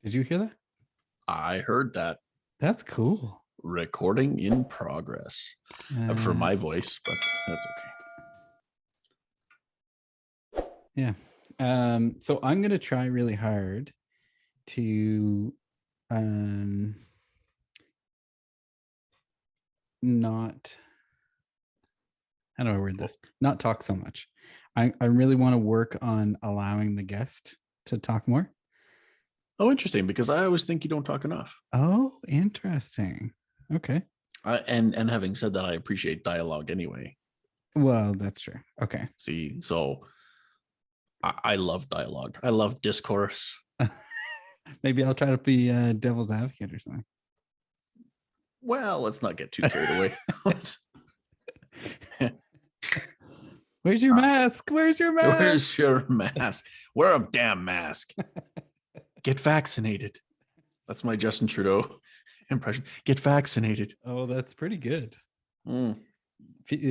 Did you hear that? I heard that. That's cool. Recording in progress for my voice, but that's okay. Yeah. So I'm going to try really hard to not, how do I word this? Not talk so much. I really want to work on allowing the guest to talk more. Oh, interesting, because I always think you don't talk enough. Oh, interesting. Okay. And having said that, I appreciate dialogue anyway. Well, that's true. Okay. See, so I love dialogue. I love discourse. Maybe I'll try to be a devil's advocate or something. Well, let's not get too carried away. Where's your mask? Where's your mask? Where's your mask? Wear a damn mask. Get vaccinated. That's my Justin Trudeau impression. Get vaccinated. Oh, that's pretty good.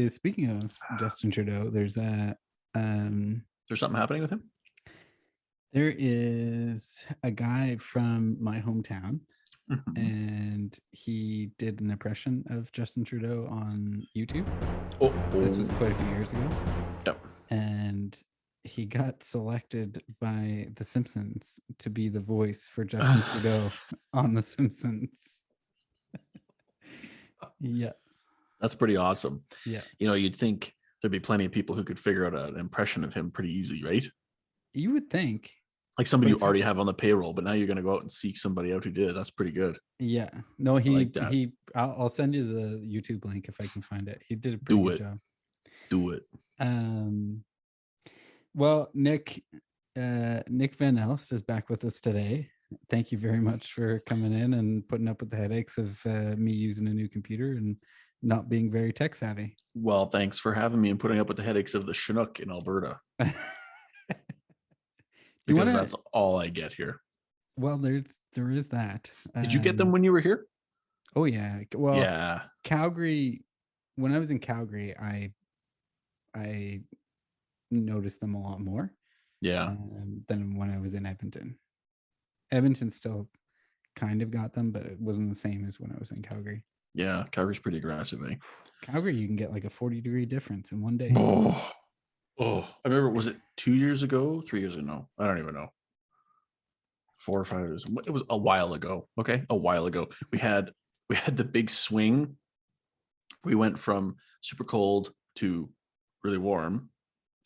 Speaking of Justin Trudeau, there's a is there something happening with him? There is a guy from my hometown, and he did an impression of Justin Trudeau on YouTube. This was quite a few years ago. And he got selected by The Simpsons to be the voice for Justin Trudeau on The Simpsons. Yeah. That's pretty awesome. Yeah. You know, you'd think there'd be plenty of people who could figure out an impression of him pretty easy, right? You would think. Like somebody you already have on the payroll, but now you're going to go out and seek somebody out who did it. That's pretty good. Yeah. No, I'll send you the YouTube link if I can find it. He did a pretty good job. Do it. Well, Nick VANAALST is back with us today. Thank you very much for coming in and putting up with the headaches of me using a new computer and not being very tech savvy. Well, thanks for having me and putting up with the headaches of the Chinook in Alberta. Because that's all I get here. Well, there is that. Did you get them when you were here? Oh yeah. Well, yeah. Calgary. When I was in Calgary, I noticed them a lot more. Yeah. Than when I was in Edmonton. Edmonton still kind of got them, but it wasn't the same as when I was in Calgary. Yeah, Calgary's pretty aggressive, eh? Calgary, you can get like a 40-degree difference in one day. Oh, I remember, was it 2 years ago? 3 years ago? No, I don't even know. 4 or 5 years. It was a while ago. Okay. A while ago. We had the big swing. We went from super cold to really warm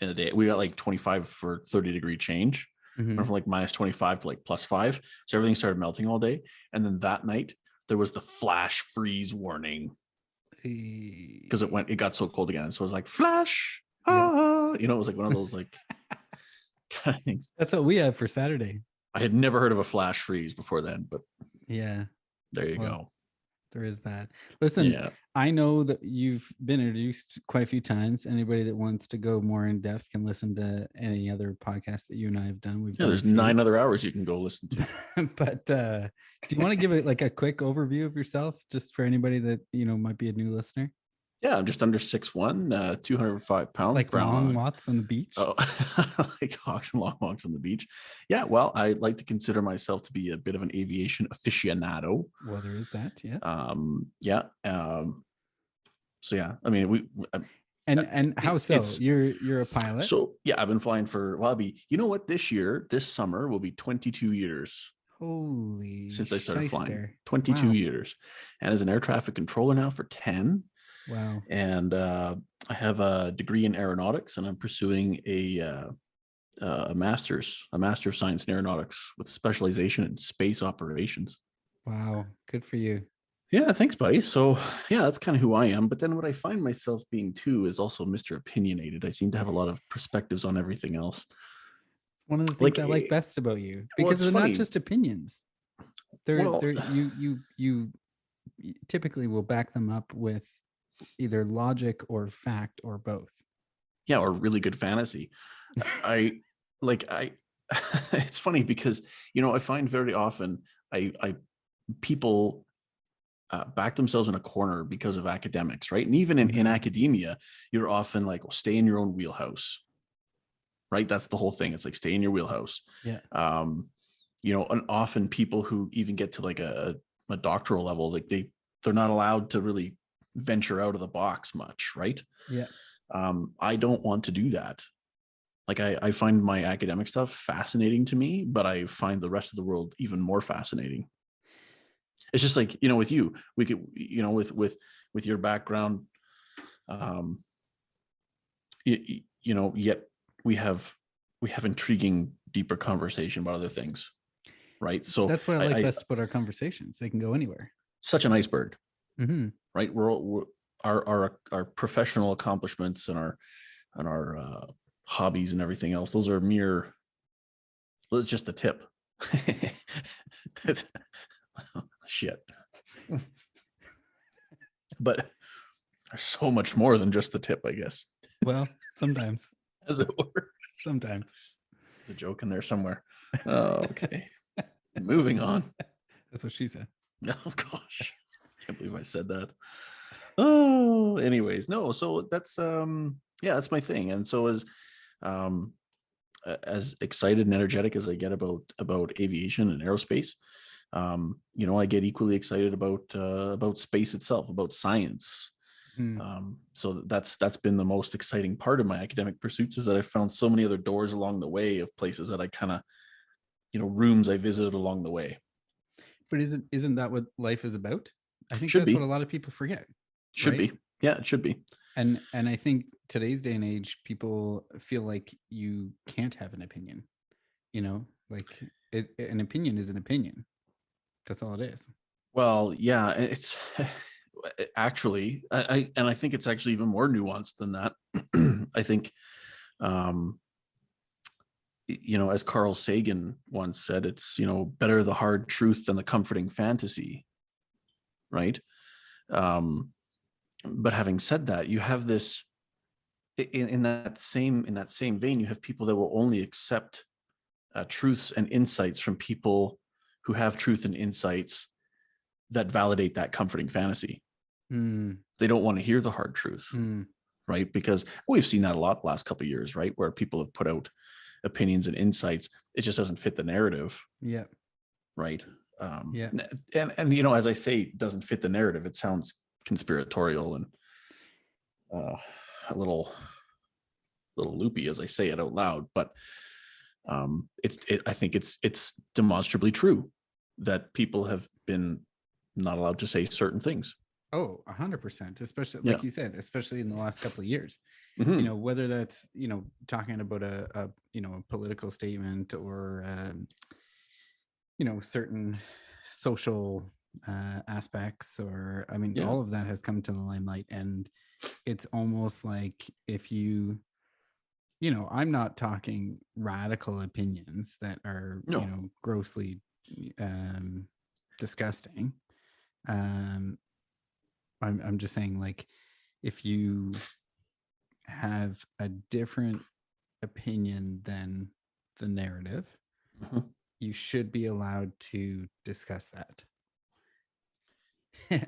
in a day. We got like 25 for 30-degree change. Went from like minus 25 to like +5. So everything started melting all day. And then that night there was the flash freeze warning. Because it got so cold again. So it was like flash. You know, it was like one of those like kind of things. That's what we had for Saturday. I had never heard of a flash freeze before then, but yeah, there you go. There is that. Listen, I know that you've been introduced quite a few times. Anybody that wants to go more in depth can listen to any other podcast that you and I have done. There's 9 other hours you can go listen to. But do you want to give it like a quick overview of yourself, just for anybody that might be a new listener? Yeah, I'm just under 6'1", 205 pounds. Like long walks on the beach? Oh, like talks and long walks on the beach. Yeah, well, I like to consider myself to be a bit of an aviation aficionado. Well, there is that, yeah. So yeah, I mean, and how so? You're a pilot? So yeah, I've been flying for, I'll be, you know what, this summer will be 22 years. Holy since I started flying. 22 years. And as an air traffic controller now for 10. Wow. And I have a degree in aeronautics, and I'm pursuing a master's of science in aeronautics with specialization in space operations. Wow. Good for you. Yeah, thanks, buddy. So yeah, that's kind of who I am. But then what I find myself being too is also Mr. Opinionated. I seem to have a lot of perspectives on everything else. One of the things I like best about you, because they're not just opinions. You typically will back them up with either logic or fact or both. Yeah, or really good fantasy. It's funny because I find very often people back themselves in a corner because of academics, right? And even in academia, you're often like, well, stay in your own wheelhouse, right? That's the whole thing. It's like, stay in your wheelhouse. Yeah. and often people who even get to like a doctoral level, like they're not allowed to really venture out of the box much, right? Yeah. I don't want to do that. Like I find my academic stuff fascinating to me, but I find the rest of the world even more fascinating. It's just like, with you, we could, with your background, yet we have intriguing, deeper conversation about other things, right? So that's what I like best about our conversations. They can go anywhere. Such an iceberg, mm-hmm. right? We're our professional accomplishments and our hobbies and everything else. Those are mere. Well, it's just the tip. Shit. But there's so much more than just the tip, I guess. Well, sometimes. As it were. Sometimes. There's a joke in there somewhere. Oh, okay. Moving on. That's what she said. Oh, gosh. I can't believe I said that. Oh, anyways. No, so that's that's my thing. And so as excited and energetic as I get about aviation and aerospace, I get equally excited about space itself, about science. So that's been the most exciting part of my academic pursuits, is that I found so many other doors along the way of places that I kind of, rooms I visited along the way. But isn't that what life is about? I think Should that's be. what a lot of people forget. Should be. Yeah, it should be. And I think today's day and age, people feel like you can't have an opinion. Like an opinion is an opinion. That's all it is. Well, yeah, it's actually, I think it's actually even more nuanced than that. I think, as Carl Sagan once said, it's, better the hard truth than the comforting fantasy. Right. But having said that, you have this in that same vein, you have people that will only accept truths and insights from people who have truth and insights that validate that comforting fantasy. They don't want to hear the hard truth, right? Because we've seen that a lot the last couple of years, right? Where people have put out opinions and insights. It just doesn't fit the narrative. Yeah. Right. Yeah. And as I say, it doesn't fit the narrative. It sounds conspiratorial and a little loopy as I say it out loud, but I think it's demonstrably true that people have been not allowed to say certain things. Oh, 100%, especially like you said, especially in the last couple of years. Whether that's talking about a political statement or certain social aspects, or all of that has come to the limelight, and it's almost like if you I'm not talking radical opinions that are grossly disgusting. I'm just saying, like, if you have a different opinion than the narrative, you should be allowed to discuss that.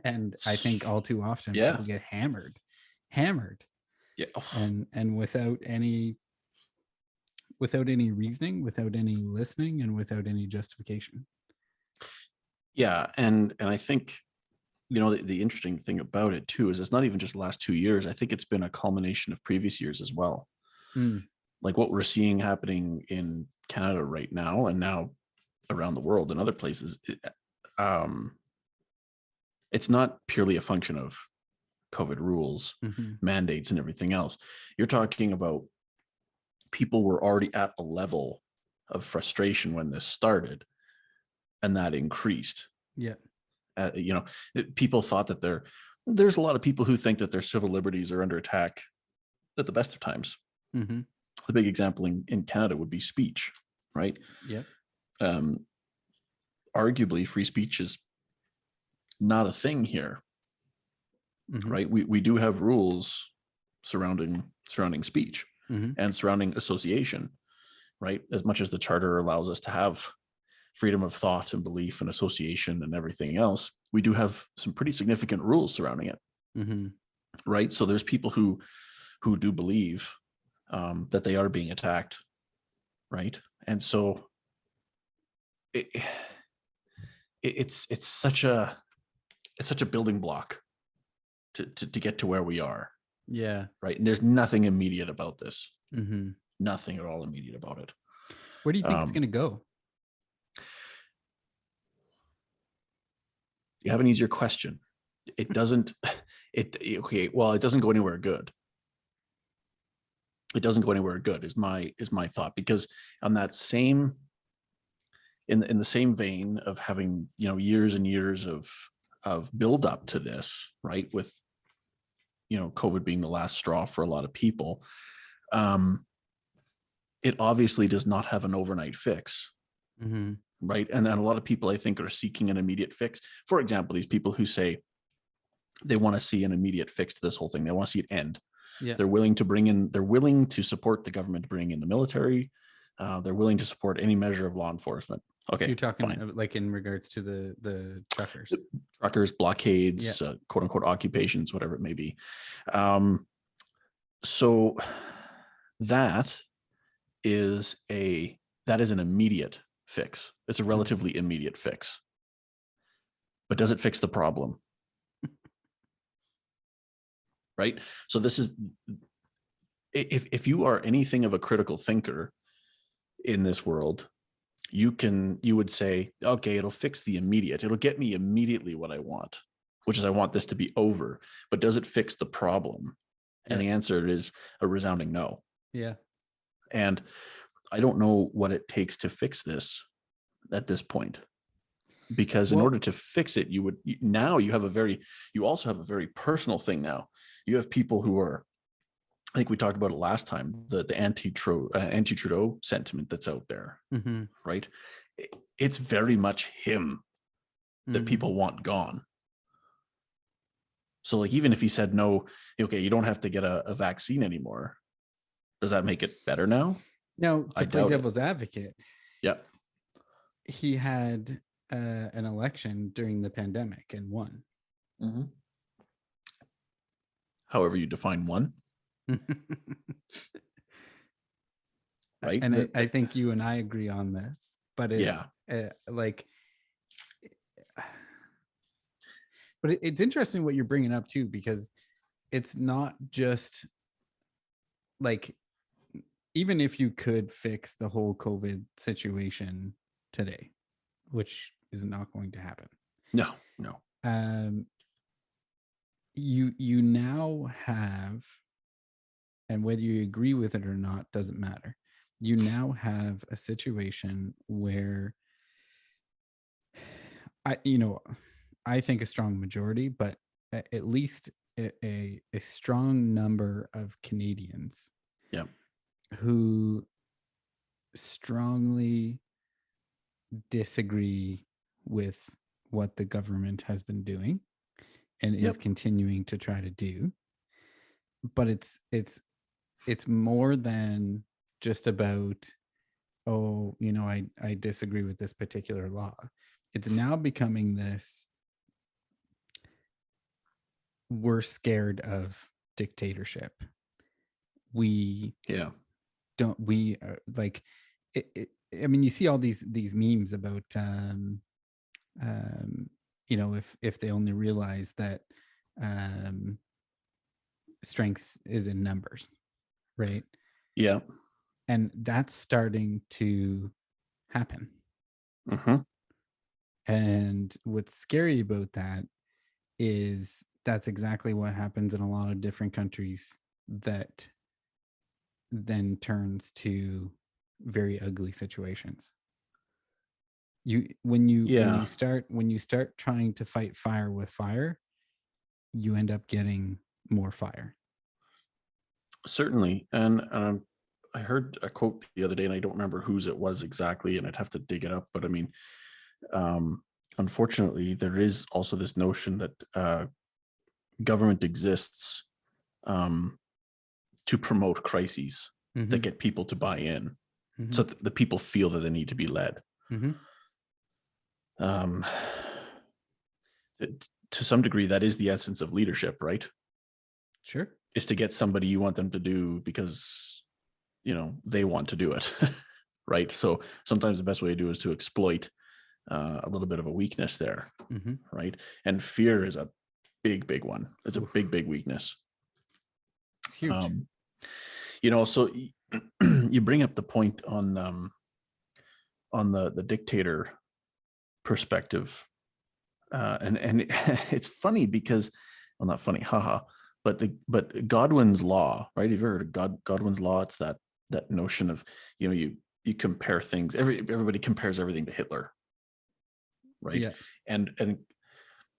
And I think all too often people get hammered. Yeah. And without any reasoning, without any listening, and without any justification. Yeah. And I think, the interesting thing about it too, is it's not even just the last 2 years. I think it's been a culmination of previous years as well. Like what we're seeing happening in Canada right now, and now around the world and other places, it's not purely a function of COVID rules, mandates, and everything else. You're talking about people were already at a level of frustration when this started, and that increased. Yeah. People thought that there's a lot of people who think that their civil liberties are under attack at the best of times. The big example in Canada would be speech, right? Yeah. Arguably, free speech is not a thing here, right? We do have rules surrounding speech and surrounding association, right? As much as the charter allows us to have freedom of thought and belief and association and everything else, we do have some pretty significant rules surrounding it, right? So there's people who do believe that they are being attacked, right? And so it's such a building block to get to where we are. Yeah. Right. And there's nothing immediate about this. Mm-hmm. Nothing at all immediate about it. Where do you think it's going to go? You have an easier question. It doesn't, okay, well, it doesn't go anywhere good. It doesn't go anywhere good is my thought, because on that same, in the same vein of having, years and years of build up to this, right? With, COVID being the last straw for a lot of people. It obviously does not have an overnight fix. Mm-hmm. Right. And then a lot of people, I think, are seeking an immediate fix. For example, these people who say they want to see an immediate fix to this whole thing. They want to see it end. Yeah. They're willing to support the government bringing in the military. They're willing to support any measure of law enforcement. Okay. You're talking like in regards to the truckers, blockades, yeah. Quote unquote occupations, whatever it may be. So that is an immediate fix. It's a relatively immediate fix. But does it fix the problem? Right? So this is, if you are anything of a critical thinker in this world, you would say, okay, it'll fix the immediate. It'll get me immediately what I want, which is I want this to be over. But does it fix the problem? And the answer is a resounding no. Yeah. And I don't know what it takes to fix this at this point, because in order to fix it, you also have a very personal thing now. You have people who are, I think we talked about it last time, the anti-Trudeau sentiment that's out there, mm-hmm. right? It's very much him that mm-hmm. people want gone. So like, even if he said, no, okay, you don't have to get a vaccine anymore, does that make it better now? No, to play devil's advocate. Yeah. He had an election during the pandemic and won. Mm-hmm. However you define one. Right. And I think you and I agree on this, but it's but it's interesting what you're bringing up too, because it's not just like, even if you could fix the whole COVID situation today, which is not going to happen. No. You now have, and whether you agree with it or not doesn't matter. You now have a situation where I think a strong majority, but at least a strong number of Canadians who strongly disagree with what the government has been doing and is continuing to try to do. But it's more than just about, I disagree with this particular law. It's now becoming this, we're scared of dictatorship. We don't, we like it. I mean, you see all these memes about, if they only realize that strength is in numbers, right? Yeah. And that's starting to happen. Mm-hmm. And what's scary about that is that's exactly what happens in a lot of different countries that then turns to very ugly situations. When you start trying to fight fire with fire, you end up getting more fire. Certainly. And I heard a quote the other day, and I don't remember whose it was exactly, and I'd have to dig it up. But I mean, unfortunately, there is also this notion that government exists to promote crises mm-hmm. that get people to buy in, mm-hmm. so that the people feel that they need to be led. Mm-hmm. To some degree, that is the essence of leadership, right? Sure. Is to get somebody you want them to do because, they want to do it, right? So sometimes the best way to do is to exploit a little bit of a weakness there, Mm-hmm. right? And fear is a big one. It's a big weakness. It's huge. So you bring up the point on the dictator perspective, and it's funny because, well, not funny, haha, but Godwin's law, right? Have you ever heard of Godwin's law? It's that notion of, you compare things. Everybody compares everything to Hitler, right? Yeah. And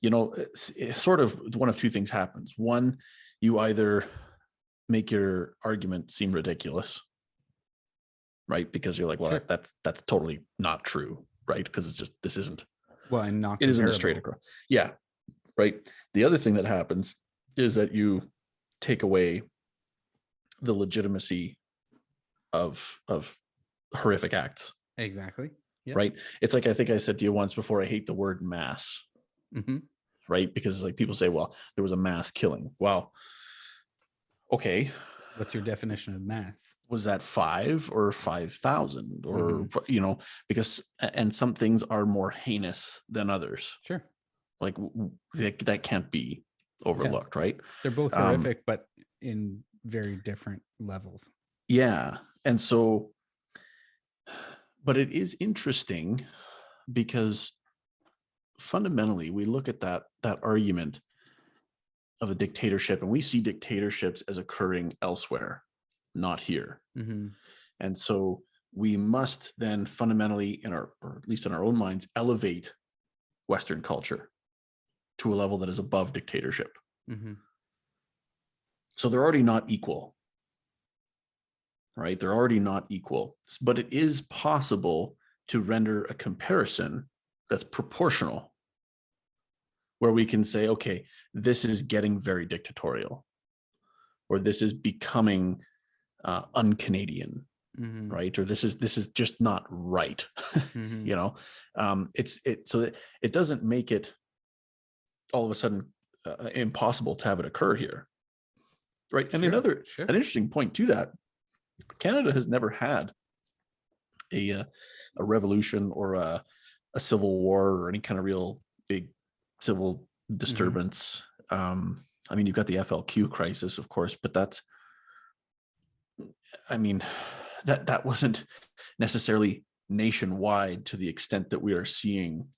it's sort of one of two things happens. One, you either make your argument seem ridiculous, right? Because you're like, well, Sure. that's totally not true, right? Because it's just, this isn't. Well, and not It isn't a comparable. straight across. Yeah, right. The other thing that happens is that you take away the legitimacy of horrific acts. Exactly. Yep. Right. It's like, I think I said to you once before, I hate the word mass. Mm-hmm. Right. Because like people say, well, there was a mass killing. Well, okay. What's your definition of mass? Was that 5 or 5,000 or, because, and some things are more heinous than others. Sure. Like that can't be overlooked, right? They're both horrific, but in very different levels. Yeah. And so, but it is interesting because fundamentally we look at that argument of a dictatorship, and we see dictatorships as occurring elsewhere, not here. Mm-hmm. And so we must then fundamentally, or at least in our own minds, elevate Western culture to a level that is above dictatorship. Mm-hmm. So they're already not equal, right? They're already not equal, but it is possible to render a comparison that's proportional, where we can say, okay, this is getting very dictatorial, or this is becoming un-Canadian, mm-hmm. right? Or this is just not right. Mm-hmm. So it doesn't make it all of a sudden impossible to have it occur here, right? And an interesting point to that, Canada has never had a revolution or a civil war or any kind of real big civil disturbance. Mm-hmm. I mean, you've got the FLQ crisis, of course, but that wasn't necessarily nationwide to the extent that we are seeing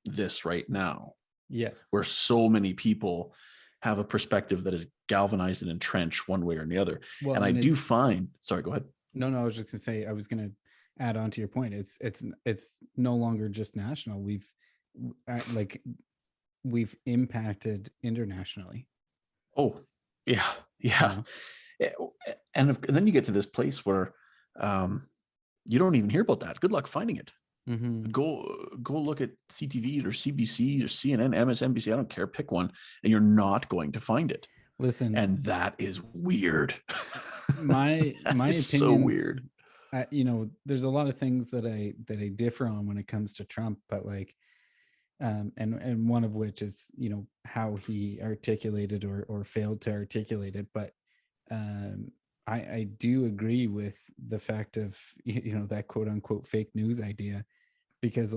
this right now. Yeah. Where so many people have a perspective that is galvanized and entrenched one way or the other. Well, and I do find, sorry, go ahead. No, I was just gonna say, I was gonna add on to your point. It's no longer just national. We've impacted internationally. Oh, yeah. And then you get to this place where you don't even hear about that. Good luck finding it. Mm-hmm. Go look at CTV or CBC or CNN, MSNBC. I don't care. Pick one, and you're not going to find it. Listen, and that is weird. My opinion so weird. There's a lot of things that I differ on when it comes to Trump, but and one of which is how he articulated or failed to articulate it, but I do agree with the fact of that quote unquote fake news idea, because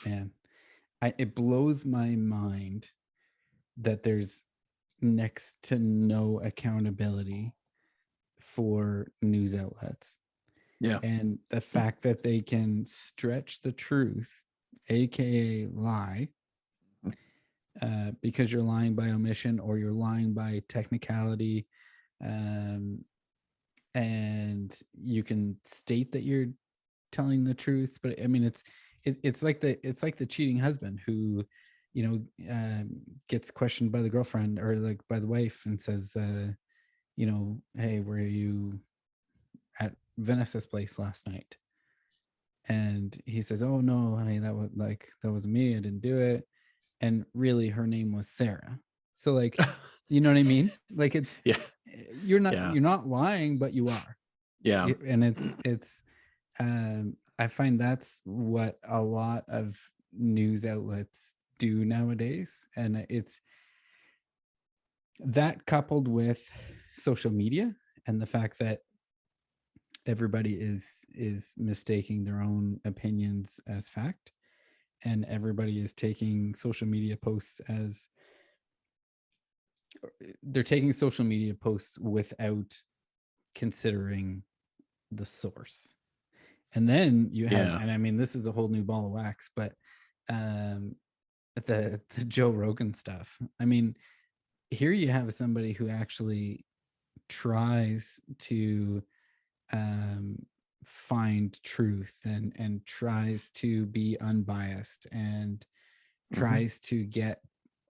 man, it blows my mind that there's next to no accountability for news outlets. Yeah. And the fact that they can stretch the truth, aka lie, because you're lying by omission or you're lying by technicality, and you can state that you're telling the truth, but I mean it's like the cheating husband who gets questioned by the girlfriend or by the wife and says hey, were you at Vanessa's place last night? And he says, oh no, honey, that was me, I didn't do it. And really her name was Sarah. So you know what I mean? It's you're not lying, but you are. Yeah. And it's I find that's what a lot of news outlets do nowadays. And it's that coupled with social media and the fact that everybody is mistaking their own opinions as fact, and everybody is taking social media posts as without considering the source. And then you have, and I mean, this is a whole new ball of wax, but the Joe Rogan stuff. I mean, here you have somebody who actually tries to find truth and tries to be unbiased and tries to get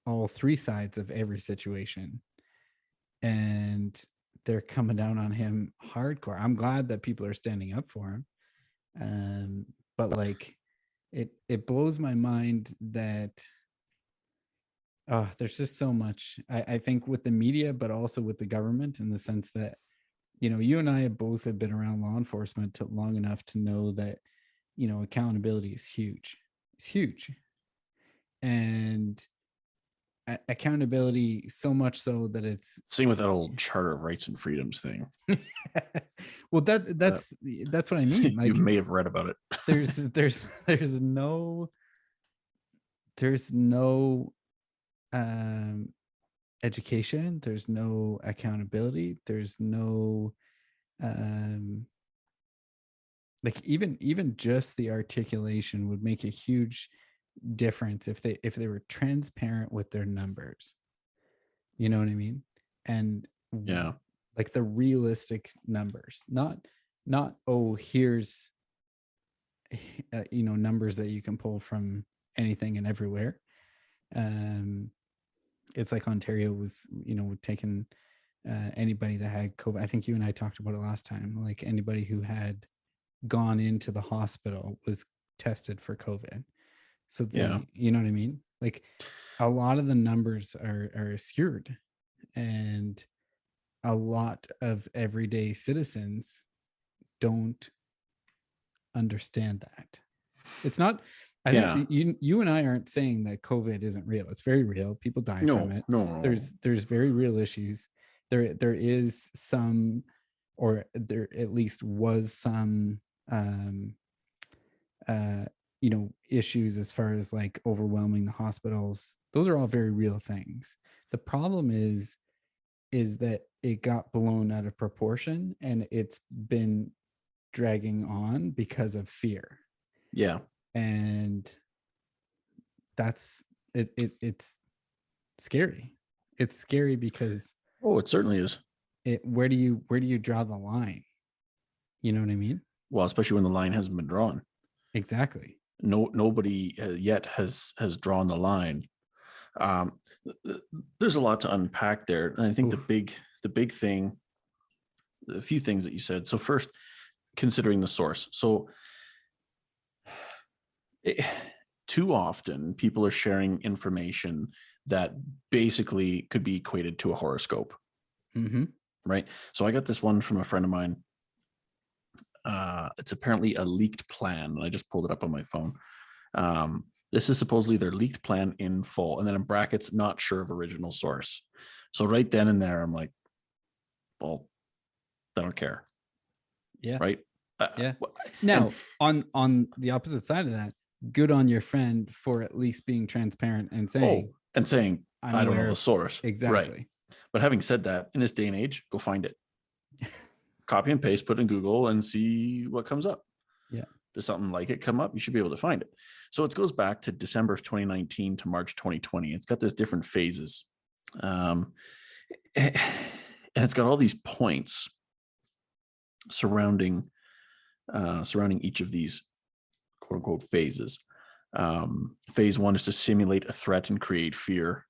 all three sides of every situation, and they're coming down on him hardcore. I'm glad that people are standing up for him, but like it blows my mind that there's just so much, I think, with the media, but also with the government, in the sense that, you know, you and I both have been around law enforcement long enough to know that, you know, accountability is huge. It's huge. And accountability, so much so that it's same with that old Charter of Rights and Freedoms thing. Well, that's what I mean. Like, you may have read about it. there's no education, there's no accountability, there's no like even just the articulation would make a huge difference if they were transparent with their numbers. You know what I mean? And yeah, like the realistic numbers, not oh, here's you know, numbers that you can pull from anything and everywhere. It's like Ontario was, you know, taking anybody that had COVID. I think you and I talked about it last time. Like, anybody who had gone into the hospital was tested for COVID. So you know what I mean? Like, a lot of the numbers are skewed, and a lot of everyday citizens don't understand that. It's not, I think you and I aren't saying that COVID isn't real. It's very real. People die from it. No. There's very real issues. There is some, or there at least was some you know, issues as far as like overwhelming the hospitals. Those are all very real things. The problem is that it got blown out of proportion, and it's been dragging on because of fear. Yeah. And that's it's scary. It's scary because it certainly is. Where do you draw the line? You know what I mean? Well, especially when the line hasn't been drawn. Exactly. Nobody yet has drawn the line. There's a lot to unpack there, and I think the big thing, a few things that you said. So first, considering the source. So too often people are sharing information that basically could be equated to a horoscope. Right. So I got this one from a friend of mine. It's apparently a leaked plan. I just pulled it up on my phone. This is supposedly their leaked plan in full, and then in brackets, not sure of original source. So right then and there, I'm like, well, I don't care. Yeah. Right. Yeah. Now, on the opposite side of that, good on your friend for at least being transparent and saying, I don't know the source. Exactly. Right. But having said that, in this day and age, go find it. Copy and paste, put in Google and see what comes up. Yeah. Does something like it come up? You should be able to find it. So it goes back to December of 2019 to March 2020. It's got this different phases. And it's got all these points surrounding each of these quote unquote phases. Phase 1 is to simulate a threat and create fear.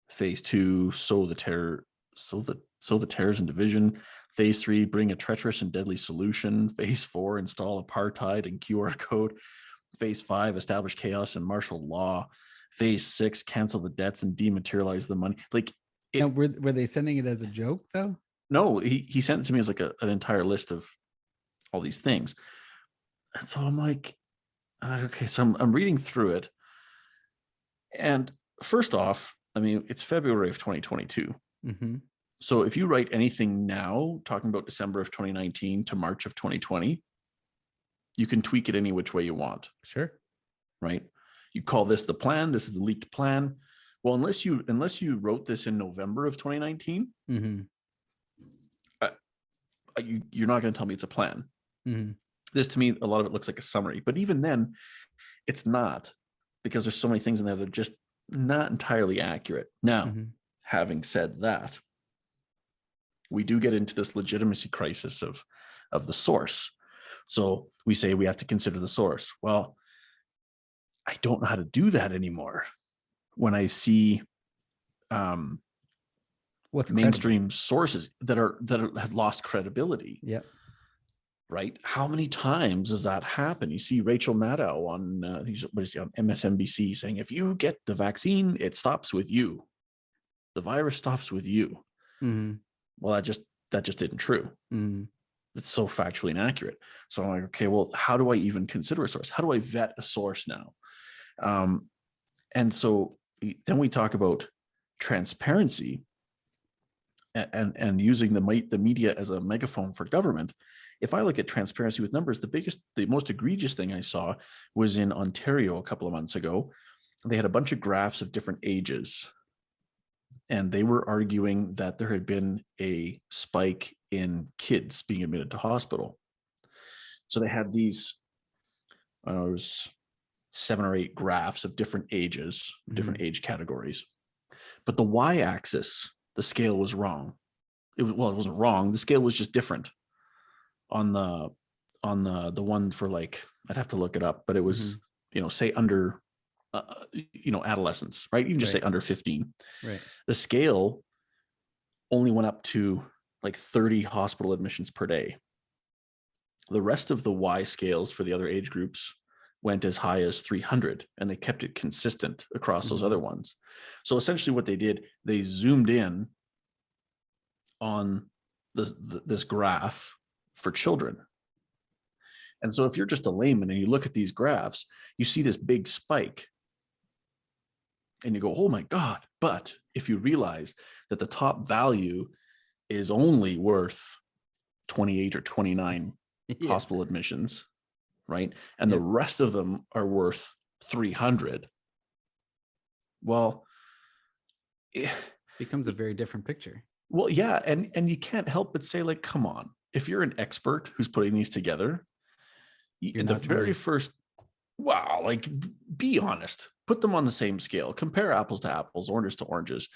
Phase 2, sow the terrors and division. Phase 3, bring a treacherous and deadly solution. Phase 4, install apartheid and QR code. Phase 5, establish chaos and martial law. Phase 6, cancel the debts and dematerialize the money. Like, now, were they sending it as a joke though? No, he sent it to me as like an entire list of all these things. And so I'm like, okay, so I'm reading through it. And first off, I mean, it's February of 2022. So if you write anything now, talking about December of 2019 to March of 2020, you can tweak it any which way you want. Sure. Right? You call this the plan. This is the leaked plan. Well, unless you wrote this in November of 2019, you're not going to tell me it's a plan. This, to me, a lot of it looks like a summary. But even then, it's not, because there's so many things in there that are just not entirely accurate. Now, having said that, we do get into this legitimacy crisis of the source. So we say we have to consider the source. Well, I don't know how to do that anymore when I see what's mainstream credible? Sources that have lost credibility. Yep. Right? How many times does that happen? You see Rachel Maddow on MSNBC saying, if you get the vaccine, it stops with you. The virus stops with you. Well, that just isn't true. It's so factually inaccurate. So I'm like, okay, well, how do I even consider a source? How do I vet a source now? And so then we talk about transparency and using the media as a megaphone for government. If I look at transparency with numbers, the most egregious thing I saw was in Ontario a couple of months ago. They had a bunch of graphs of different ages, and they were arguing that there had been a spike in kids being admitted to hospital. So they had these, I don't know, it was 7 or 8 graphs of different ages, different age categories. But the y-axis, the scale was wrong. It wasn't wrong. The scale was just different on the one for, like, I'd have to look it up, but it was, say under, adolescence, right? You can just say under 15. Right. The scale only went up to like 30 hospital admissions per day. The rest of the Y scales for the other age groups went as high as 300, and they kept it consistent across those other ones. So essentially what they did, they zoomed in on this graph for children. And so if you're just a layman and you look at these graphs, you see this big spike and you go, oh my God. But if you realize that the top value is only worth 28 or 29 hospital admissions, right? And the rest of them are worth 300. Well, it becomes a very different picture. Well, yeah. And you can't help but say, like, come on, if you're an expert who's putting these together, the very first, wow, like, be honest, put them on the same scale, compare apples to apples, oranges to oranges.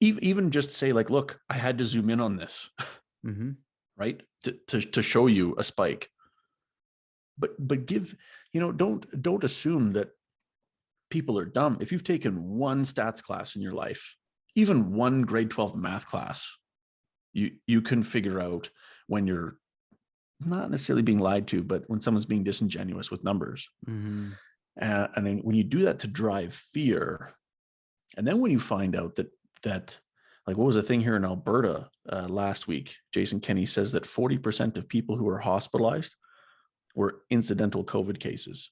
Even just say, like, look, I had to zoom in on this, right? To show you a spike. But give, don't assume that people are dumb. If you've taken one stats class in your life, even one grade 12 math class, you can figure out when you're not necessarily being lied to, but when someone's being disingenuous with numbers. And then when you do that to drive fear, and then when you find out that like, what was the thing here in Alberta last week? Jason Kenney says that 40% of people who were hospitalized were incidental COVID cases.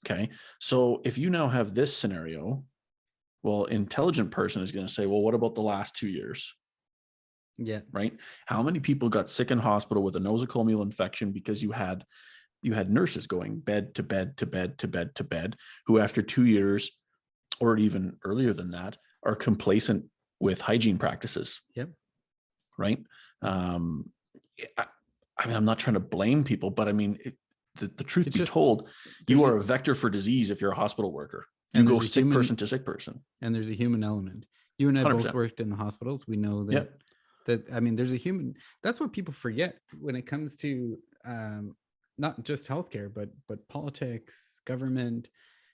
Okay. So if you now have this scenario, well, intelligent person is going to say, well, what about the last 2 years? Yeah. Right. How many people got sick in hospital with a nosocomial infection because you had nurses going bed to bed to bed to bed to bed, who after 2 years or even earlier than that are complacent with hygiene practices. Yep. Right. I mean, I'm not trying to blame people, but I mean, the truth be told, you are a vector for disease if you're a hospital worker. You go sick person to sick person. And there's a human element. You and I 100%. both worked in the hospitals. We know that, I mean, there's a human, that's what people forget when it comes to not just healthcare, but politics, government.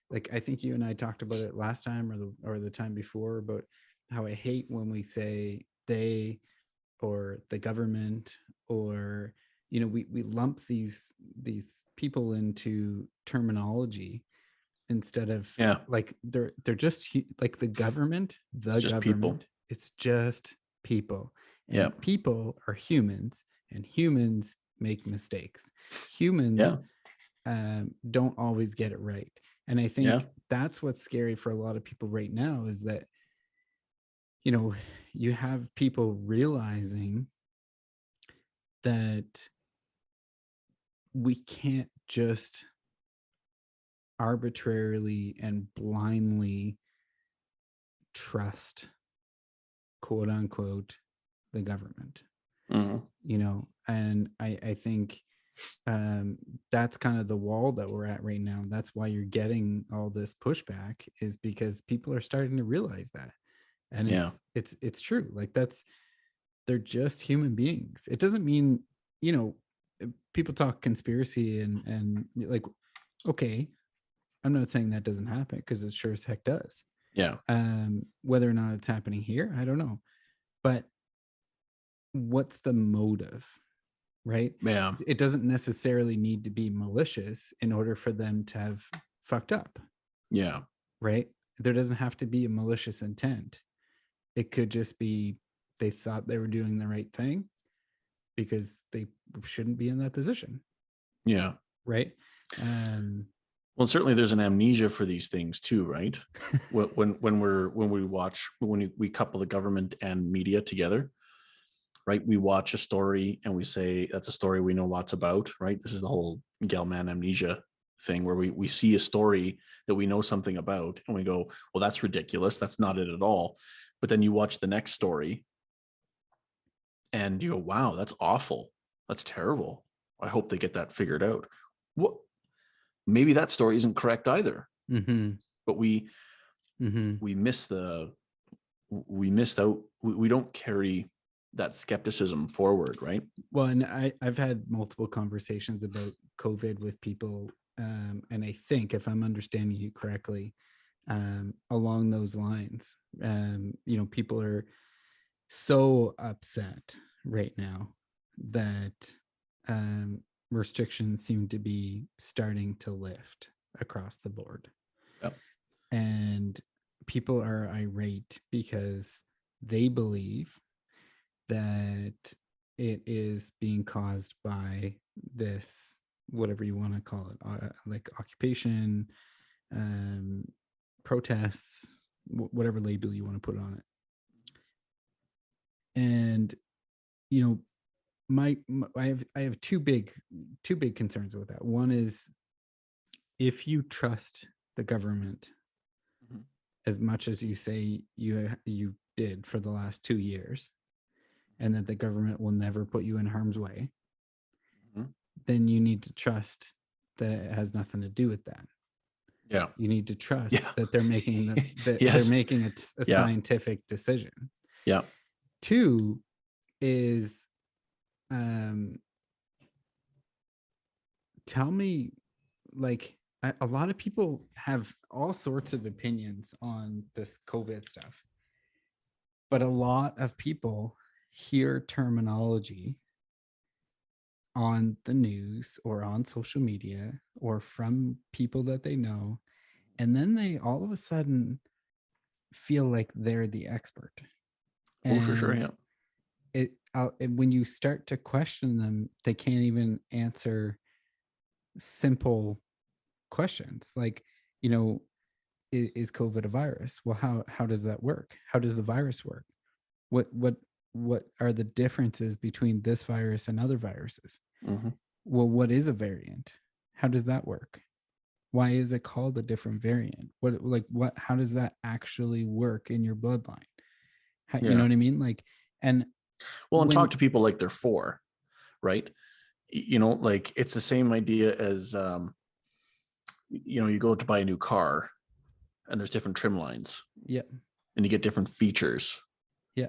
Like, I think you and I talked about it last time or the time before about how I hate when we say they or the government, or, we lump these people into terminology instead of like they're just like the government, people. It's just people, and people are humans, and humans make mistakes. Humans don't always get it right. And I think that's what's scary for a lot of people right now, is that you know, you have people realizing that we can't just arbitrarily and blindly trust, quote unquote, the government. You know, and I think that's kind of the wall that we're at right now. That's why you're getting all this pushback, is because people are starting to realize that. And it's true. Like, they're just human beings. It doesn't mean, you know, people talk conspiracy and like, okay, I'm not saying that doesn't happen, because it sure as heck does. Yeah. Whether or not it's happening here, I don't know. But what's the motive, right? Yeah. It doesn't necessarily need to be malicious in order for them to have fucked up. Yeah. Right? There doesn't have to be a malicious intent. It could just be they thought they were doing the right thing because they shouldn't be in that position. Yeah. Right? Well, certainly there's an amnesia for these things too, right? when we couple the government and media together, right? We watch a story and we say that's a story we know lots about, right? This is the whole Gell-Mann amnesia thing, where we see a story that we know something about and we go, well, that's ridiculous. That's not it at all. But then you watch the next story and you go, wow, that's awful. That's terrible. I hope they get that figured out. What? Maybe that story isn't correct either. But we missed out. We don't carry that skepticism forward, right? Well, and I've had multiple conversations about COVID with people, and I think, if I'm understanding you correctly, along those lines, you know, people are so upset right now that restrictions seem to be starting to lift across the board. Yep. And people are irate because they believe that it is being caused by this, whatever you want to call it, like occupation, protests, whatever label you want to put on it. And, you know, I have two big concerns with that. One is, if you trust the government as much as you say you did for the last 2 years, and that the government will never put you in harm's way, then you need to trust that it has nothing to do with that. Yeah. You need to trust that they're making they're making a scientific decision. Yeah. Two is, tell me, like, a lot of people have all sorts of opinions on this COVID stuff, but a lot of people hear terminology on the news or on social media or from people that they know, and then they all of a sudden feel like they're the expert. Oh, for sure. Yeah. When you start to question them, they can't even answer simple questions like, you know, is COVID a virus? Well, how does that work? How does the virus work? What are the differences between this virus and other viruses? Well, what is a variant? How does that work? Why is it called a different variant? How does that actually work in your bloodline? You know what I mean? Like, and talk to people like they're 4, right? You know, like, it's the same idea as, you know, you go to buy a new car and there's different trim lines. Yeah. And you get different features. Yeah.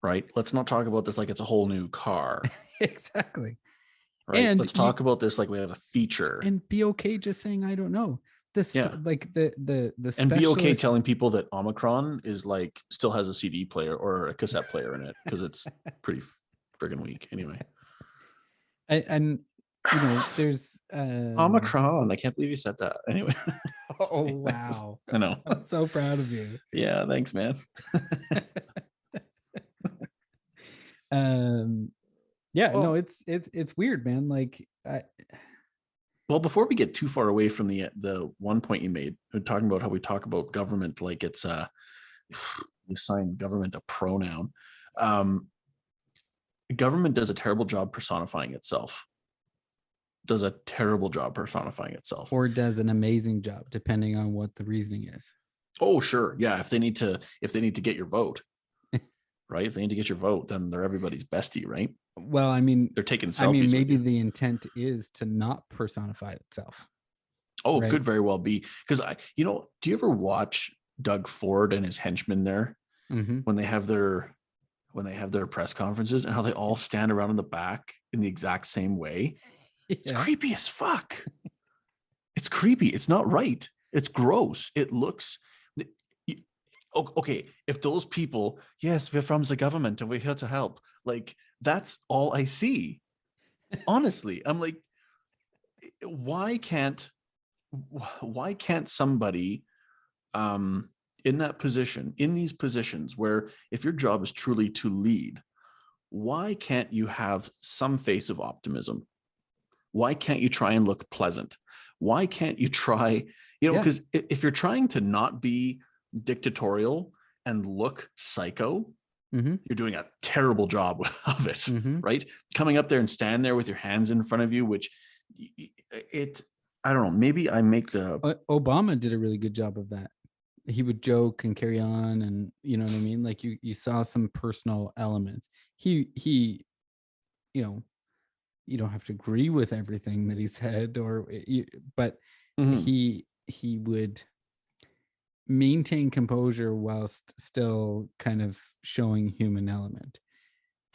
Right. Let's not talk about this like it's a whole new car. Exactly. Right. And let's talk about this like we have a feature. And be okay just saying, I don't know. Like the and be okay telling people that Omicron is like still has a CD player or a cassette player in it, because it's pretty friggin' weak anyway. And you know, there's Omicron. I can't believe you said that. Anyway. Oh wow. I know. I'm so proud of you. Yeah, thanks, man. No, it's weird, man. Like, well, before we get too far away from the one point you made, talking about how we talk about government like it's assign government a pronoun. Government does a terrible job personifying itself. Or does an amazing job, depending on what the reasoning is. Oh, sure. Yeah. If they need to get your vote, right? If they need to get your vote, then they're everybody's bestie, right? Well, I mean, they're taking selfies. Maybe the intent is to not personify itself. Oh, right? Could very well be. Because do you ever watch Doug Ford and his henchmen there when they have their press conferences and how they all stand around in the back in the exact same way? Yeah. It's creepy as fuck. It's creepy. It's not right. It's gross. It looks okay. If those people, yes, we're from the government and we're here to help. Like, that's all I see. Honestly, I'm like, why can't somebody in that position, in these positions where if your job is truly to lead, why can't you have some face of optimism? Why can't you try and look pleasant? Why can't you try, because if you're trying to not be dictatorial and look psycho, you're doing a terrible job of it, right? Coming up there and stand there with your hands in front of you, which I don't know, maybe I make the... Obama did a really good job of that. He would joke and carry on, and you know what I mean? Like you saw some personal elements. He you don't have to agree with everything that he said, but he would maintain composure whilst still kind of showing human element.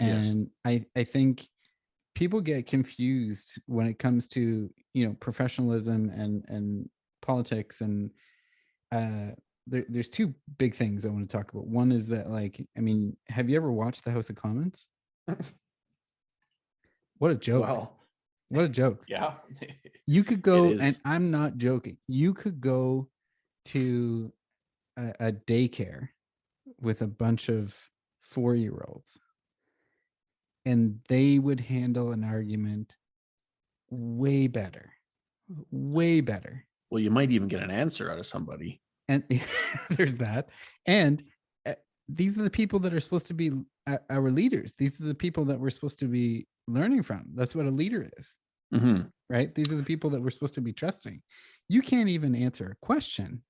And I think people get confused when it comes to professionalism and politics, and there's two big things I want to talk about. One is that, like, I mean, have you ever watched the House of Commons? What a joke. Wow. What a joke. Yeah. You could go, and I'm not joking, you could go to a daycare with a bunch of 4-year-olds and they would handle an argument way better. Well, you might even get an answer out of somebody. And there's that. And these are the people that are supposed to be our leaders. These are the people that we're supposed to be learning from. That's what a leader is, right? These are the people that we're supposed to be trusting. You can't even answer a question.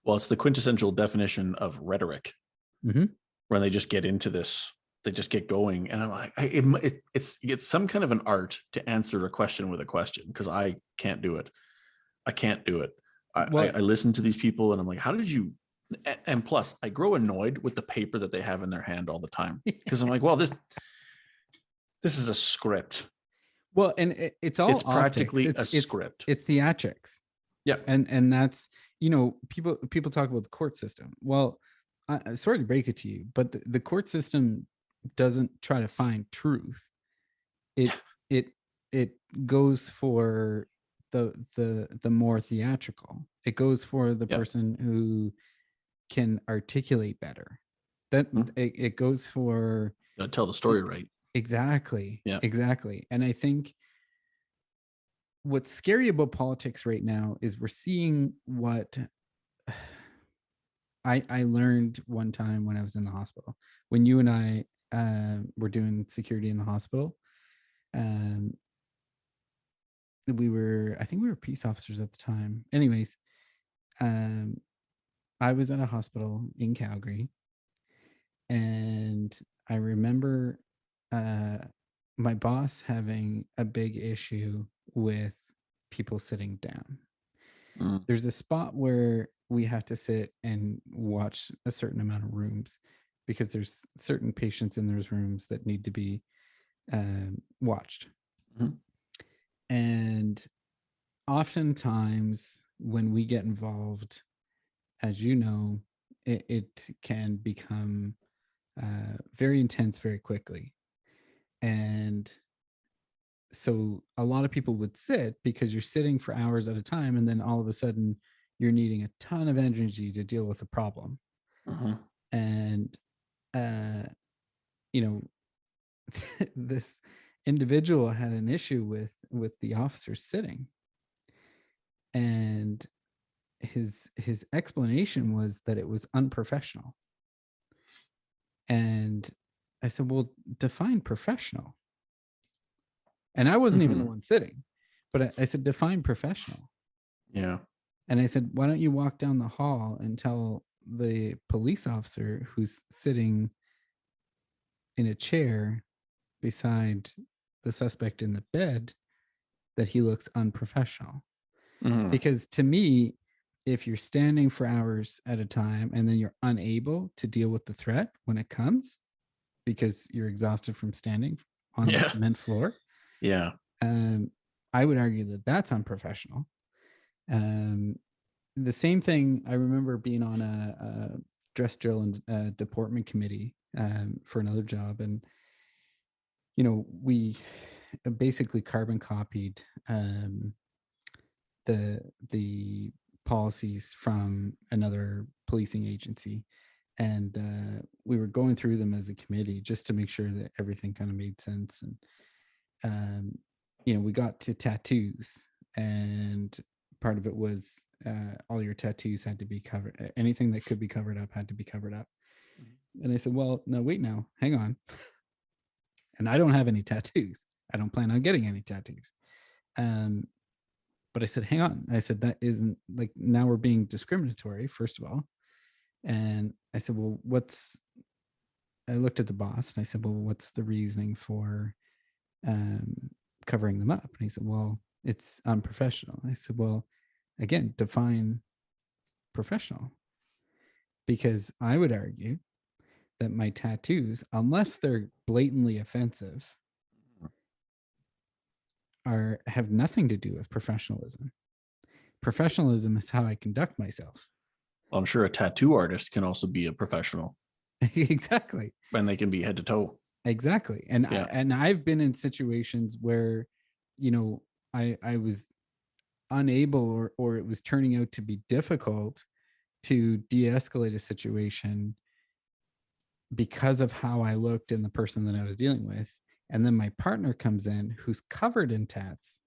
Well, it's the quintessential definition of rhetoric. When they just get into this, they just get going. And I'm like, it's some kind of an art to answer a question with a question, because I can't do it. I listen to these people and I'm like, how did you... And plus, I grow annoyed with the paper that they have in their hand all the time, because I'm like, well, this is a script. Well, and it's practically a script. It's theatrics. Yeah, and that's people talk about the court system. Well, sorry to break it to you, but the court system doesn't try to find truth. It goes for the more theatrical. It goes for the person who can articulate better. That it goes for tell the story right. Exactly. Yeah. Exactly. And I think what's scary about politics right now is we're seeing what I learned one time when I was in the hospital, when you and I were doing security in the hospital. I think we were peace officers at the time. Anyways, I was at a hospital in Calgary, and I remember my boss having a big issue with people sitting down. There's a spot where we have to sit and watch a certain amount of rooms, because there's certain patients in those rooms that need to be watched. And oftentimes when we get involved, as you know, it can become very intense very quickly. And so a lot of people would sit because you're sitting for hours at a time, and then all of a sudden you're needing a ton of energy to deal with a problem. And this individual had an issue with the officers sitting, and his explanation was that it was unprofessional. And I said, well, define professional. And I wasn't even the one sitting, but I said, define professional. Yeah. And I said, why don't you walk down the hall and tell the police officer who's sitting in a chair beside the suspect in the bed that he looks unprofessional? Because to me, if you're standing for hours at a time and then you're unable to deal with the threat when it comes because you're exhausted from standing on the cement floor, I would argue that that's unprofessional. The same thing, I remember being on a dress drill and deportment committee for another job, and we basically carbon copied the policies from another policing agency, and we were going through them as a committee just to make sure that everything kind of made sense. And we got to tattoos, and part of it was all your tattoos had to be covered. Anything that could be covered up had to be covered up. And I said, well, no, wait, now, hang on. And I don't have any tattoos. I don't plan on getting any tattoos. But I said, hang on. I said, that isn't, like, now we're being discriminatory, first of all. And I said, well, I looked at the boss and I said, well, what's the reasoning for covering them up? And he said, well, it's unprofessional. I said, well, again, define professional. Because I would argue that my tattoos, unless they're blatantly offensive, have nothing to do with professionalism. Professionalism is how I conduct myself. Well, I'm sure a tattoo artist can also be a professional. Exactly. And they can be head to toe. Exactly. And I've been in situations where, I was unable or it was turning out to be difficult to de-escalate a situation because of how I looked and the person that I was dealing with. And then my partner comes in who's covered in tats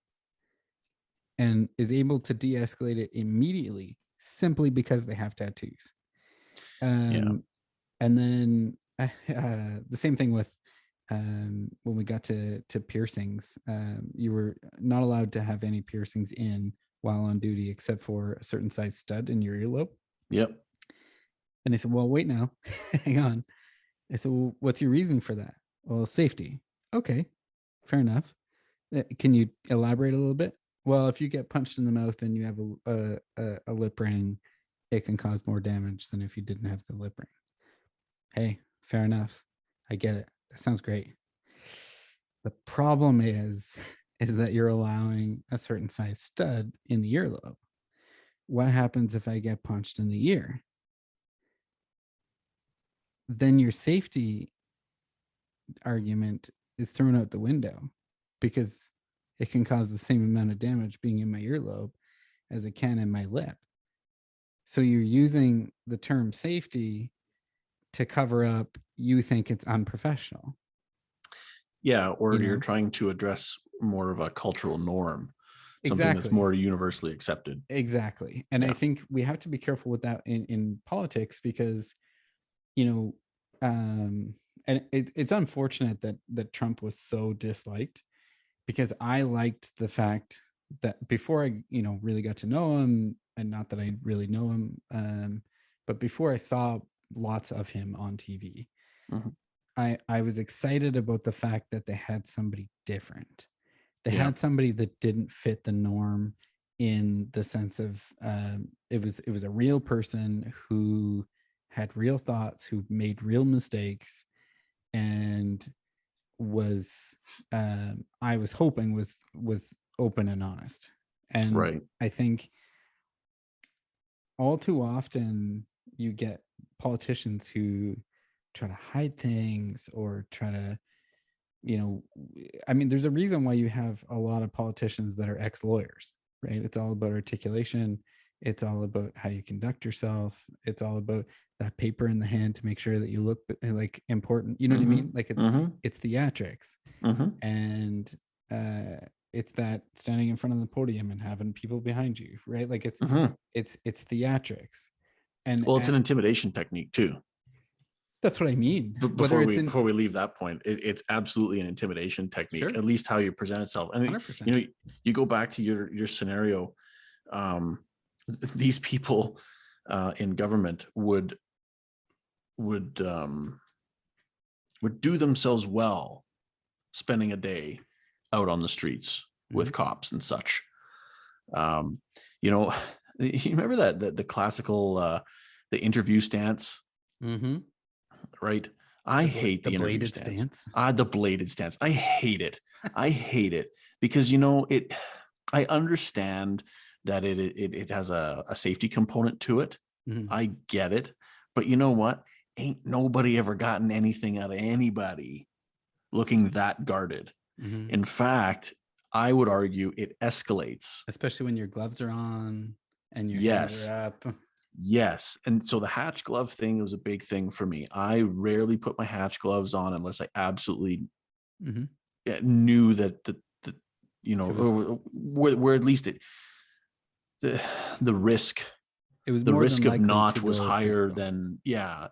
and is able to de-escalate it immediately simply because they have tattoos. And then the same thing with when we got to piercings. You were not allowed to have any piercings in while on duty except for a certain size stud in your earlobe. Yep. And I said, well, wait now, hang on. I said, well, what's your reason for that? Well, safety. Okay, fair enough. Can you elaborate a little bit? Well, if you get punched in the mouth and you have a lip ring, it can cause more damage than if you didn't have the lip ring. Hey, fair enough. I get it. That sounds great. The problem is that you're allowing a certain size stud in the earlobe. What happens if I get punched in the ear? Then your safety argument is thrown out the window because it can cause the same amount of damage being in my earlobe as it can in my lip. So you're using the term safety to cover up, you think it's unprofessional. Yeah, or you're trying to address more of a cultural norm, something that's more universally accepted. Exactly. And I think we have to be careful with that in politics because, and it's unfortunate that Trump was so disliked, because I liked the fact that before I, really got to know him, and not that I really know him, but before I saw lots of him on TV, I was excited about the fact that they had somebody different. They had somebody that didn't fit the norm, in the sense of it was a real person who had real thoughts, who made real mistakes, and was I was hoping was open and honest. And I think all too often you get politicians who try to hide things or try to, there's a reason why you have a lot of politicians that are ex-lawyers, right? It's all about articulation. It's all about how you conduct yourself. It's all about that paper in the hand to make sure that you look like important. You know what I mean? Like it's theatrics, and it's that standing in front of the podium and having people behind you, right? Like it's theatrics, and it's an intimidation technique too. That's what I mean. But before we leave that point, it's absolutely an intimidation technique, Sure. at least how you present itself. I mean, 100%. you know, you go back to your scenario. These people in government would do themselves well spending a day out on the streets with cops and such. You know, you remember that the classical the interview stance, right? I hate the interview stance. The bladed stance. I hate it. I hate it because, you know, I understand that it has a safety component to it. I get it. But you know what? Ain't nobody ever gotten anything out of anybody looking that guarded. In fact, I would argue it escalates. Especially when your gloves are on and your hands are up. Yes. And so the hatch glove thing was a big thing for me. I rarely put my hatch gloves on unless I absolutely knew that you know, where at least the risk, it was the more risk than of not was higher physical. than,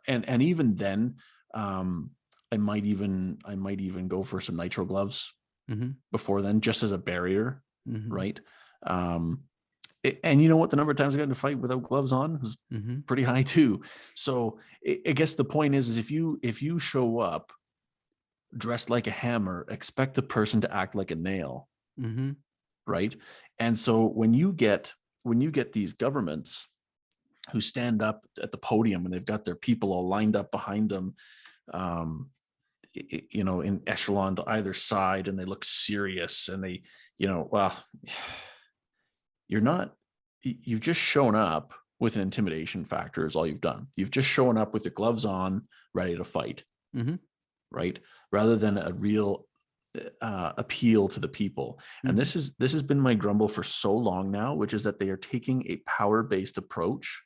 and even then, I might even go for some nitro gloves before then, just as a barrier, right? And you know what? The number of times I got in a fight without gloves on was pretty high too. So I guess the point is if you show up dressed like a hammer, expect the person to act like a nail, right? And so when you get these governments who stand up at the podium and they've got their people all lined up behind them, you know, in echelon to either side, and they look serious, and they, you know, well, you've just shown up with an intimidation factor is all you've done. You've just shown up with your gloves on, ready to fight, right? Rather than a real appeal to the people. And this has been my grumble for so long now, which is that they are taking a power-based approach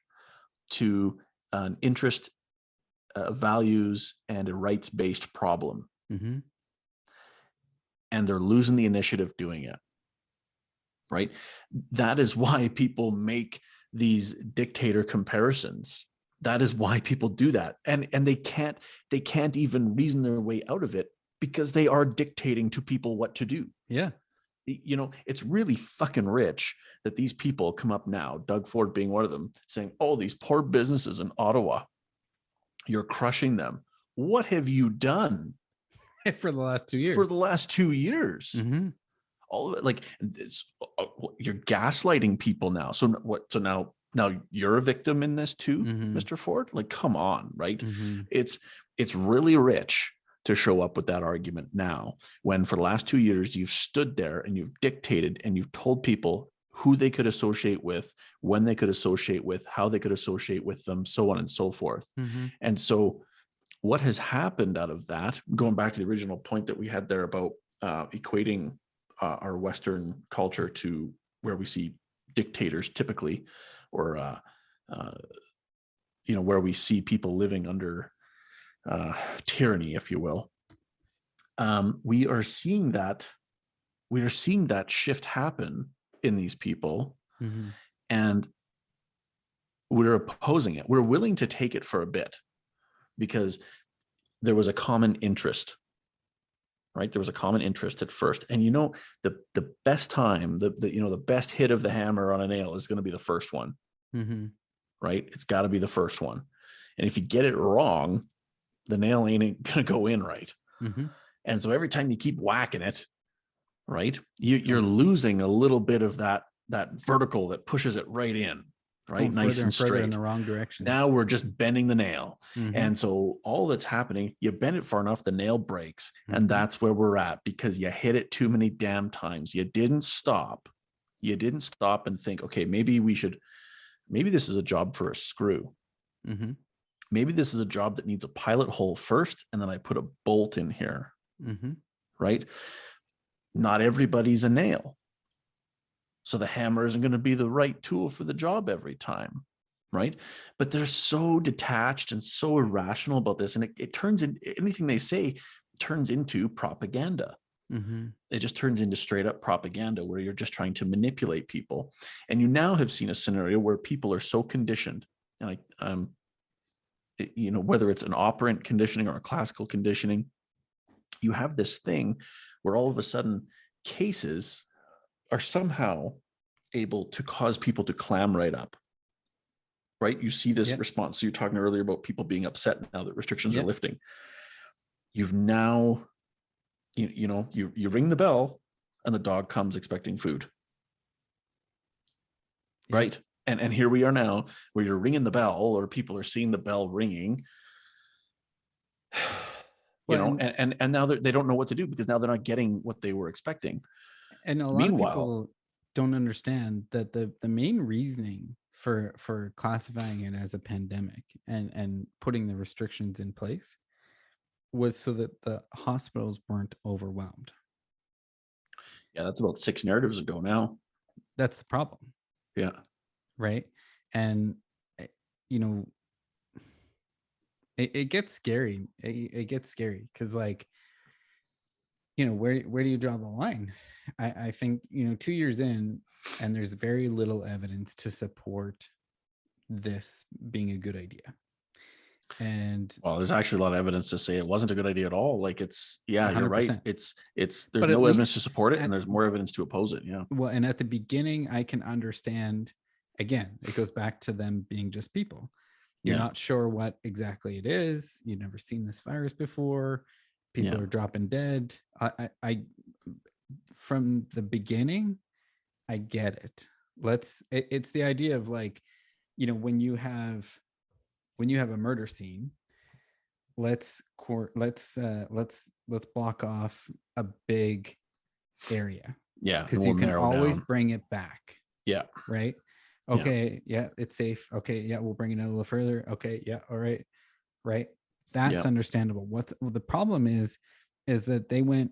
to an interest, values, and a rights-based problem. And they're losing the initiative doing it. Right. That is why people make these dictator comparisons. That is why people do that. And they can't even reason their way out of it because they are dictating to people what to do. Yeah. You know, it's really fucking rich that these people come up now, Doug Ford being one of them, saying, oh, these poor businesses in Ottawa, you're crushing them. What have you done? For the last 2 years. For the last 2 years. All of it, like this, you're gaslighting people now. So what? So now you're a victim in this too, Mr. Ford. Like, come on, right? It's really rich to show up with that argument now, when for the last 2 years you've stood there and you've dictated and you've told people who they could associate with, when they could associate with, how they could associate with them, so on and so forth. And so what has happened out of that, going back to the original point that we had there about equating our Western culture to where we see dictators typically, or you know, where we see people living under tyranny, if you will. We are seeing that shift happen in these people, and we're opposing it. We're willing to take it for a bit because there was a common interest. Right, there was a common interest at first, and you know, the best time, the best hit of the hammer on a nail is going to be the first one. Right, it's got to be the first one, and if you get it wrong, the nail ain't going to go in right. And so every time you keep whacking it, right, you're losing a little bit of that vertical that pushes it right in. Right, nice and straight in the wrong direction. Now we're just bending the nail, and so all that's happening, you bend it far enough, the nail breaks, and that's where we're at because you hit it too many damn times. You didn't stop. And think, okay, maybe this is a job for a screw. Maybe this is a job that needs a pilot hole first, and then I put a bolt in here. Right? Not everybody's a nail. So the hammer isn't going to be the right tool for the job every time, right? But they're so detached and so irrational about this, and it turns in anything they say turns into propaganda. It just turns into straight up propaganda where you're just trying to manipulate people. And you now have seen a scenario where people are so conditioned, and whether it's an operant conditioning or a classical conditioning, you have this thing where all of a sudden cases are somehow able to cause people to clam right up. Right? You see this response. So you're talking earlier about people being upset now that restrictions are lifting. You've now, you ring the bell and the dog comes expecting food. Right? And here we are now where you're ringing the bell, or people are seeing the bell ringing, and now they don't know what to do, because now they're not getting what they were expecting. And a lot of people don't understand that the main reasoning for classifying it as a pandemic and putting the restrictions in place was so that the hospitals weren't overwhelmed. Yeah, that's about 6 narratives ago now. That's the problem. Yeah. Right. And, it gets scary. It gets scary because, like, where do you draw the line? I think, 2 years in, and there's very little evidence to support this being a good idea. And well, there's actually a lot of evidence to say it wasn't a good idea at all. Like, it's, yeah, 100%. You're right. It's there's no evidence to support it, and there's more evidence to oppose it. Yeah. Well, and at the beginning, I can understand, again, it goes back to them being just people. You're not sure what exactly it is. You've never seen this virus before. People are dropping dead. I from the beginning, I get it. It's the idea of, like, when you have a murder scene, let's block off a big area. Yeah. Because you can always bring it back. Yeah. Right. Okay. Yeah. It's safe. Okay. Yeah. We'll bring it a little further. Okay. Yeah. All right. Right. That's understandable. The problem is that they went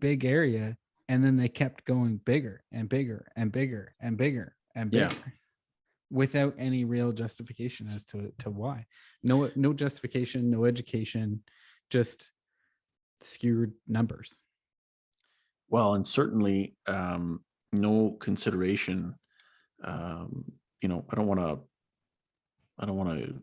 big area, and then they kept going bigger and bigger and bigger and bigger and bigger, without any real justification as to why. No justification, no education, just skewed numbers. Well, and certainly no consideration. I don't want to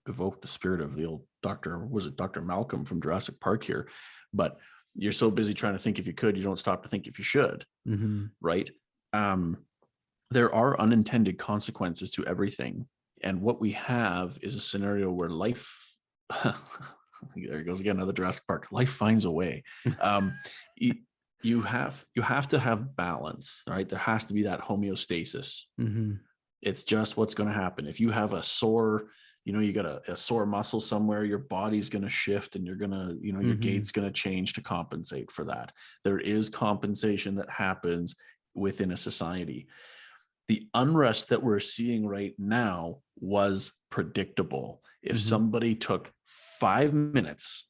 evoke the spirit of the old Dr. Malcolm from Jurassic Park here, but you're so busy trying to think if you could, you don't stop to think if you should. Mm-hmm. Right? There are unintended consequences to everything, and what we have is a scenario where life there goes again, another Jurassic Park, life finds a way. You have to have balance, right? There has to be that homeostasis. Mm-hmm. It's just what's going to happen. If you have a sore, you got a sore muscle somewhere, your body's going to shift, and you're going to, your gait's going to change to compensate for that. There is compensation that happens within a society. The unrest that we're seeing right now was predictable. If somebody took 5 minutes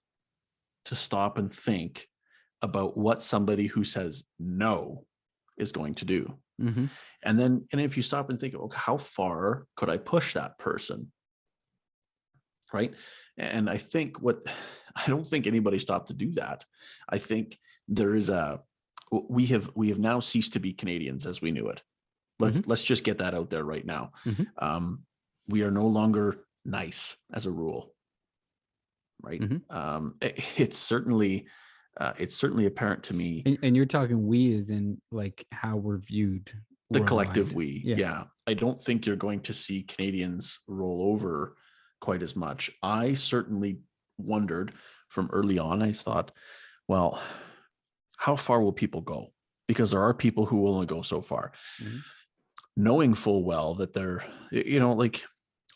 to stop and think about what somebody who says no is going to do. And if you stop and think, okay, how far could I push that person? Right. And I don't think anybody stopped to do that. I think there is we have now ceased to be Canadians as we knew it. Let's just get that out there right now. We are no longer nice as a rule. Right. It's certainly apparent to me. And you're talking we as in, like, how we're viewed. The worldwide. Collective we. Yeah. I don't think you're going to see Canadians roll over quite as much. I certainly wondered from early on. I thought, well, how far will people go? Because there are people who will only go so far. Knowing full well that they're, like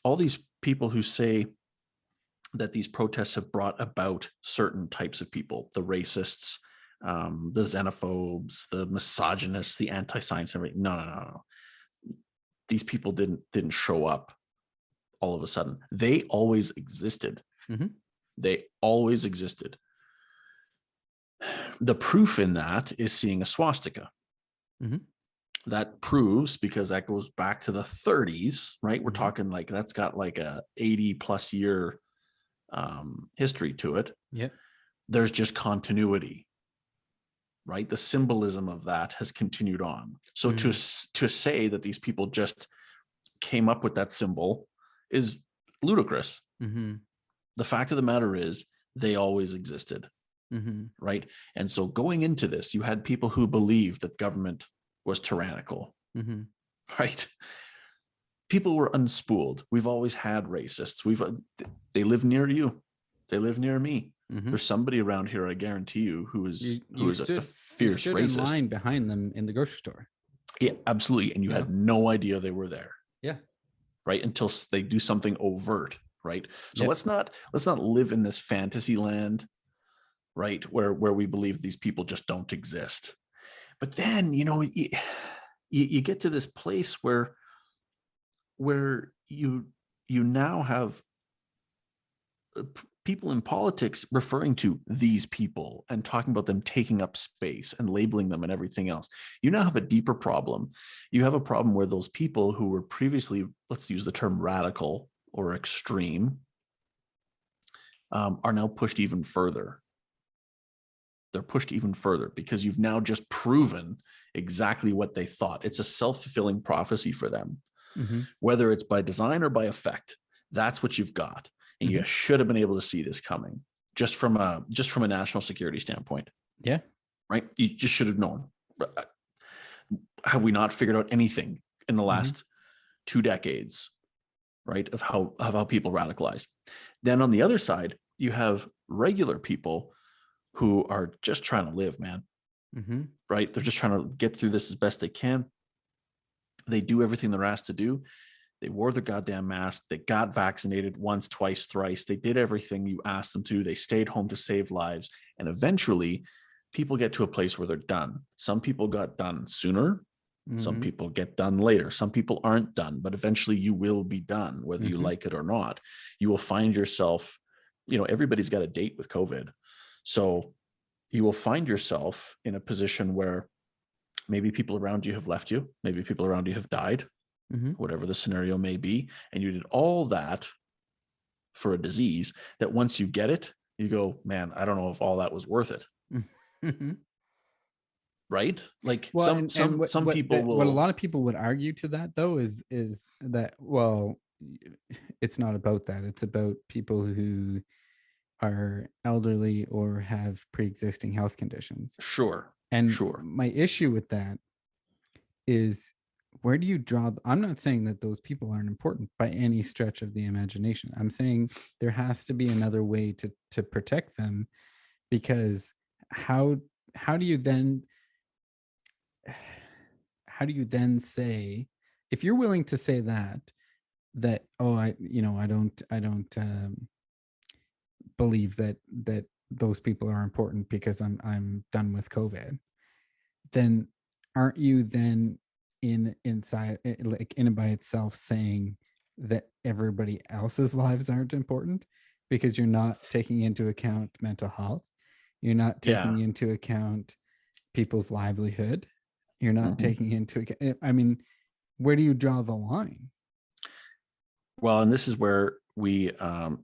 all these people who say that these protests have brought about certain types of people, the racists, the xenophobes, the misogynists, the anti-science, everything. No. These people didn't show up all of a sudden. They always existed. They always existed. The proof in that is seeing a swastika. That proves, because that goes back to the 30s, right? We're talking like that's got like a 80 plus year history to it. There's just continuity, right? The symbolism of that has continued on. So to say that these people just came up with that symbol is ludicrous. The fact of the matter is they always existed. Right. And so going into this, you had people who believed that government was tyrannical. Right. People were unspooled. We've always had racists. They live near you. They live near me. There's somebody around here, I guarantee you, who is a fierce racist. You stood in line behind them in the grocery store. Yeah, absolutely. And you had no idea they were there. Yeah. Right. Until they do something overt. Right. So let's not live in this fantasy land, right, where we believe these people just don't exist. But then, you get to this place where you now have people in politics referring to these people and talking about them taking up space and labeling them and everything else. You now have a deeper problem. You have a problem where those people who were previously, let's use the term radical or extreme, are now pushed even further. They're pushed even further because you've now just proven exactly what they thought. It's a self-fulfilling prophecy for them, whether it's by design or by effect. That's what you've got. And you should have been able to see this coming just from a national security standpoint. Yeah. Right. You just should have known. Have we not figured out anything in the last 2 decades, right, of how people radicalize? Then on the other side, you have regular people who are just trying to live, man. Right. They're just trying to get through this as best they can. They do everything they're asked to do. They wore the goddamn mask. They got vaccinated once, twice, thrice. They did everything you asked them to. They stayed home to save lives. And eventually people get to a place where they're done. Some people got done sooner. Some people get done later. Some people aren't done, but eventually you will be done, whether you like it or not. You will find yourself, everybody's got a date with COVID. So you will find yourself in a position where maybe people around you have left you. Maybe people around you have died. Whatever the scenario may be. And you did all that for a disease that once you get it, you go, man, I don't know if all that was worth it. Right? Like some people will. What a lot of people would argue to that though is that, well, it's not about that. It's about people who are elderly or have pre-existing health conditions. Sure. And my issue with that is, where do you draw? I'm not saying that those people aren't important by any stretch of the imagination. I'm saying there has to be another way to protect them, because how do you then say, if you're willing to say that I don't believe that those people are important because I'm done with COVID, then aren't you then inside, like in and by itself, saying that everybody else's lives aren't important because you're not taking into account mental health, you're not taking into account people's livelihood, you're not taking into account, I mean, where do you draw the line? Well, and this is where we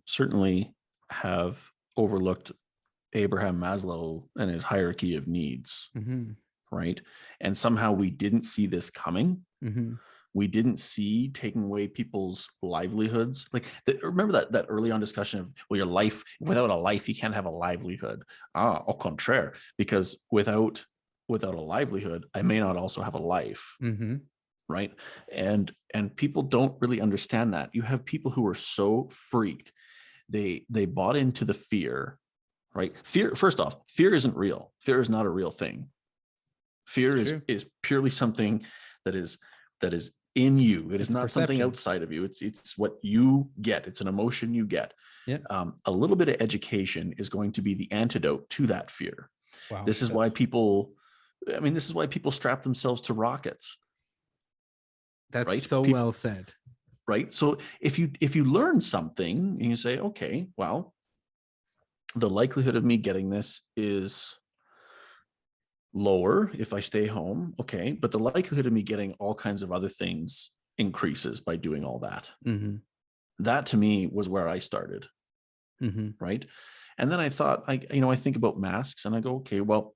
certainly have overlooked Abraham Maslow and his hierarchy of needs. Right. And somehow we didn't see this coming. We didn't see taking away people's livelihoods. Like, remember that early on discussion of, well, your life, without a life, you can't have a livelihood. Au contraire, because without a livelihood, I may not also have a life. Right. And people don't really understand that. You have people who are so freaked. They bought into the fear, right? Fear, first off, fear isn't real. Fear is not a real thing. Fear is purely something that is in you. It is not something outside of you. It's what you get. It's an emotion you get. A little bit of education is going to be the antidote to that fear. Wow, this is why people strap themselves to rockets. That's right? So well said. Right. So if you learn something and you say, okay, well, the likelihood of me getting this is lower if I stay home. Okay. But the likelihood of me getting all kinds of other things increases by doing all that. That to me was where I started. Right. And then I thought, I think about masks and I go, okay, well,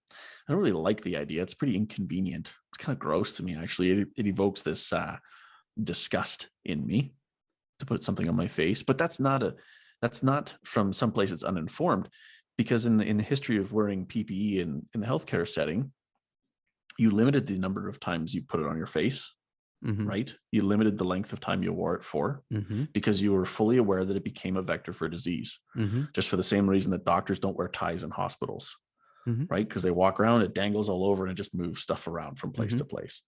I don't really like the idea. It's pretty inconvenient. It's kind of gross to me, actually. It evokes this disgust in me to put something on my face, but that's not from someplace that's uninformed, because in the history of wearing PPE in the healthcare setting, you limited the number of times you put it on your face, right? You limited the length of time you wore it for, because you were fully aware that it became a vector for disease. Just for the same reason that doctors don't wear ties in hospitals, right? Because they walk around, it dangles all over, and it just moves stuff around from place to place.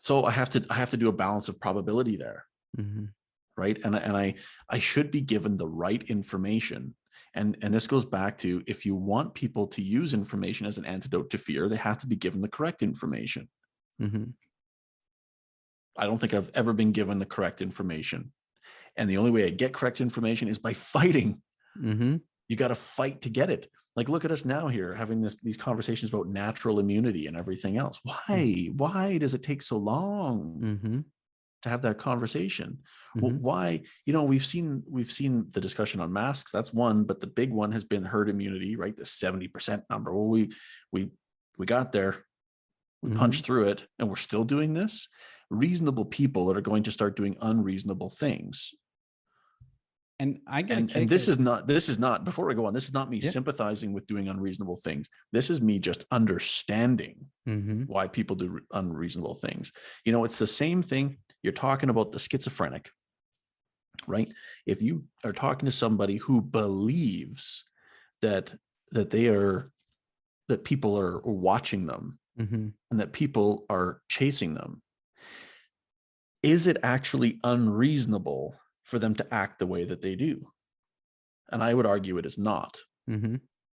So I have to do a balance of probability there, right? And I should be given the right information. And this goes back to, if you want people to use information as an antidote to fear, they have to be given the correct information. I don't think I've ever been given the correct information. And the only way I get correct information is by fighting. You got to fight to get it. Like, look at us now here having these conversations about natural immunity and everything else. Why does it take so long to have that conversation? Well, why? We've seen the discussion on masks. That's one, but the big one has been herd immunity, right? The 70% number. Well, we got there. We punched through it, and we're still doing this. Reasonable people that are going to start doing unreasonable things. And I get and this is not before I go on, this is not me sympathizing with doing unreasonable things. This is me just understanding why people do unreasonable things. It's the same thing. You're talking about the schizophrenic, right? If you are talking to somebody who believes that people are watching them and that people are chasing them, is it actually unreasonable for them to act the way that they do? And I would argue it is not.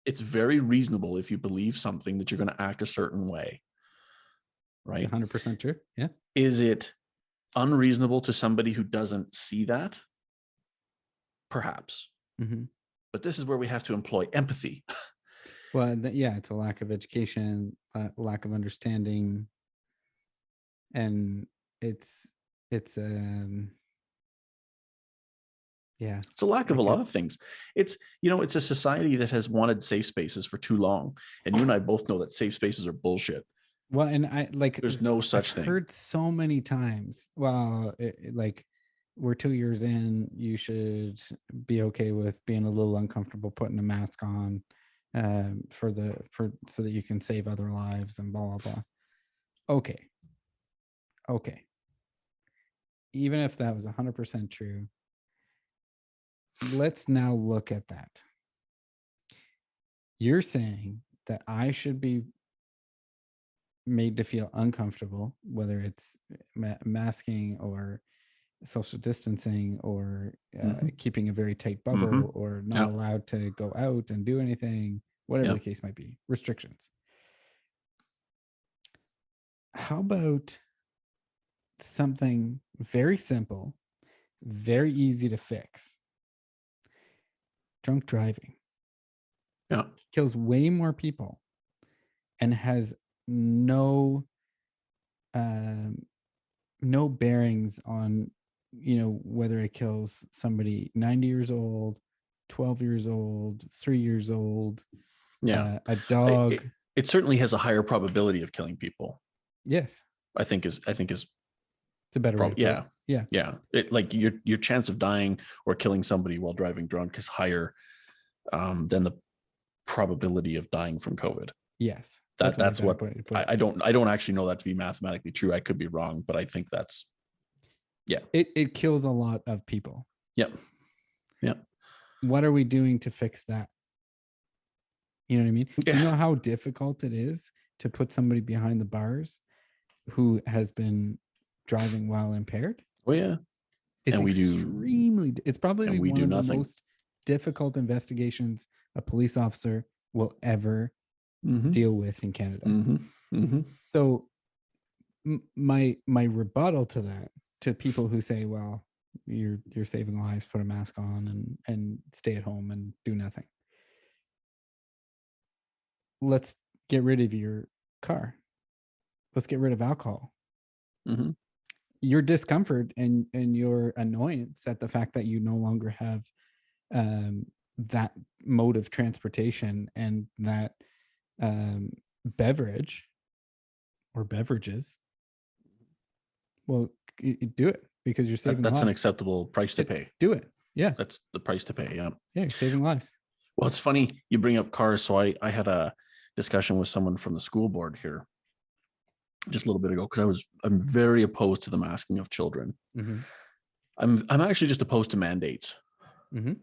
It's very reasonable if you believe something that you're going to act a certain way, right? It's 100% true. Yeah. Is it unreasonable to somebody who doesn't see that? Perhaps. But this is where we have to employ empathy. Well, it's a lack of education, lack of understanding, and it's it's a lack of a lot of things. It's a society that has wanted safe spaces for too long, and you and I both know that safe spaces are bullshit. Well, and there's no such thing. I've heard so many times, well, we're 2 years in, you should be okay with being a little uncomfortable putting a mask on, so that you can save other lives and blah blah blah. Okay. Even if that was 100% true, let's now look at that. You're saying that I should be made to feel uncomfortable, whether it's masking or social distancing or keeping a very tight bubble or not allowed to go out and do anything, whatever the case might be, restrictions. How about something very simple, very easy to fix? Drunk driving. Kills way more people and has no bearings on whether it kills somebody 90 years old, 12 years old, 3 years old, a dog. It certainly has a higher probability of killing people. Yes. I think is it's a better way to put it. Yeah. Like your chance of dying or killing somebody while driving drunk is higher than the probability of dying from COVID. Yes. That's what I don't actually know that to be mathematically true. I could be wrong, but I think that's it kills a lot of people. Yep. What are we doing to fix that? You know what I mean? Yeah. Do you know how difficult it is to put somebody behind the bars who has been driving while impaired? Oh yeah. It's it's probably one of the most difficult investigations a police officer will ever deal with in Canada. So my rebuttal to that, to people who say, well, you're saving lives, put a mask on and stay at home and do nothing. Let's get rid of your car. Let's get rid of alcohol. Your discomfort and your annoyance at the fact that you no longer have that mode of transportation and that beverage or beverages Well, do it because you're saving That's lives. an acceptable price to pay. Do it. Yeah. That's the price to pay. Yeah. Yeah, you're saving lives. Well, it's funny you bring up cars. So I had a discussion with someone from the school board here just a little bit ago because I'm very opposed to the masking of children. Mm-hmm. I'm actually just opposed to mandates. Mm-hmm.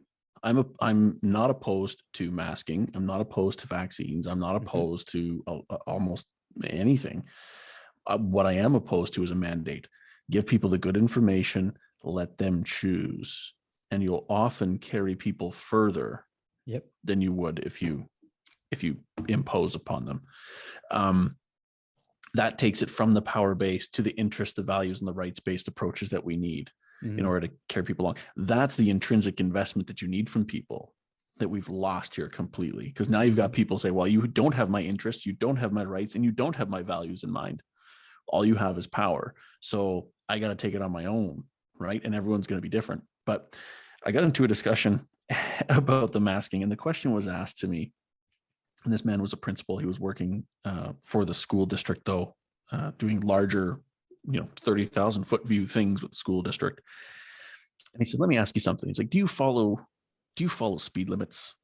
I'm not opposed to masking. I'm not opposed to vaccines. I'm not opposed to almost anything. What I am opposed to is a mandate. Give people the good information, let them choose, and you'll often carry people further than you would if you impose upon them. That takes it from the power base to the interest, the values, and the rights-based approaches that we need in order to carry people along. That's the intrinsic investment that you need from people that we've lost here completely. Because now you've got people say, well, you don't have my interests, you don't have my rights, and you don't have my values in mind. All you have is power. So I got to take it on my own, right? And everyone's going to be different. But I got into a discussion about the masking, and the question was asked to me. And this man was a principal. He was working for the school district, though, doing larger, 30,000 foot view things with the school district. And he said, "Let me ask you something." He's like, "Do you follow speed limits?"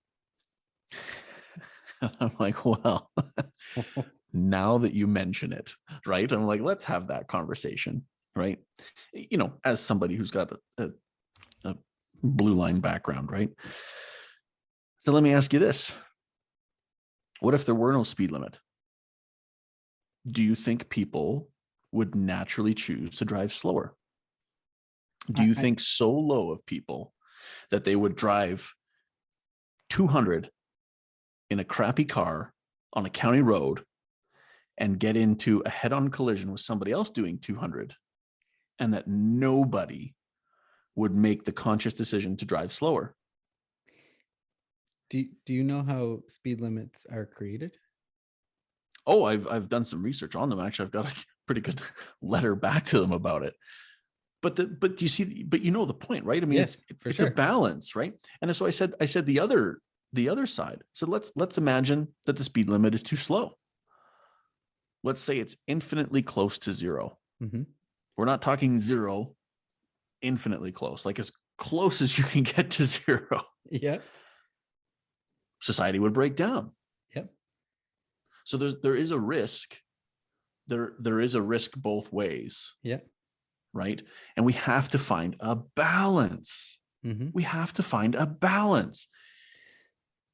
I'm like, "Well, now that you mention it, right?" I'm like, "Let's have that conversation," right? As somebody who's got a blue line background, right? So let me ask you this. What if there were no speed limit? Do you think people would naturally choose to drive slower? Do you think so low of people that they would drive 200 in a crappy car on a county road and get into a head-on collision with somebody else doing 200, and that nobody would make the conscious decision to drive slower? Do you know how speed limits are created? Oh, I've done some research on them. Actually, I've got a pretty good letter back to them about it. But you see, but you know the point, right? I mean, yes, it's a balance, right? And so I said the other side. So let's imagine that the speed limit is too slow. Let's say it's infinitely close to zero. Mm-hmm. We're not talking zero, infinitely close, like as close as you can get to zero. Yeah. Society would break down. Yep. So there is a risk. There is a risk both ways. Yeah. Right. And we have to find a balance. Mm-hmm. We have to find a balance.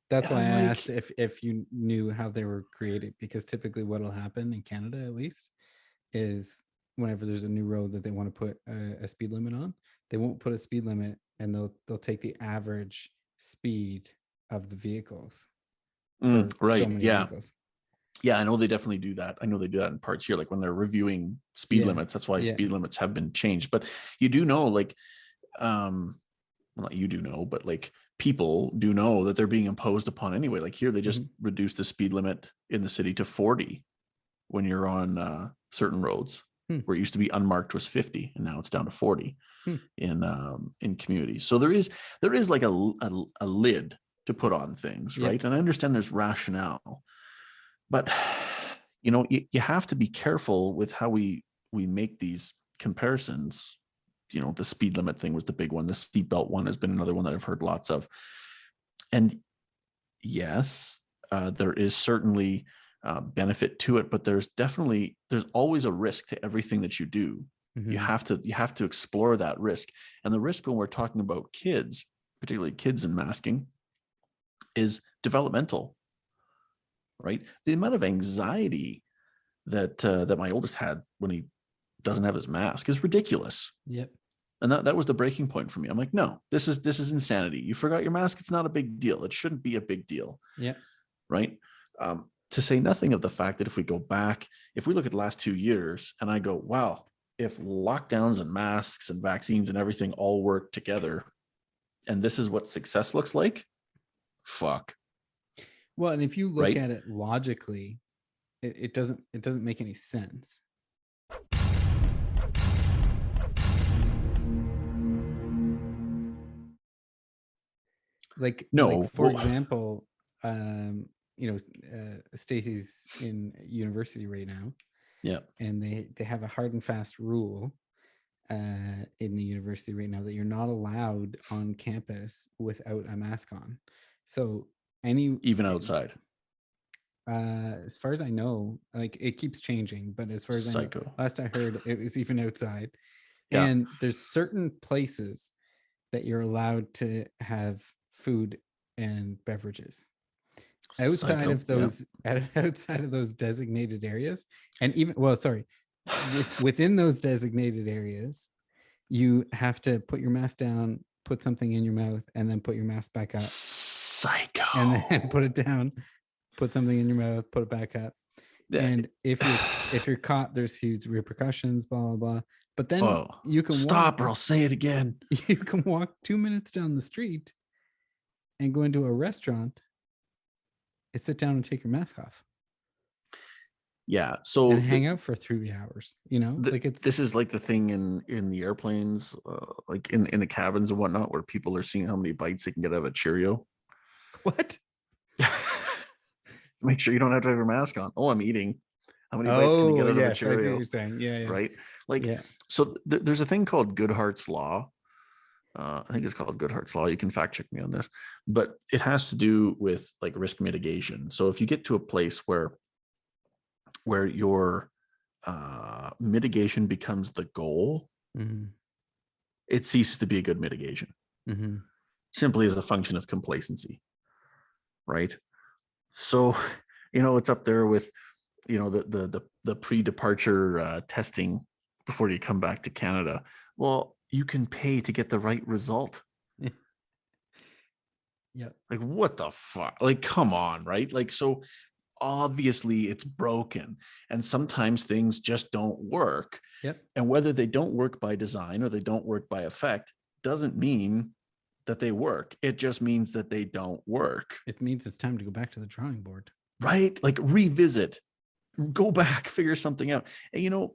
That's why I asked if you knew how they were created, because typically what will happen in Canada, at least, is whenever there's a new road that they want to put a speed limit on, they won't put a speed limit, and they'll take the average speed of the vehicles. Right. So many vehicles. Yeah, I know they definitely do that. I know they do that in parts here, like when they're reviewing speed limits. That's why speed limits have been changed. But you do know, like, well, not you do know, but like people do know that they're being imposed upon anyway. Like here, they just reduced the speed limit in the city to 40 when you're on certain roads, where it used to be unmarked was 50, and now it's down to 40 in communities. So there is like a lid to put on things, right? And I understand there's rationale. But, you have to be careful with how we make these comparisons. The speed limit thing was the big one. The seatbelt one has been another one that I've heard lots of. And yes, there is certainly benefit to it, but there's always a risk to everything that you do. Mm-hmm. You have to explore that risk. And the risk when we're talking about kids, particularly kids in masking, is developmental. Right, the amount of anxiety that my oldest had when he doesn't have his mask is ridiculous. Yep. And that was the breaking point for me. I'm like, no, this is insanity. You forgot your mask. It's not a big deal. It shouldn't be a big deal. Yeah. Right. To say nothing of the fact that if we go back, if we look at the last 2 years, and I go, wow, if lockdowns and masks and vaccines and everything all work together, and this is what success looks like, fuck. Well, and if you look at it logically, it doesn't make any sense. For example, Stacey's in university right now. Yeah. And they have a hard and fast rule in the university right now that you're not allowed on campus without a mask on. So even outside. As far as I know, like it keeps changing, but as far as I know, last I heard, it was even outside. Yeah. And there's certain places that you're allowed to have food and beverages outside of those outside of those designated areas. And even within those designated areas, you have to put your mask down, put something in your mouth, and then put your mask back up. Psycho. And then put it down, put something in your mouth, put it back up. And if you're caught, there's huge repercussions, blah blah blah. But then you can stop, or I'll say it again. You can walk 2 minutes down the street and go into a restaurant and sit down and take your mask off. Yeah, so and hang out for 3 hours. You know, this is like the thing in the airplanes, like in the cabins and whatnot, where people are seeing how many bites they can get out of a Cheerio. What? Make sure you don't have to have your mask on. Oh, I'm eating. How many bites can you get out of a Cheerio? I see what you're saying. Yeah. Right. Like, so there's a thing called Goodhart's Law. I think it's called Goodhart's Law. You can fact check me on this, but it has to do with like risk mitigation. So if you get to a place where your mitigation becomes the goal, it ceases to be a good mitigation. Simply as a function of complacency. Right. So, it's up there with, the pre-departure testing before you come back to Canada. Well, you can pay to get the right result. Yeah. Like, what the fuck? Like, come on, right? Like, so obviously it's broken, and sometimes things just don't work. Yep. And whether they don't work by design or they don't work by effect doesn't mean that they work. It just means that they don't work. It means it's time to go back to the drawing board. Right? Like, revisit, go back, figure something out. And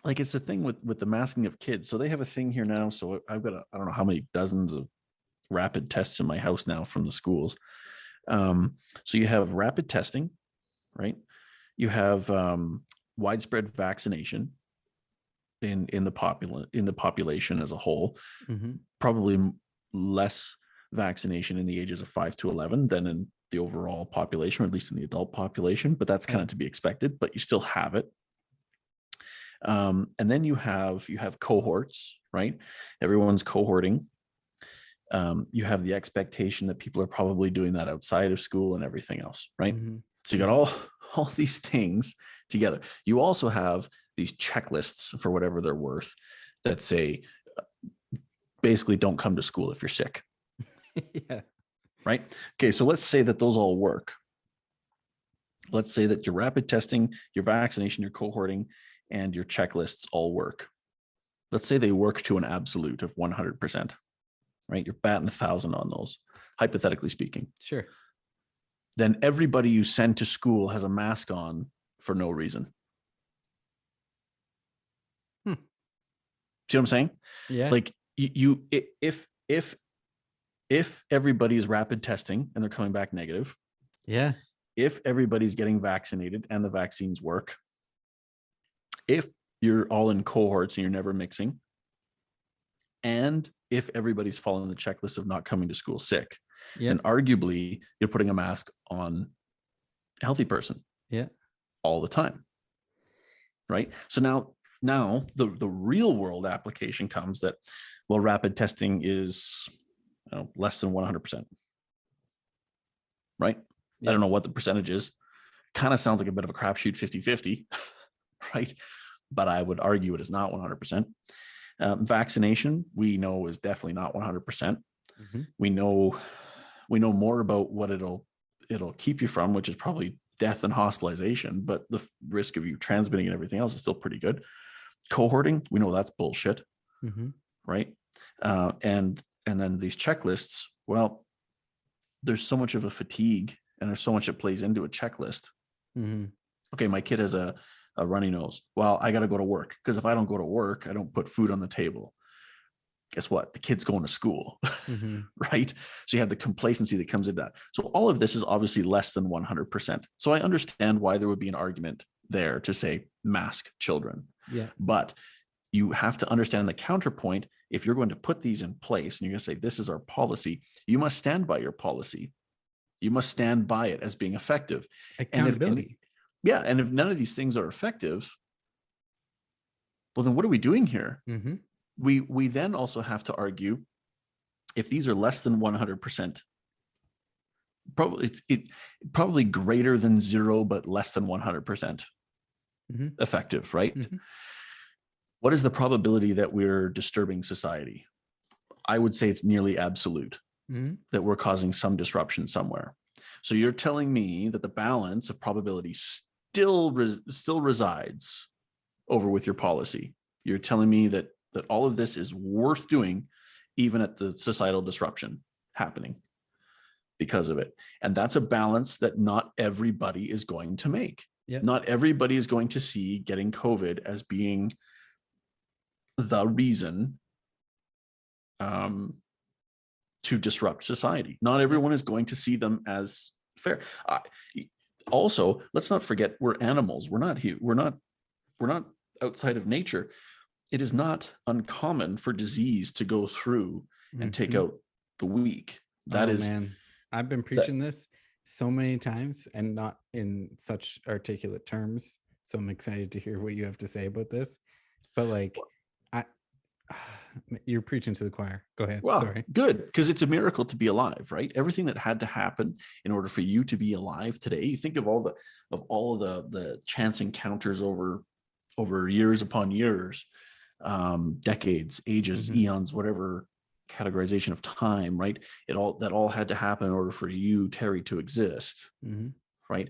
like, it's the thing with the masking of kids. So they have a thing here now. So I've got I don't know how many dozens of rapid tests in my house now from the schools. So you have rapid testing, right? You have widespread vaccination in the population as a whole. Probably less vaccination in the ages of 5 to 11 than in the overall population, or at least in the adult population, but that's kind of to be expected, but you still have it. And then you have cohorts, right? Everyone's cohorting. You have the expectation that people are probably doing that outside of school and everything else, right? So you got all these things together. You also have these checklists, for whatever they're worth, that say basically don't come to school if you're sick. Yeah. Right. Okay. So let's say that those all work. Let's say that your rapid testing, your vaccination, your cohorting, and your checklists all work. Let's say they work to an absolute of 100%. Right? You're batting 1,000 on those, hypothetically speaking. Sure. Then everybody you send to school has a mask on for no reason. See what I'm saying? Yeah. Like, if everybody's rapid testing and they're coming back negative, if everybody's getting vaccinated and the vaccines work, if you're all in cohorts and you're never mixing, and if everybody's following the checklist of not coming to school sick, then arguably you're putting a mask on a healthy person all the time, right? So now the real world application comes that, well, rapid testing is less than 100%, right? I don't know what the percentage is. Kind of sounds like a bit of a crapshoot, 50-50, right? But I would argue it is not 100%. Vaccination, we know, is definitely not 100%. We know more about what it'll keep you from, which is probably death and hospitalization, but the risk of you transmitting and everything else is still pretty good. Cohorting, we know that's bullshit, right? And then these checklists, well, there's so much of a fatigue and there's so much that plays into a checklist. Okay, my kid has a runny nose. Well, I got to go to work, because if I don't go to work, I don't put food on the table. Guess what? The kid's going to school, right? So you have the complacency that comes into that. So all of this is obviously less than 100%. So I understand why there would be an argument there to say mask children. Yeah. But you have to understand the counterpoint. If you're going to put these in place and you're going to say, this is our policy, you must stand by your policy. You must stand by it as being effective. Accountability. And if none of these things are effective, well, then what are we doing here? Mm-hmm. We then also have to argue, if these are less than 100%, probably greater than 0, but less than 100% effective, right? Mm-hmm. What is the probability that we're disturbing society? I would say it's nearly absolute that we're causing some disruption somewhere. So you're telling me that the balance of probability still resides over with your policy. You're telling me that all of this is worth doing, even at the societal disruption happening because of it. And that's a balance that not everybody is going to make. Yep. Not everybody is going to see getting COVID as being the reason to disrupt society. Not everyone is going to see them as fair. Also, let's not forget, we're animals. We're not here. We're not outside of nature. It is not uncommon for disease to go through and take out the weak. Man, I've been preaching this so many times and not in such articulate terms. So I'm excited to hear what you have to say about this. But like, you're preaching to the choir. Go ahead. Well, sorry. Good, because it's a miracle to be alive, right? Everything that had to happen in order for you to be alive today. You think of all the chance encounters over years upon years, decades, ages, eons, whatever categorization of time, right? That all had to happen in order for you, Terry, to exist, right?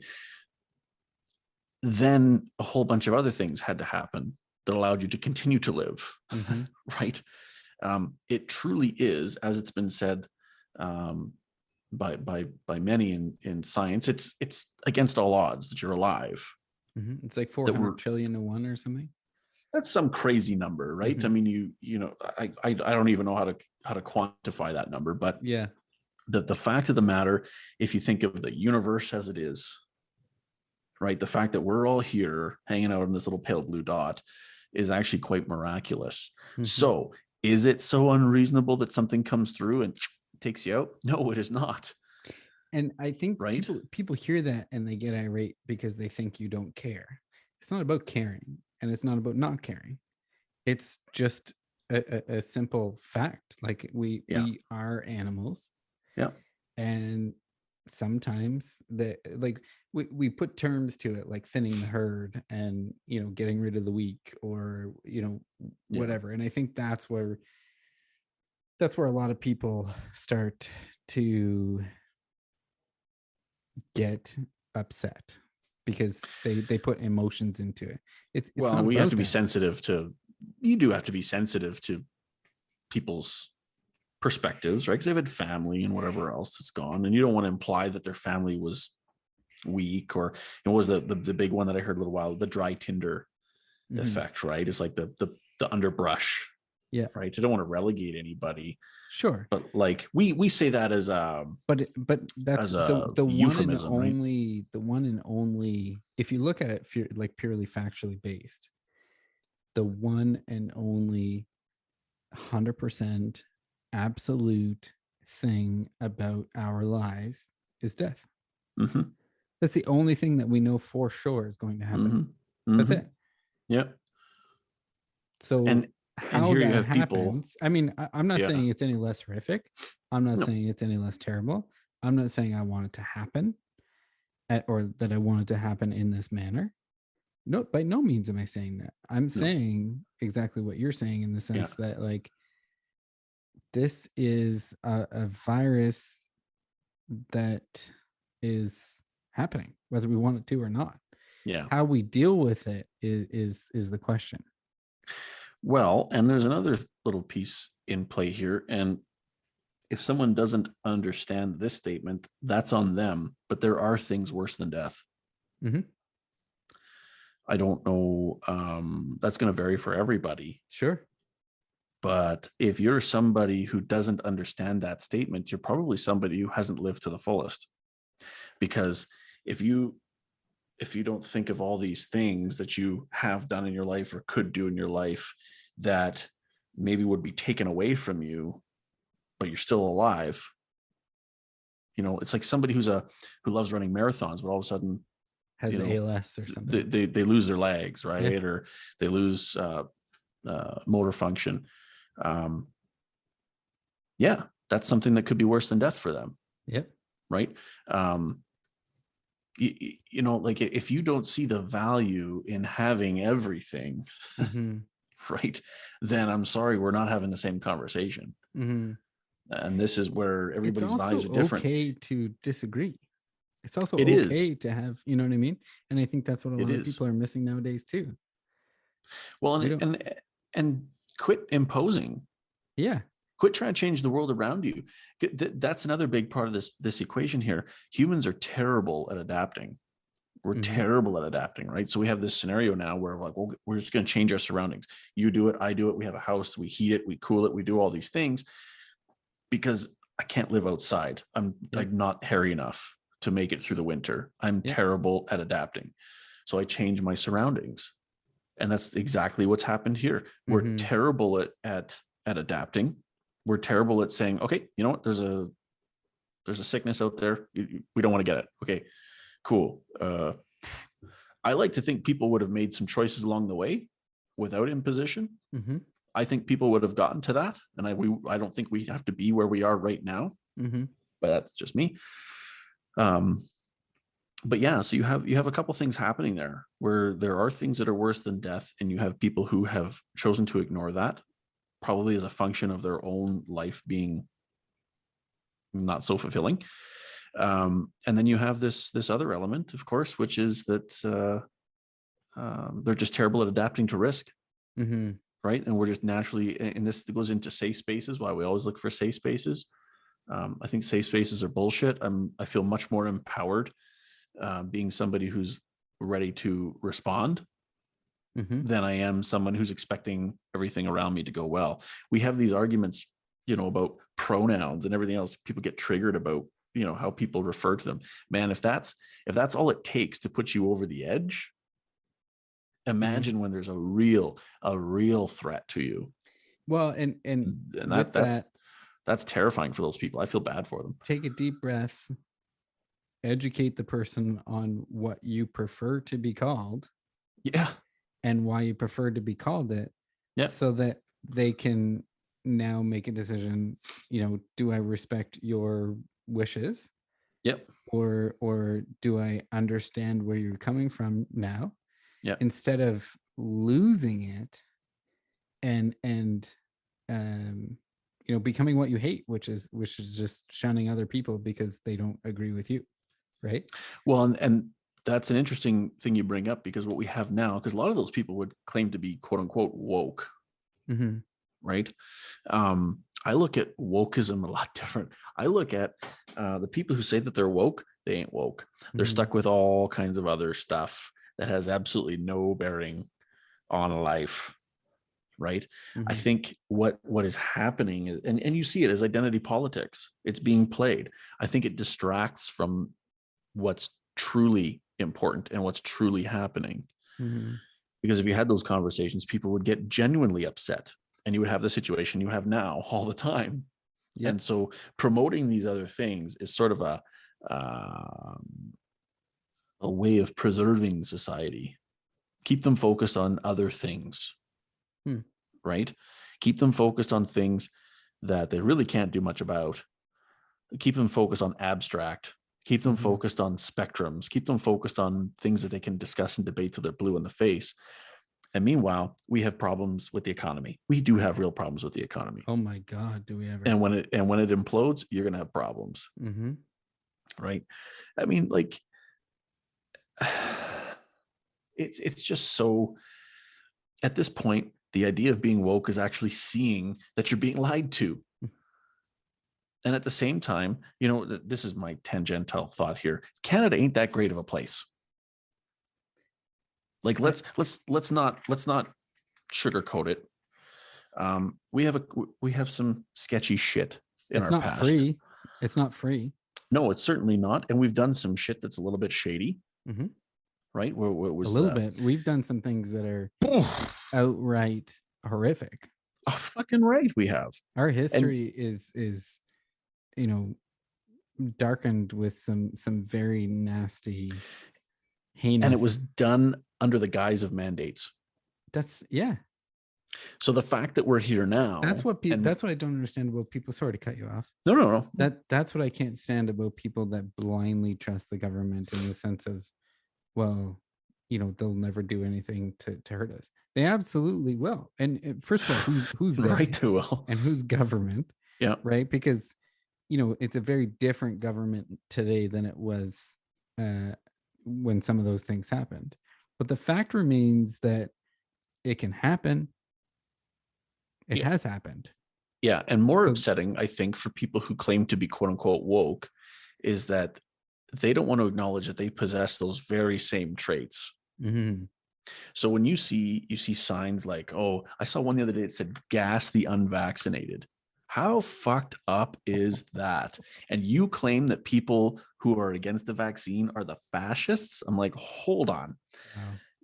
Then a whole bunch of other things had to happen that allowed you to continue to live, right? It truly is, as it's been said by many in science, it's against all odds that you're alive. It's like 400 trillion to 1 or something. That's some crazy number, right? I mean, I don't even know how to quantify that number, but yeah, the fact of the matter, if you think of the universe as it is, right, the fact that we're all here hanging out in this little pale blue dot is actually quite miraculous. So is it so unreasonable that something comes through and takes you out? No, it is not. And I think people hear that and they get irate because they think you don't care. It's not about caring, and it's not about not caring. It's just a simple fact. Like we are animals. Yeah. And sometimes we put terms to it, like thinning the herd and getting rid of the weak, or whatever. And I think that's where a lot of people start to get upset, because they put emotions into it. It's well, we have to be sensitive to. You do have to be sensitive to people's perspectives, right? Because they've had family and whatever else that's gone, and you don't want to imply that their family was weak, or was the big one that I heard a little while, the dry tinder effect, right? It's like the underbrush, right? I don't want to relegate anybody, sure, but like we say that as but that's the euphemism, one and only, right? The one and only, if you look at it like purely factually based, the one and only 100% absolute thing about our lives is death. That's the only thing that we know for sure is going to happen. That's it. Yep. So and how here that you have happens, people, I mean, I'm not saying it's any less horrific. I'm not saying it's any less terrible. I'm not saying I want it to happen or that I want it to happen in this manner. No, by no means am I saying that. I'm saying exactly what you're saying, in the sense that, like, this is a virus that is happening, whether we want it to or not. Yeah. How we deal with it is the question. Well, and there's another little piece in play here. And if someone doesn't understand this statement, that's on them. But there are things worse than death. I don't know. That's going to vary for everybody. Sure. But if you're somebody who doesn't understand that statement, you're probably somebody who hasn't lived to the fullest. Because if you don't think of all these things that you have done in your life or could do in your life, that maybe would be taken away from you, but you're still alive. It's like somebody who loves running marathons, but all of a sudden has ALS or something. They lose their legs, right? Yeah. Or they lose motor function. Yeah, that's something that could be worse than death for them. Yep. Right. Like if you don't see the value in having everything, right, then I'm sorry, we're not having the same conversation. And this is where everybody's values are different. It's okay to disagree. It's also okay to have, you know what I mean? And I think that's what a lot of people are missing nowadays too. Well, and quit imposing. Yeah. Quit trying to change the world around you. That's another big part of this equation here. Humans are terrible at adapting. We're terrible at adapting, right? So we have this scenario now where like, well, we're just going to change our surroundings. You do it, I do it. We have a house, we heat it, we cool it, we do all these things because I can't live outside. I'm like not hairy enough to make it through the winter. I'm terrible at adapting. So I change my surroundings. And that's exactly what's happened here. We're terrible at adapting. We're terrible at saying, okay, you know what? There's a sickness out there. We don't want to get it. Okay, cool. I like to think people would have made some choices along the way without imposition. I think people would have gotten to that. And I don't think we have to be where we are right now, but that's just me. But yeah, so you have a couple things happening there where there are things that are worse than death. And you have people who have chosen to ignore that, probably as a function of their own life being not so fulfilling. And then you have this other element, of course, which is that they're just terrible at adapting to risk. Right. And we're just naturally, and this goes into safe spaces, why we always look for safe spaces. I think safe spaces are bullshit. I feel much more empowered being somebody who's ready to respond than I am someone who's expecting everything around me to go well. We have these arguments, about pronouns and everything else. People get triggered about, how people refer to them. Man, if that's all it takes to put you over the edge, imagine when there's a real threat to you. Well, and that's terrifying for those people. I feel bad for them. Take a deep breath, educate the person on what you prefer to be called. Yeah. And why you prefer to be called it. Yeah. So that they can now make a decision, do I respect your wishes? Yep. Or do I understand where you're coming from now? Yeah. Instead of losing it and becoming what you hate, which is just shunning other people because they don't agree with you. Right. Well, and that's an interesting thing you bring up, because what we have now, because a lot of those people would claim to be quote unquote woke. Right. I look at wokeism a lot different. I look at the people who say that they're woke. They ain't woke. They're stuck with all kinds of other stuff that has absolutely no bearing on life. Right. I think what is happening is, and you see it as identity politics. It's being played. I think it distracts from what's truly important and what's truly happening. Because if you had those conversations, people would get genuinely upset, and you would have the situation you have now all the time. Yep. And so promoting these other things is sort of a way of preserving society. Keep them focused on other things. Right? Keep them focused on things that they really can't do much about. Keep them focused on abstract. Keep them focused on spectrums. Keep them focused on things that they can discuss and debate till they're blue in the face. And meanwhile, we have problems with the economy. We do have real problems with the economy. Oh my God, do we ever? And when it implodes, you're going to have problems. Right? I mean, like, it's just so. At this point, the idea of being woke is actually seeing that you're being lied to. And at the same time, this is my tangential thought here. Canada ain't that great of a place. Like, let's not sugarcoat it. We have some sketchy shit in our past. Free. It's not free. No, it's certainly not. And we've done some shit that's a little bit shady. Right? What was a little bit. We've done some things that are outright horrific. Oh, fucking right, we have. Our history is you know, darkened with some very nasty, heinous. And it was done under the guise of mandates. Yeah. So the fact that we're here now, that's what I don't understand about people. Sorry to cut you off. No. That's what I can't stand about people that blindly trust the government in the sense of, well, you know, they'll never do anything to hurt us. They absolutely will. And first of all, who's they, right to will, and who's government? Yeah, right. Because you know, it's a very different government today than it was when some of those things happened. But the fact remains that it can happen. It has happened. Yeah. And more upsetting, I think, for people who claim to be quote unquote woke is that they don't want to acknowledge that they possess those very same traits. Mm-hmm. So when you see signs like, oh, I saw one the other day that said gas the unvaccinated. How fucked up is that? And you claim that people who are against the vaccine are the fascists? I'm like, hold on. Wow.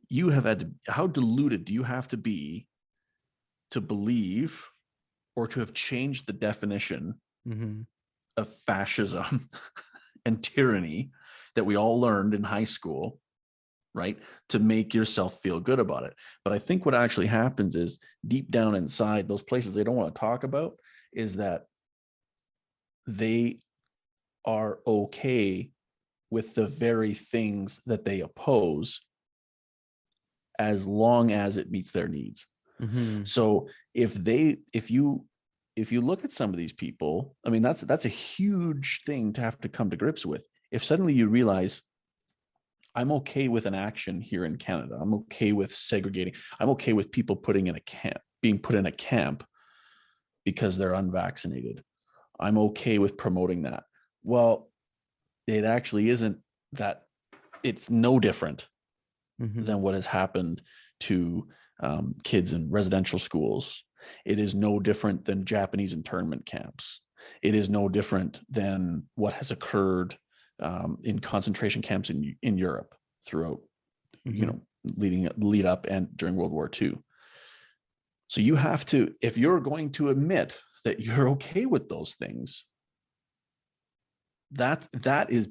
You have had to, how deluded do you have to be to believe or to have changed the definition of fascism and tyranny that we all learned in high school, right, to make yourself feel good about it? But I think what actually happens is deep down inside, those places they don't want to talk about, is that they are okay with the very things that they oppose as long as it meets their needs. So if you look at some of these people, I mean, that's a huge thing to have to come to grips with. If suddenly you realize, I'm okay with an action here in Canada, I'm okay with segregating, I'm okay with people being put in a camp because they're unvaccinated, I'm okay with promoting that. Well, it actually isn't that. It's no different than what has happened to kids in residential schools. It is no different than Japanese internment camps. It is no different than what has occurred in concentration camps in Europe throughout, you know, lead up and during World War II. So you have to, if you're going to admit that you're okay with those things, that is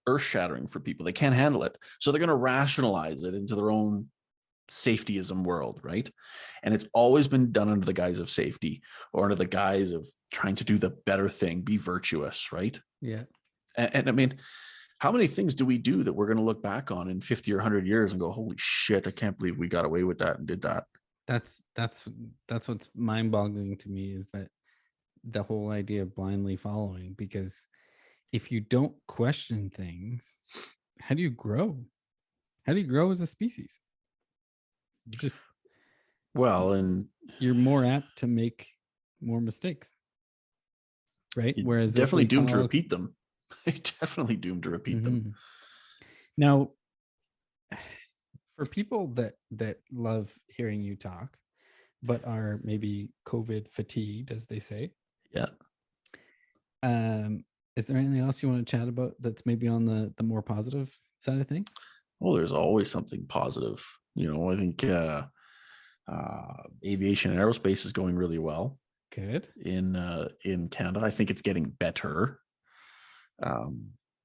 earth-shattering for people. They can't handle it. So they're going to rationalize it into their own safetyism world, right? And it's always been done under the guise of safety or under the guise of trying to do the better thing, be virtuous, right? Yeah. And I mean, how many things do we do that we're going to look back on in 50 or 100 years and go, holy shit, I can't believe we got away with that and did that? That's what's mind-boggling to me, is that the whole idea of blindly following, because if you don't question things, how do you grow? How do you grow as a species? And you're more apt to make more mistakes, right? Whereas definitely doomed to repeat them. Definitely doomed to repeat them. Now, for people that love hearing you talk, but are maybe COVID fatigued, as they say. Yeah. Is there anything else you want to chat about that's maybe on the more positive side of things? Well, there's always something positive. You know, I think aviation and aerospace is going really well. Good. In Canada. I think it's getting better. The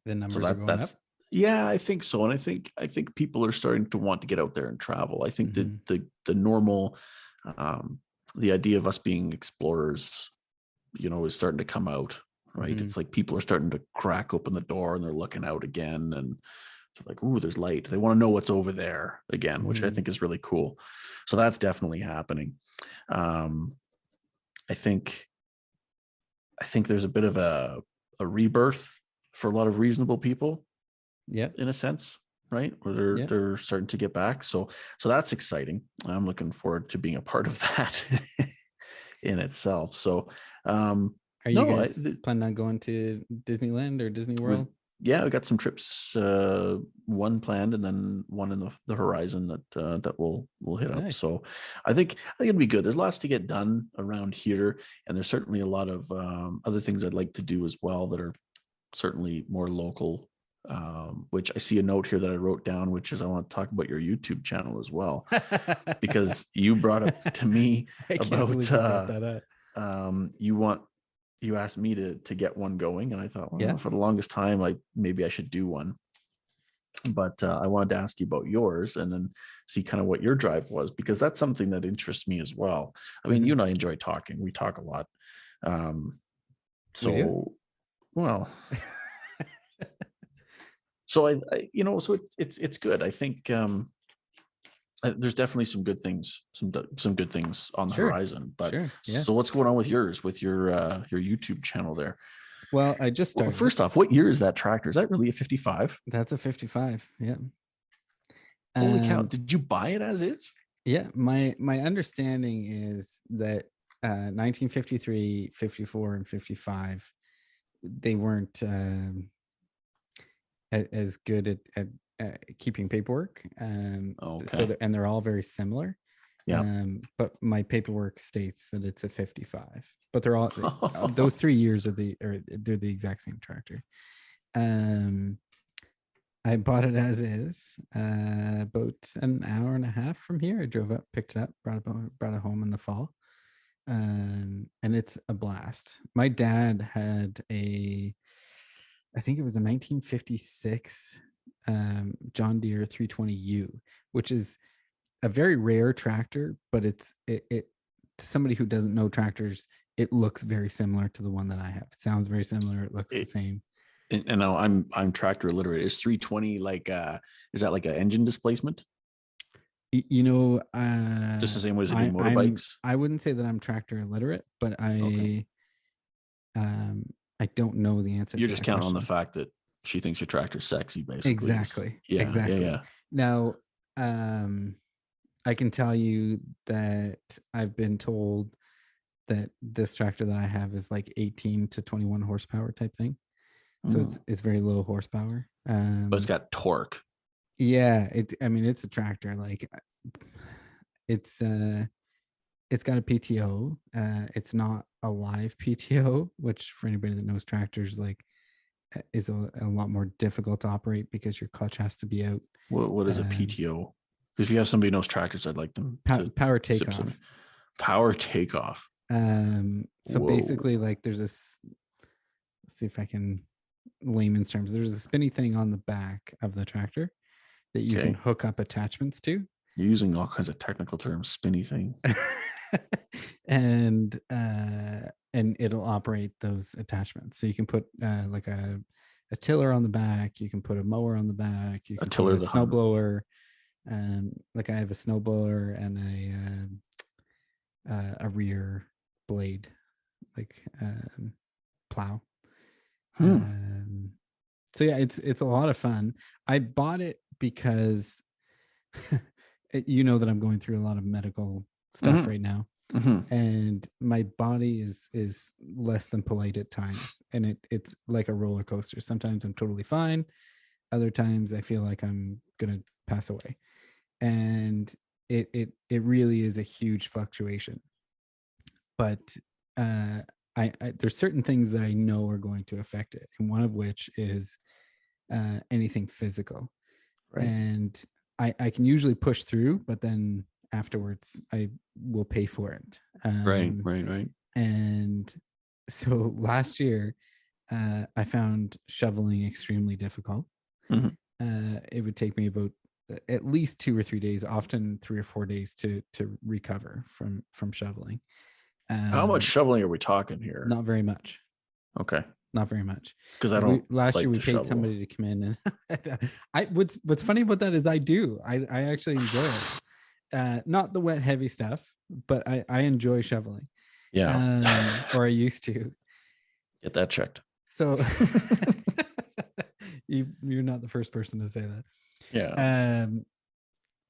numbers are going up. Yeah, I think so. And I think people are starting to want to get out there and travel. I think that the normal the idea of us being explorers, you know, is starting to come out, right? It's like people are starting to crack open the door and they're looking out again, and it's like, ooh, there's light. They want to know what's over there again, which I think is really cool. So that's definitely happening. I think there's a bit of a rebirth for a lot of reasonable people. Yeah, in a sense, right? Where they're starting to get back. So that's exciting. I'm looking forward to being a part of that in itself. So are you guys planning on going to Disneyland or Disney World? Yeah, we got some trips, one planned and then one in the horizon that we'll hit up. So I think it'll be good. There's lots to get done around here, and there's certainly a lot of other things I'd like to do as well that are certainly more local which I see a note here that I wrote down, which is I want to talk about your YouTube channel as well, because you brought up to me about you asked me to get one going, and I thought, well, for the longest time, maybe I should do one. But I wanted to ask you about yours and then see kind of what your drive was, because that's something that interests me as well. I mean, you and I enjoy talking. We talk a lot. Well, so so it's good. I think there's definitely some good things, some good things on the horizon. But so what's going on with yours, with your YouTube channel there? Well, I just started. Well, first off, what year is that tractor? Is that really a 55? That's a 55. Yeah. Holy cow. Did you buy it as is? Yeah. My understanding is that 1953, 54, and 55, they weren't as good at keeping paperwork. So and they're all very similar. Yeah. But my paperwork states that it's a 55. But they're all those 3 years they're the exact same tractor. I bought it as is, about an hour and a half from here. I drove up, picked it up, brought it home in the fall. And it's a blast. My dad had I think it was a 1956 John Deere 320U, which is a very rare tractor, but it to somebody who doesn't know tractors, it looks very similar to the one that I have. It sounds very similar. It looks the same. And now I'm tractor illiterate. Is 320 is that like an engine displacement? Just the same way as they do motorbikes. I wouldn't say that I'm tractor illiterate, but I don't know the answer. You're just counting on the fact that she thinks your tractor's sexy, basically. Exactly. Exactly. Yeah. Now, I can tell you that I've been told that this tractor that I have is like 18 to 21 horsepower type thing. So it's very low horsepower. But it's got torque. Yeah, it's a tractor. Like it's got a PTO. It's not a live PTO, which for anybody that knows tractors, like is a lot more difficult to operate because your clutch has to be out. What is a PTO? If you have somebody who knows tractors, I'd like them to power takeoff. Power takeoff. So basically, like there's this. Let's see if I can layman's terms. There's a spinny thing on the back of the tractor that you can hook up attachments to. You're using all kinds of technical terms. Spinny thing. and it'll operate those attachments. So you can put like a tiller on the back. You can put a mower on the back. You can put a snow blower. Like I have a snow blower and a rear blade, like plow. So yeah, it's a lot of fun. I bought it because you know that I'm going through a lot of medical stuff right now. And my body is less than polite at times, and it's like a roller coaster. Sometimes I'm totally fine, other times I feel like I'm gonna pass away, and it really is a huge fluctuation. But there's certain things that I know are going to affect it, and one of which is anything physical. Right. And I can usually push through, but then afterwards I will pay for it. Right. And so last year I found shoveling extremely difficult. It would take me about at least 2 or 3 days, often 3 or 4 days to recover from shoveling. How much shoveling are we talking here? Not very much. Okay. Not very much. Because last year we paid somebody to come in, and what's funny about that is I actually enjoy it. Not the wet heavy stuff, but I enjoy shoveling. Yeah. Or I used to. Get that checked. So you're not the first person to say that. Yeah.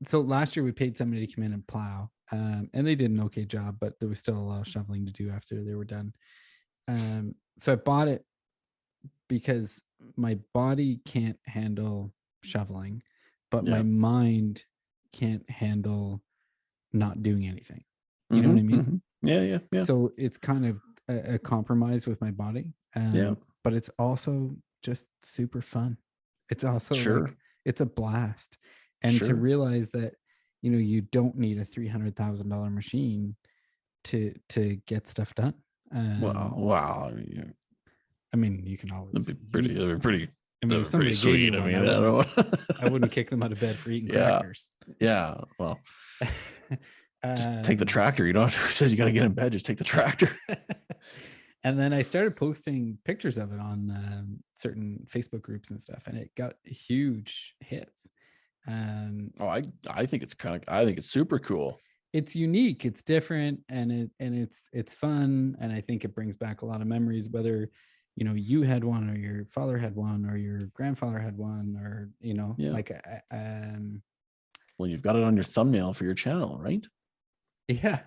So last year we paid somebody to come in and plow, and they did an okay job, but there was still a lot of shoveling to do after they were done. So I bought it because my body can't handle shoveling, but my mind can't handle not doing anything. You know what I mean? Yeah. So it's kind of a compromise with my body. But it's also just super fun. It's also Sure. like, it's a blast. And to Sure. realize that, you don't need a $300,000 machine to get stuff done. Wow. I mean, you can That'd always be pretty, use that'd one. be pretty, I mean, that'd if be pretty somebody gave me sweet. I one, mean, I wouldn't kick them out of bed for eating Yeah. crackers. Yeah. Well, just take the tractor. You don't have to, who says you got to get in bed, just take the tractor. And then I started posting pictures of it on certain Facebook groups and stuff, and it got huge hits. I think it's super cool. It's unique, it's different, and it's fun, and I think it brings back a lot of memories, whether you had one, or your father had one, or your grandfather had one, or well, you've got it on your thumbnail for your channel, right? Yeah.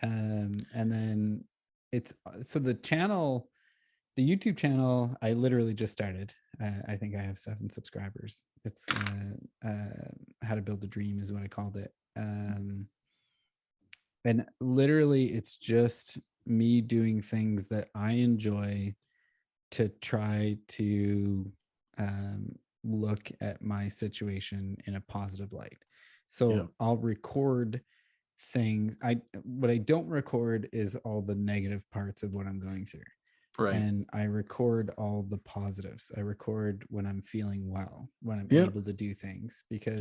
And then it's so the YouTube channel, I literally just started. I think I have 7 subscribers. It's How to Build a Dream is what I called it. And literally it's just me doing things that I enjoy to try to look at my situation in a positive light. So I'll record things. What I don't record is all the negative parts of what I'm going through. Right. And I record all the positives. I record when I'm feeling well, when I'm able to do things, because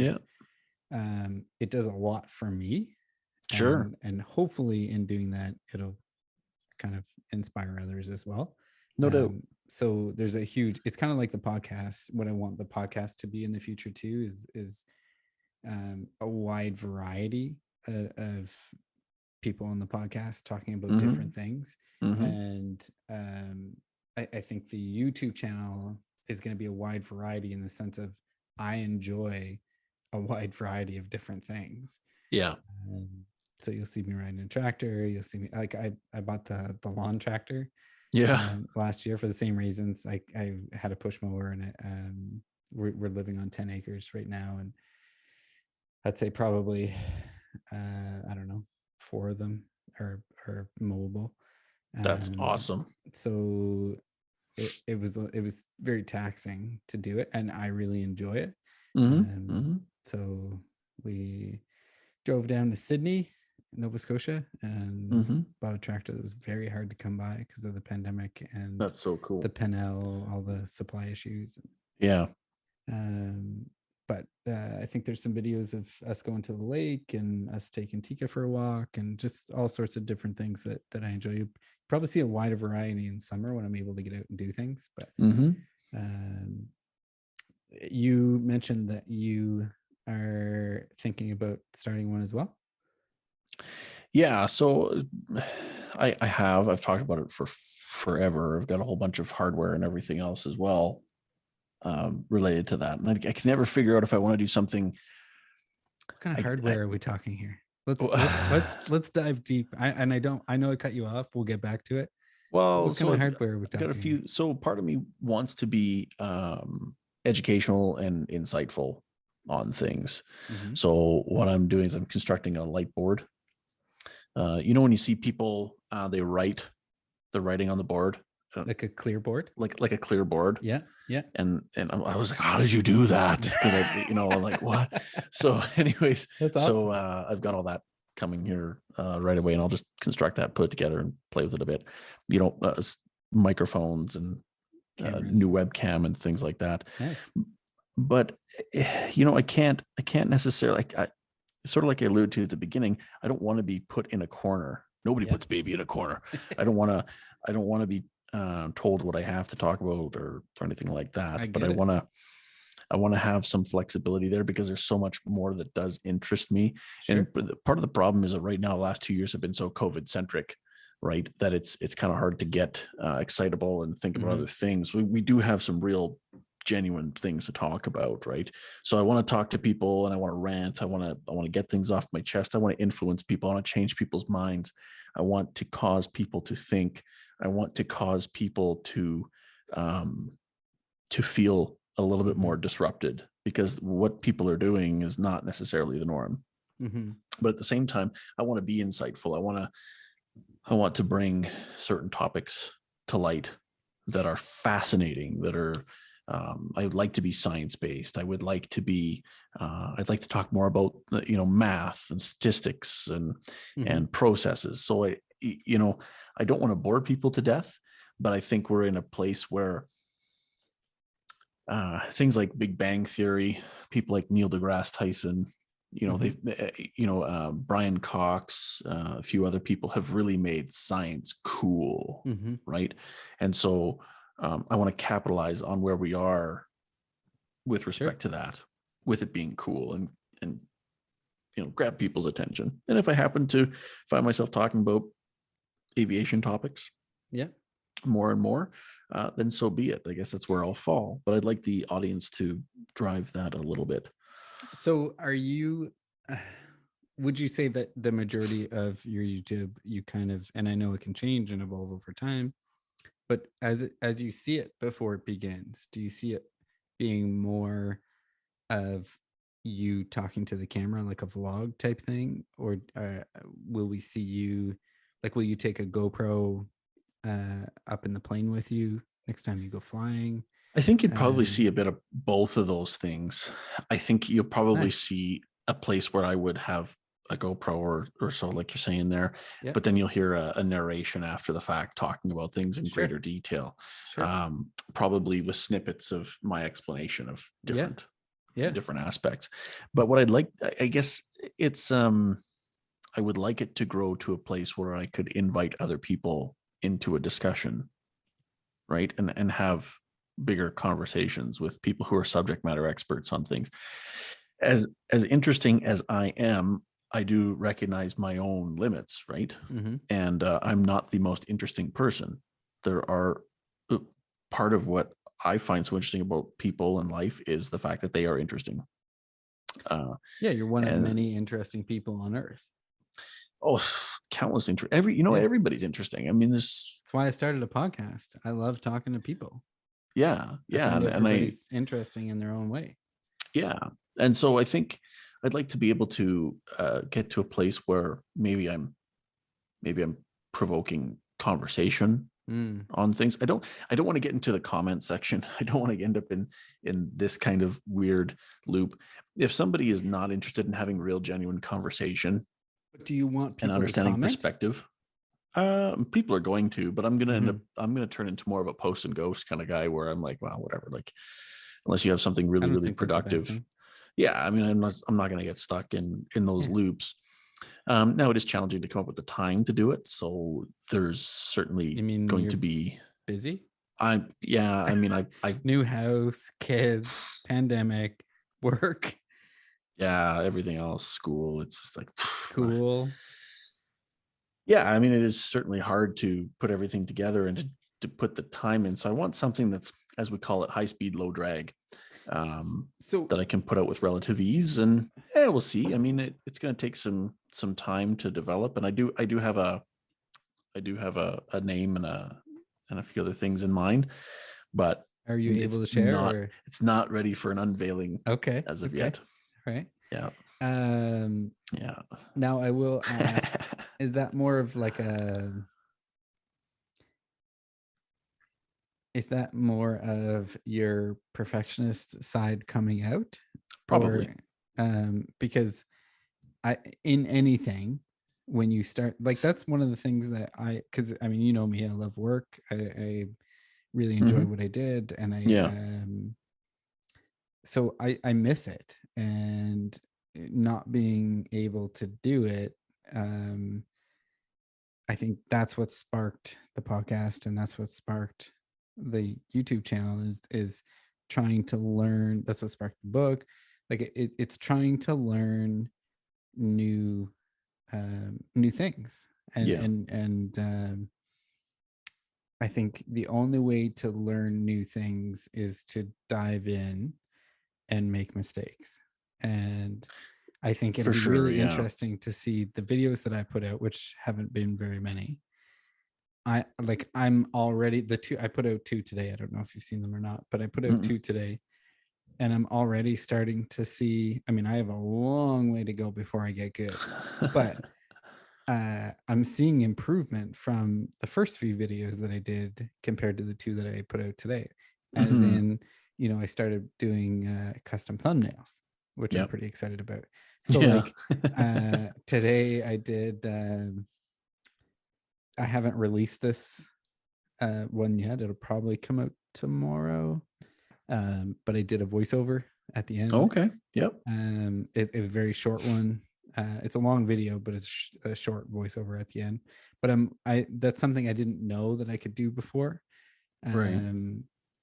it does a lot for me. Sure. And hopefully in doing that, it'll kind of inspire others as well. No doubt. So there's it's kind of like the podcast. What I want the podcast to be in the future too is a wide variety of people on the podcast talking about different things. And I think the YouTube channel is going to be a wide variety in the sense of I enjoy a wide variety of different things. Yeah. So you'll see me riding a tractor. You'll see me, like, I bought the lawn tractor last year for the same reasons. I had a push mower, and we're living on 10 acres right now, and I'd say probably I don't know, 4 of them are mowable. That's awesome. So it was very taxing to do it, and I really enjoy it. So we drove down to Sydney, Nova Scotia, and bought a tractor that was very hard to come by because of the pandemic, and that's so cool. The Pinel, all the supply issues. Yeah. But I think there's some videos of us going to the lake and us taking Tika for a walk, and just all sorts of different things that I enjoy. You probably see a wider variety in summer when I'm able to get out and do things. But you mentioned that you are thinking about starting one as well. Yeah, so I've talked about it for forever. I've got a whole bunch of hardware and everything else as well related to that, and I can never figure out if I want to do something. What kind of hardware are we talking here? Let's dive deep. I know I cut you off. We'll get back to it. Well, what kind of hardware are we talking? Got a few. So part of me wants to be educational and insightful on things. So what I'm doing is I'm constructing a light board. When you see people, they're writing on the board, like a clear board, like a clear board. Yeah. And I was like, how did you do that? Because I'm like, what? So anyways, that's awesome. So I've got all that coming here right away, and I'll just construct that, put it together, and play with it a bit. Microphones and new webcam and things like that. Nice. But I can't necessarily, sort of like I alluded to at the beginning, I don't want to be put in a corner. Nobody puts baby in a corner. I don't want to be told what I have to talk about or anything like that. But I want to have some flexibility there, because there's so much more that does interest me. Sure. And part of the problem is that right now, the last 2 years have been so COVID centric, right? That it's kind of hard to get excitable and think about other things. We do have some real genuine things to talk about, right? So I want to talk to people, and I want to rant. I want to get things off my chest. I want to influence people. I want to change people's minds. I want to cause people to think. I want to cause people to feel a little bit more disrupted, because what people are doing is not necessarily the norm. But at the same time, I want to be insightful. I want to bring certain topics to light that are fascinating, that are I would like to be science-based. I would like to be, I'd like to talk more about, math and statistics and processes. So I don't want to bore people to death, but I think we're in a place where things like Big Bang Theory, people like Neil deGrasse Tyson, Brian Cox, a few other people have really made science cool, right? And so I want to capitalize on where we are with respect to that, with it being cool and grab people's attention. And if I happen to find myself talking about aviation topics, more and more, then so be it. I guess that's where I'll fall. But I'd like the audience to drive that a little bit. So would you say that the majority of your YouTube, you kind of, and I know it can change and evolve over time, but as you see it before it begins, do you see it being more of you talking to the camera, like a vlog type thing? Or will we see you, like, will you take a GoPro up in the plane with you next time you go flying? I think you'd probably see a bit of both of those things. I think you'll probably see a place where I would have a GoPro or so, like you're saying there, but then you'll hear a narration after the fact talking about things in greater detail, probably with snippets of my explanation of different aspects. But what I'd like, I guess it's, I would like it to grow to a place where I could invite other people into a discussion, right? And have bigger conversations with people who are subject matter experts on things. As interesting as I am, I do recognize my own limits, right? And I'm not the most interesting person. There are part of what I find so interesting about people in life is the fact that they are interesting. You're one of many interesting people on earth. Oh, countless everybody's interesting. I mean, that's why I started a podcast. I love talking to people. And everybody's interesting in their own way. And so I think I'd like to be able to get to a place where maybe I'm provoking conversation on things. I don't want to get into the comment section. I don't want to end up in this kind of weird loop. If somebody is not interested in having real, genuine conversation, do you want people and understanding to comment? Perspective? People are going to, but I'm gonna turn into more of a post and ghost kind of guy where I'm like, well, whatever. Like, unless you have something really productive. I mean, I'm not gonna get stuck in those loops. Now it is challenging to come up with the time to do it. So there's certainly going to be busy. I new house, kids, pandemic, work. Everything else, school. It's just like school. I mean, it is certainly hard to put everything together and to put the time in. So I want something that's, as we call it, high speed, low drag, so that I can put out with relative ease. And we'll see. I mean, it's going to take some time to develop. And I do have a name and a few other things in mind, but are you able to share? It's not ready for an unveiling. As of yet. Right. Yeah. Now I will ask, is that more of like is that more of your perfectionist side coming out? Probably. Because in anything, when you start, like, that's one of the things that because I mean, you know me, I love work. I really enjoy what I did. And so I miss it, and not being able to do it. I think that's what sparked the podcast, and that's what sparked the YouTube channel is trying to learn. That's what sparked the book. Like it's trying to learn new things. And I think the only way to learn new things is to dive in and make mistakes. And I think it'd be really interesting to see the videos that I put out, which haven't been very many. I'm already I put out 2 today. I don't know if you've seen them or not, but I put out 2 today, and I'm already starting to see, I mean, I have a long way to go before I get good, but I'm seeing improvement from the first few videos that I did compared to the 2 that I put out today. As in, I started doing custom thumbnails, which I'm Yep. pretty excited about. So Yeah. like today I did, I haven't released this one yet. It'll probably come out tomorrow. But I did a voiceover at the end. Okay. Yep. It was a very short one. It's a long video, but it's a short voiceover at the end. But that's something I didn't know that I could do before. Right.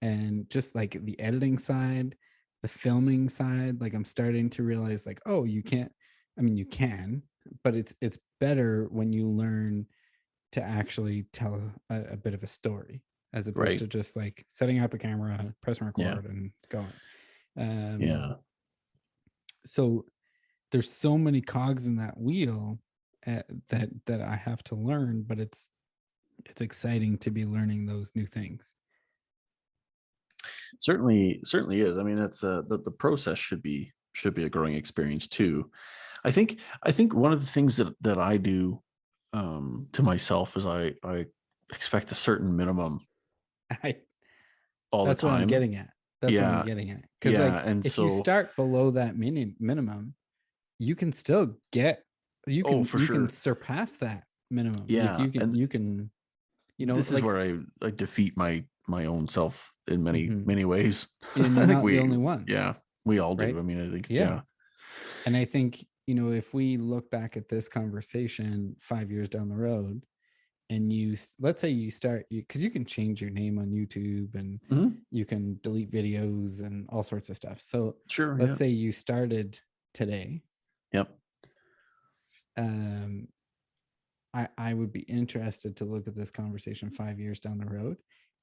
And just like the editing side, the filming side, like I'm starting to realize like, oh, you can't, I mean, you can, but it's better when you learn to actually tell a bit of a story as opposed Right. to just like setting up a camera, pressing record and going. Yeah. So there's so many cogs in that wheel that I have to learn, but it's exciting to be learning those new things. Certainly is. I mean, that's the process should be a growing experience too. I think one of the things that I do to myself is I expect a certain minimum all the That's what I'm time. getting at. That's what I'm getting at. Because like and if so you start below that minimum, you can still get you can for you sure. can surpass that minimum. Yeah, like you can this like, is where I defeat my own self in many ways. and I you're think not the only one. Yeah, we all do. Right? I mean, I think it's, Yeah. And I think, if we look back at this conversation 5 years down the road, and let's say you start, because you can change your name on YouTube and you can delete videos and all sorts of stuff. So sure, let's say you started today. Yep. I would be interested to look at this conversation 5 years down the road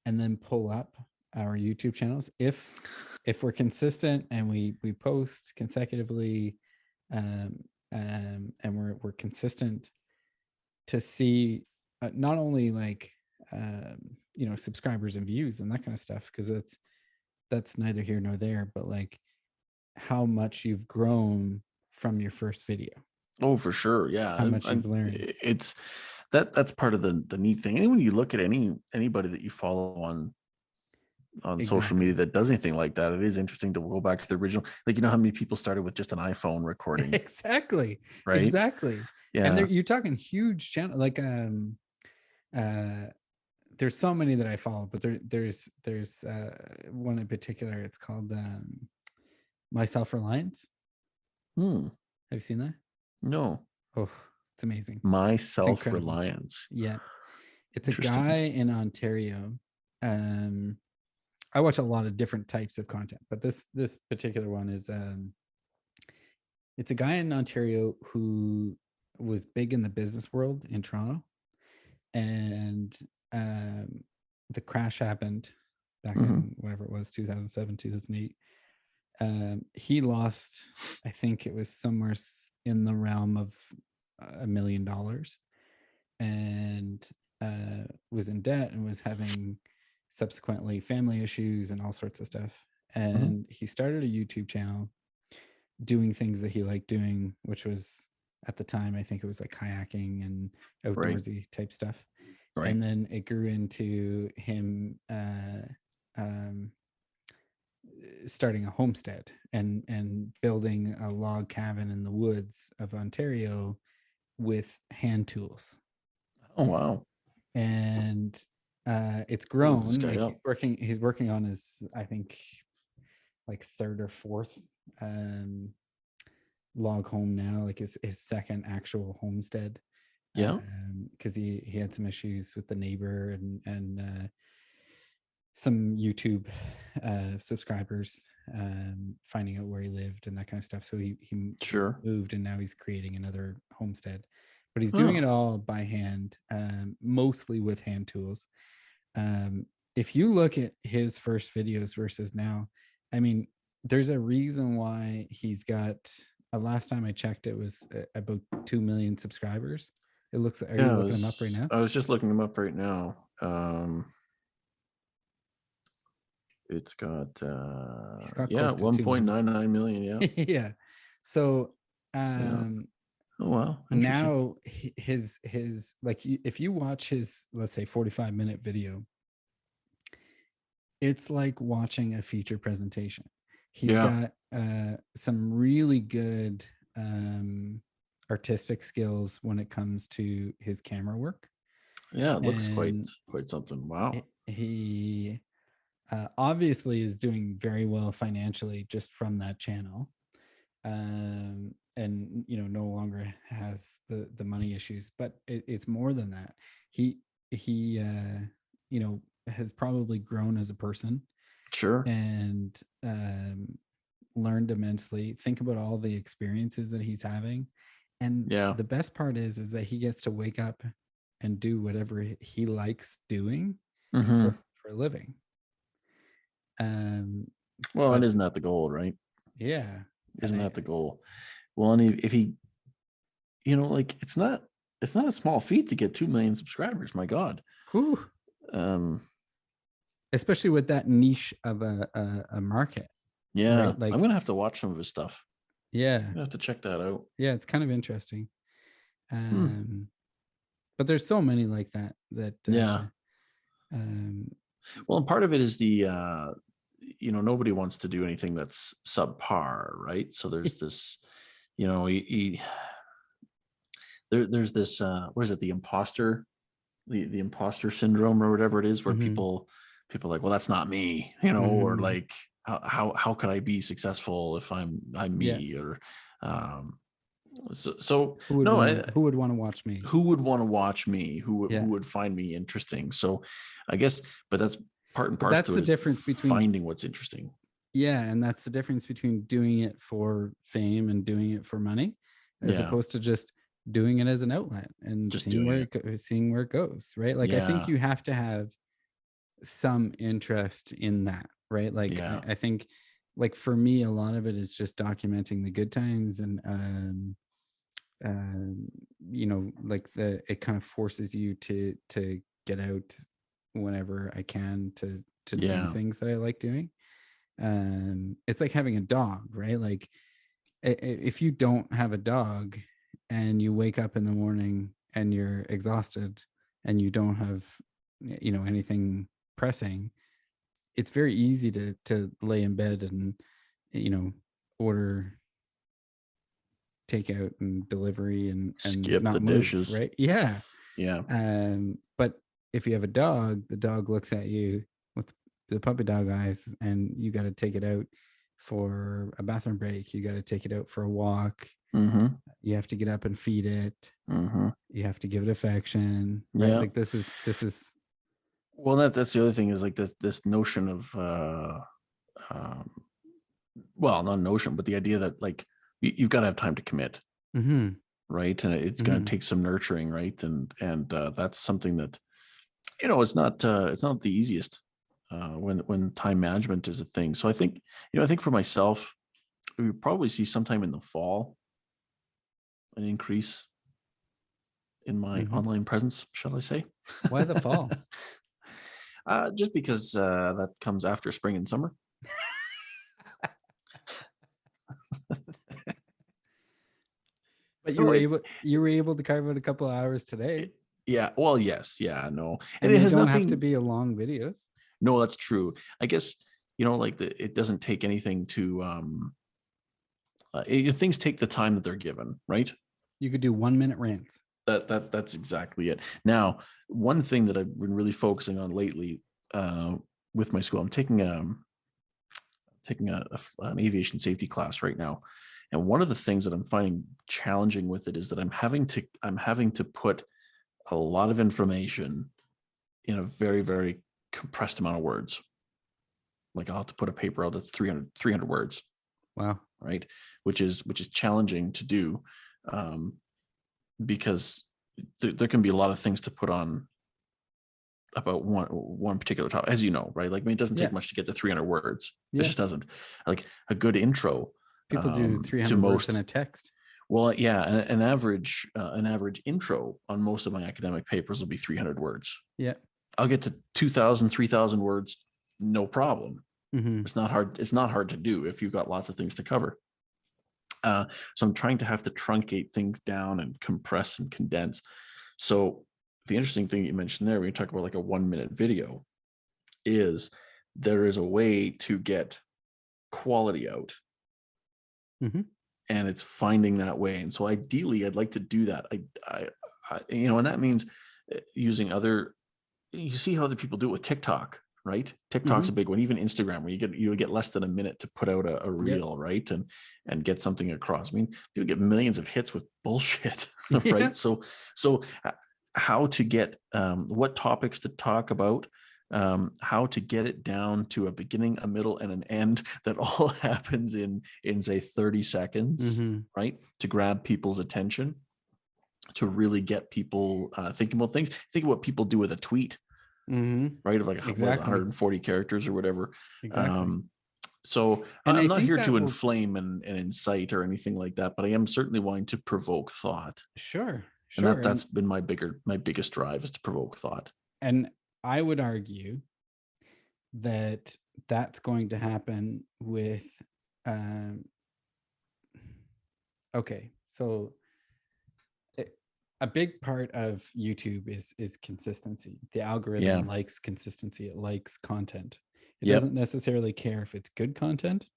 and then pull up our YouTube channels. If we're consistent and we post consecutively, and we're consistent, to see not only like subscribers and views and that kind of stuff, because that's neither here nor there, but like how much you've grown from your first video. Oh, for sure. Yeah. How much you've learned. It's that's part of the neat thing. And when you look at anybody that you follow on social media that does anything like that, it is interesting to go back to the original. Like, how many people started with just an iPhone recording? Exactly. Right. Exactly. Yeah. And you're talking huge channel, like there's so many that I follow, but there's one in particular. It's called My Self-Reliance. Have you seen that? No. Oh, it's amazing. My Self-Reliance. Yeah. It's a guy in Ontario. I watch a lot of different types of content, but this particular one is it's a guy in Ontario who was big in the business world in Toronto, and the crash happened back in whatever it was, 2007, 2008. He lost, I think it was somewhere in the realm of $1 million, and was in debt and was having subsequently family issues and all sorts of stuff. And he started a YouTube channel doing things that he liked doing, which was, at the time, I think it was like kayaking and outdoorsy type stuff. Right. And then it grew into him starting a homestead and building a log cabin in the woods of Ontario with hand tools. Oh, wow. And it's grown. Like he's working on his, I think, like third or fourth log home now, like his second actual homestead. Yeah. Because he had some issues with the neighbor and some YouTube subscribers finding out where he lived and that kind of stuff. So he moved, and now he's creating another homestead. But he's doing it all by hand, mostly with hand tools. If you look at his first videos versus now, I mean, there's a reason why he's got, last time I checked, it was about 2 million subscribers. It looks, are you looking him up right now? I was just looking him up right now. It's got 1.99 million. Yeah. Yeah. So oh wow. Now his like, if you watch his, let's say, 45-minute video, It's like watching a feature presentation. He's Yeah. got some really good artistic skills when it comes to his camera work. Yeah, it looks And quite something. Wow. he obviously is doing very well financially just from that channel. And no longer has the money issues, but it's more than that. He has probably grown as a person Sure. and learned immensely. Think about all the experiences that he's having, and Yeah. the best part is that he gets to wake up and do whatever he likes doing Mm-hmm. for a living. Well, and But isn't that the goal, right? yeah, Isn't that the goal? Well, and if he, like it's not a small feat to get 2 million subscribers. My God. whew, Um, especially with that niche of a market. yeah, Right? Like, I'm gonna have to watch some of his stuff. yeah, I'm gonna have to check that out. yeah, it's kind of interesting. Hmm. But there's so many like that Yeah. Well, and part of it is the nobody wants to do anything that's subpar, right? So there's this, there's this what is it, the imposter syndrome or whatever it is, where people are like, well, that's not me, or like, how could I be successful if I'm me? Or so who would want to watch me? Who would want to watch me? Who would find me interesting? So I guess, but that's part and parcel. That's the difference between finding what's interesting. Yeah, and that's the difference between doing it for fame and doing it for money, as opposed to just doing it as an outlet and just seeing where it goes, right? Like, I think you have to have some interest in that, right? Like, I think, like, for me, a lot of it is just documenting the good times, and like it kind of forces you to get out whenever I can to do things that I like doing. It's like having a dog, right? Like, if you don't have a dog and you wake up in the morning and you're exhausted and you don't have anything pressing, it's very easy to lay in bed and order takeout and delivery and skip not the move, dishes, right? Yeah. But if you have a dog, the dog looks at you with the puppy dog eyes, and you got to take it out for a bathroom break. You got to take it out for a walk. You have to get up and feed it. You have to give it affection, right? Like, this is well, that's the other thing, is like this notion of well, not notion, but the idea that, like, you've got to have time to commit, right? And it's going to take some nurturing, right? And that's something that, it's not the easiest when time management is a thing. So I think for myself, we probably see sometime in the fall an increase in my online presence, shall I say? Why the fall? Just because that comes after spring and summer. But you were able to carve out a couple of hours today. Yeah. Well, yes. Yeah. No. And it don't have to be a long videos. No, that's true. I guess, like it doesn't take anything to things take the time that they're given, right? You could do 1 minute rants. That's exactly it. Now, one thing that I've been really focusing on lately with my school, I'm taking an aviation safety class right now. And one of the things that I'm finding challenging with it is that I'm having to put a lot of information in a very, very compressed amount of words. Like, I'll have to put a paper out that's 300 words. Wow. Right. Which is challenging to do, because there can be a lot of things to put on about one particular topic, as you know, right? Like, I mean, it doesn't take much to get to 300 words. It just doesn't. Like, a good intro. People do 300 words in a text. Well, yeah, an average intro on most of my academic papers will be 300 words. Yeah. I'll get to 2,000, 3,000 words, no problem. It's not hard. It's not hard to do if you've got lots of things to cover. So I'm trying to have to truncate things down and compress and condense. So the interesting thing you mentioned there, when you talk about like a 1 minute video, is there is a way to get quality out. Mm-hmm. And it's finding that way. And so ideally I'd like to do that. I and that means using you see how other people do it with TikTok, right? TikTok's a big one, even Instagram, where you would get less than a minute to put out a reel, right? And get something across. I mean, people get millions of hits with bullshit, right? So how to get what topics to talk about, how to get it down to a beginning, a middle, and an end that all happens in say 30 seconds, right? To grab people's attention, to really get people thinking about things. Think of what people do with a tweet, right? Of like 140 characters or whatever. Exactly. So and I'm not here to inflame and incite or anything like that, but I am certainly wanting to provoke thought. Sure. And that's been my biggest drive, is to provoke thought. And I would argue that that's going to happen with okay, so a big part of YouTube is consistency. The algorithm likes consistency. It likes content. It doesn't necessarily care if it's good content.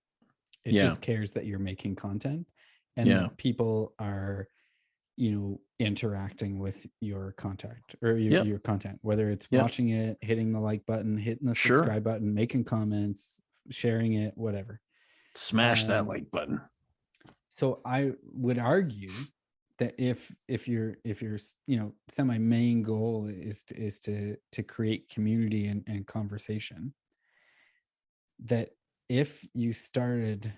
It just cares that you're making content, and that people are, interacting with your contact or your content, whether it's watching it, hitting the like button, hitting the subscribe button, making comments, sharing it, whatever. Smash that like button. So I would argue that if your semi main goal is to create community and conversation, that if you started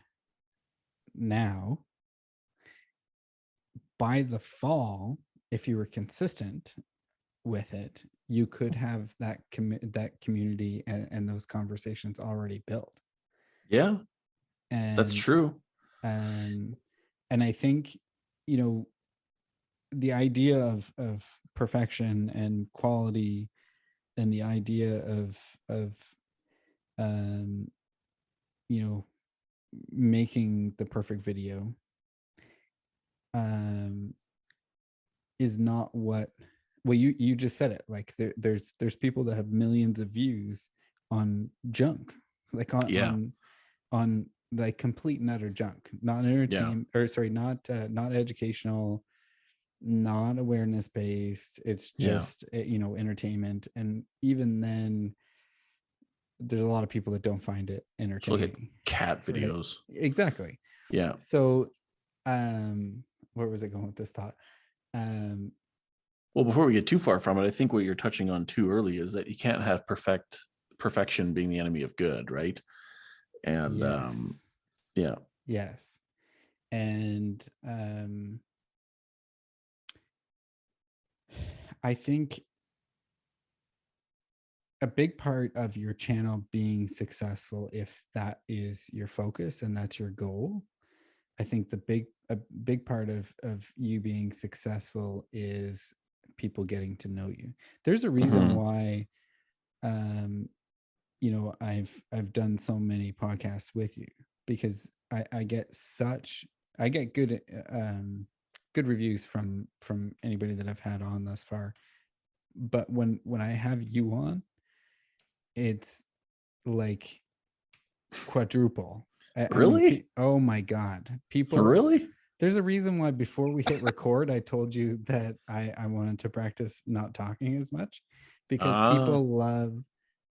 now, by the fall, if you were consistent with it, you could have that community and those conversations already built. Yeah, and that's true. And I think, the idea of perfection and quality, and the idea of making the perfect video is not what you just said it. Like there's people that have millions of views on junk, like on like complete and utter junk, not entertainment, or sorry, not educational, not awareness based. It's just entertainment. And even then, there's a lot of people that don't find it entertaining. Look at cat videos. Right? Exactly. Yeah. So where was it going with this thought? Well, before we get too far from it, I think what you're touching on too early is that you can't have perfection being the enemy of good, right? And yes. And I think a big part of your channel being successful, if that is your focus and that's your goal, I think a big part of you being successful is people getting to know you. There's a reason why I've done so many podcasts with you, because I get good reviews from anybody that I've had on thus far. But when I have you on, it's like quadruple. Really? I mean, oh my God. People really? There's a reason why before we hit record, I told you that I wanted to practice not talking as much, because people love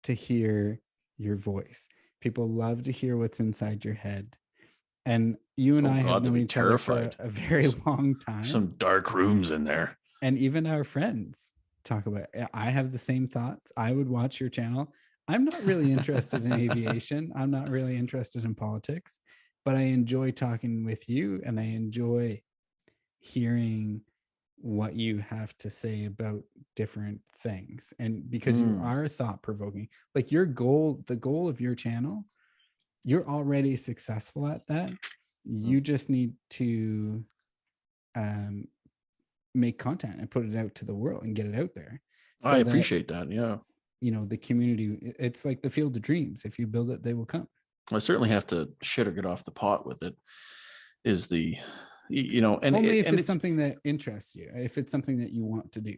to hear your voice. People love to hear what's inside your head. And you and I have known each other for a very long time. Some dark rooms in there. And even our friends talk about it. I have the same thoughts. I would watch your channel. I'm not really interested in aviation. I'm not really interested in politics, but I enjoy talking with you, and I enjoy hearing what you have to say about different things. And because you are thought-provoking, like the goal of your channel, you're already successful at that. You just need to make content and put it out to the world and get it out there. So I appreciate that. Yeah. The community, it's like the field of dreams. If you build it, they will come. I certainly have to shit or get off the pot with it, is the, only if it's something that interests you, if it's something that you want to do.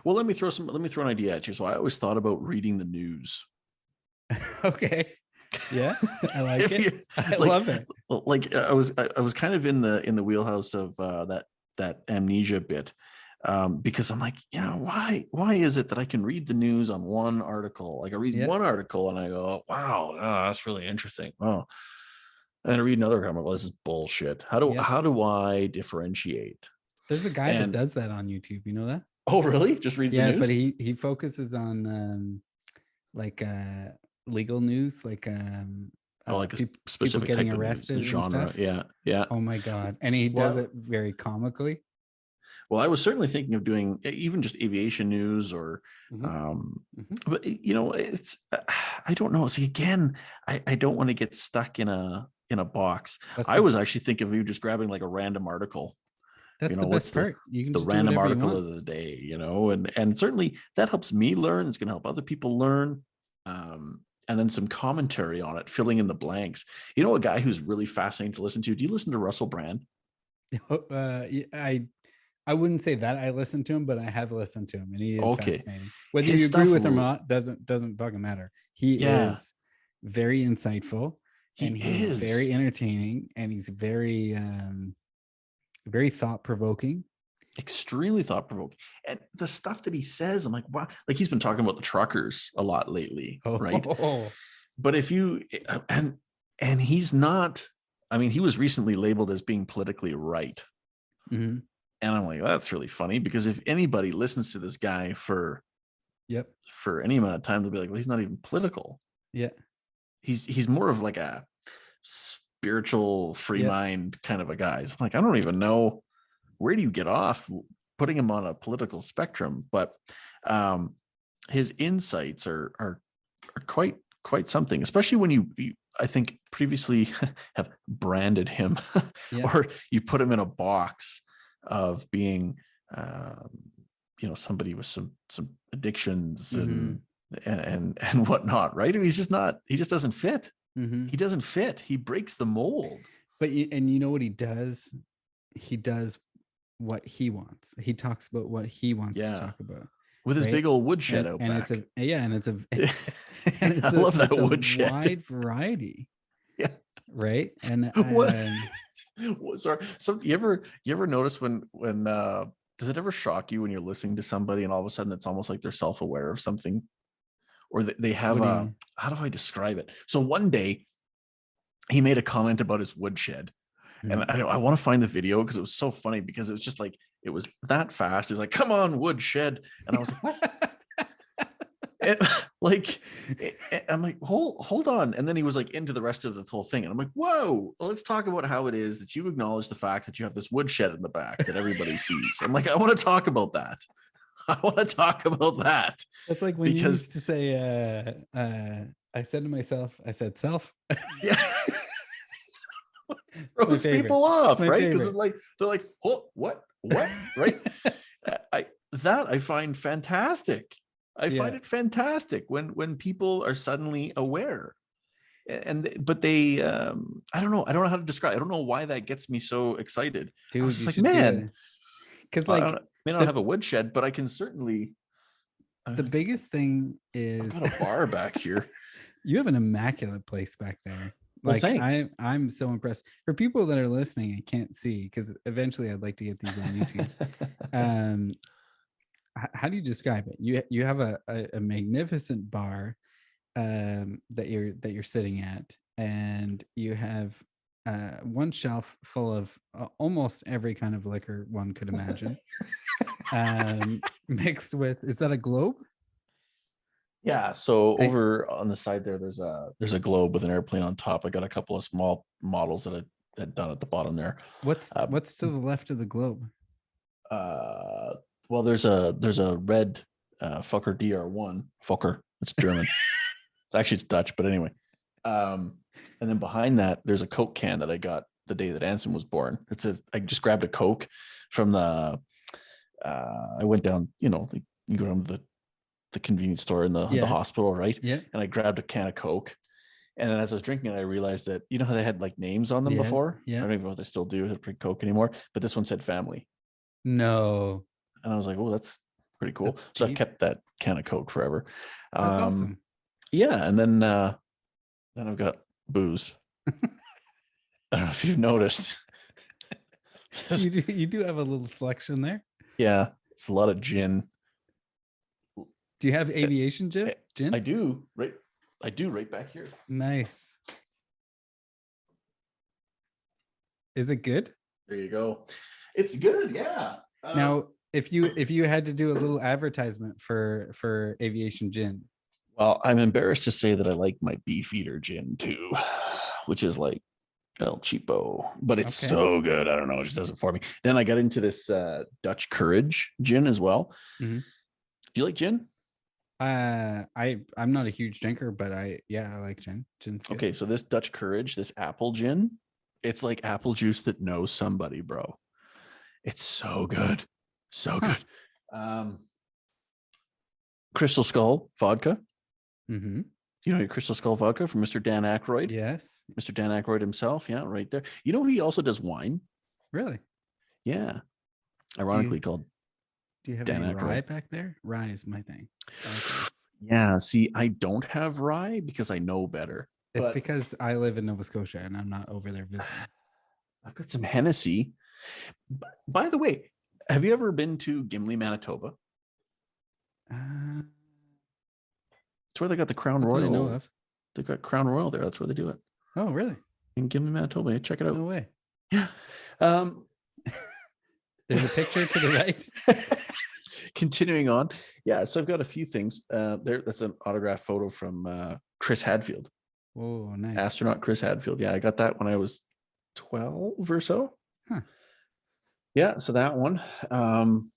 Well, let me throw an idea at you. So I always thought about reading the news. Okay. Yeah, I like If it. I like, love it. Like I was kind of in the wheelhouse of that amnesia bit, because I'm like, why is it that I can read the news on one article? Like I read Yeah. one article and I go, wow, that's really interesting. Oh, and then I read another comment. Well, this is bullshit. Yeah. How do I differentiate? There's a guy that does that on YouTube. You know that? Oh, really? Just reads the news? But he focuses on like legal news, like like a people specific getting type of arrested news, and genre. stuff. Yeah. Oh my god! And he does it very comically. Well, I was certainly thinking of doing even just aviation news or, but it's, I don't know. See, again, I don't want to get stuck in a box. I was actually thinking of you just grabbing like a random article. That's the best part. You can the just random do article of the day, and certainly that helps me learn. It's going to help other people learn. And then some commentary on it, filling in the blanks. A guy who's really fascinating to listen to. Do you listen to Russell Brand? I wouldn't say that I listen to him, but I have listened to him, and he is fascinating. Whether His you agree with him or not doesn't fucking matter. He is very insightful, and he's very entertaining, and he's very very thought-provoking. Extremely thought-provoking. And the stuff that he says, I'm like, wow. Like he's been talking about the truckers a lot lately, right? But if you and he's not, I mean, he was recently labeled as being politically right. Mm-hmm. And I'm like, that's really funny, because if anybody listens to this guy for any amount of time, they'll be like, well, he's not even political. Yeah. He's more of like a spiritual free mind kind of a guy. So I'm like, I don't even know, where do you get off putting him on a political spectrum? But his insights are quite something, especially when you I think previously have branded him or you put him in a box of being somebody with some addictions and whatnot, right? He just doesn't fit. He doesn't fit. He breaks the mold. But you know what he does? He does what he wants. He talks about what he wants to talk about. With his big old woodshed out back. It's I love that woodshed. Wide variety. Yeah. Right. And sorry. You ever notice when does it ever shock you when you're listening to somebody and all of a sudden it's almost like they're self-aware of something, or they have how do I describe it? So one day he made a comment about his woodshed. And I want to find the video because it was so funny, because it was just like, it was that fast. He's like, come on, woodshed. And I was like, what? I'm like, hold on. And then he was like into the rest of the whole thing. And I'm like, whoa, let's talk about how it is that you acknowledge the fact that you have this woodshed in the back that everybody sees. I'm like, I want to talk about that. That's like when you used to say, I said to myself, I said self. Yeah. Throws people off, right? Because they're like, oh, what, right? I find fantastic. I find it fantastic when people are suddenly aware, but they I don't know how to describe. I don't know why that gets me so excited. Dude, I was just like, man, because like I may not have a woodshed, but I can certainly. The biggest thing is I've got a bar back here. You have an immaculate place back there. Well, thanks. I'm so impressed. For people that are listening and can't see, because eventually I'd like to get these on YouTube. How do you describe it? You have a magnificent bar that you're sitting at, and you have one shelf full of almost every kind of liquor one could imagine, mixed with, is that a globe? Yeah, so over on the side there's a globe with an airplane on top. I got a couple of small models that I had done at the bottom there. What's to the left of the globe? Well, there's a red Fokker DR1. Fokker, it's German. Actually, it's Dutch, but anyway. And then behind that, there's a Coke can that I got the day that Anson was born. It says, I just grabbed a Coke from the. I went down, you go down to the convenience store in the hospital, right? Yeah. And I grabbed a can of Coke. And then as I was drinking it, I realized that, how they had like names on them before? Yeah. I don't even know if they still do drink Coke anymore, but this one said family. No. And I was like, oh, that's pretty cool. So I've kept that can of Coke forever. That's awesome. Yeah, and then I've got booze. I don't know if you've noticed. You do have a little selection there. Yeah, it's a lot of gin. Do you have aviation gin? I do. Right back here. Nice. Is it good? There you go. It's good. Yeah. Now, if you had to do a little advertisement for aviation gin. Well, I'm embarrassed to say that I like my Beefeater gin too, which is like El Cheapo, but it's so good. I don't know. It just does it for me. Then I got into this Dutch Courage gin as well. Mm-hmm. Do you like gin? I'm not a huge drinker, but I like gin. Gin's good. Okay, so this Dutch Courage, this apple gin, it's like apple juice that knows somebody, bro. It's so good. So good. Crystal Skull vodka. Mm-hmm. You know your Crystal Skull vodka from Mr. Dan Aykroyd? Yes. Mr. Dan Aykroyd himself. Yeah, right there. You know, he also does wine. Really? Yeah. Ironically called. Do you have Dan any Aykroyd. rye back there? Rye is my thing. Yeah. See, I don't have rye because I know better. It's because I live in Nova Scotia and I'm not over there visiting. I've got some Hennessy. By the way, have you ever been to Gimli, Manitoba? It's where they got the Crown Royal. I know of. They've got Crown Royal there. That's where they do it. Oh, really? In Gimli, Manitoba. Check it out. No way. Yeah. There's a picture to the right. Continuing on. Yeah. So I've got a few things there. That's an autograph photo from Chris Hadfield. Oh, nice. Astronaut Chris Hadfield. Yeah. I got that when I was 12 or so. Huh. Yeah. So that one. And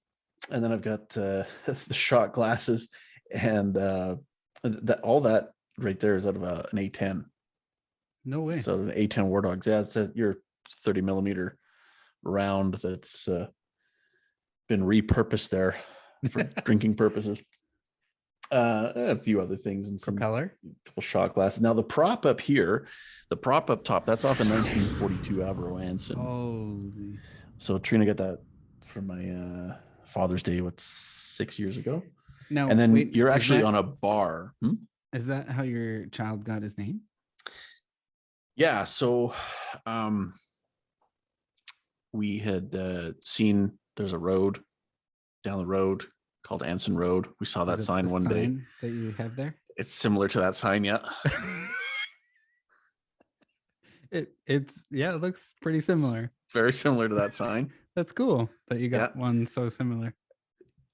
then I've got the shot glasses and all that right there is out of an A10. No way. So an A10 War Dogs. Yeah, it's your 30 millimeter round that's been repurposed there for drinking purposes. A few other things and some propeller, couple shot glasses. Now the prop up here, the prop up top, that's off a 1942 Avro Anson. Holy. So Trina got that for my Father's Day, 6 years ago. Now, and then you're actually on a bar. Is that how your child got his name? Yeah. So we had seen there's a road down the road called Anson Road. We saw that sign one day that you have there. It's similar to that sign. Yeah. It looks pretty similar. Very similar to that sign. That's cool that you got one so similar.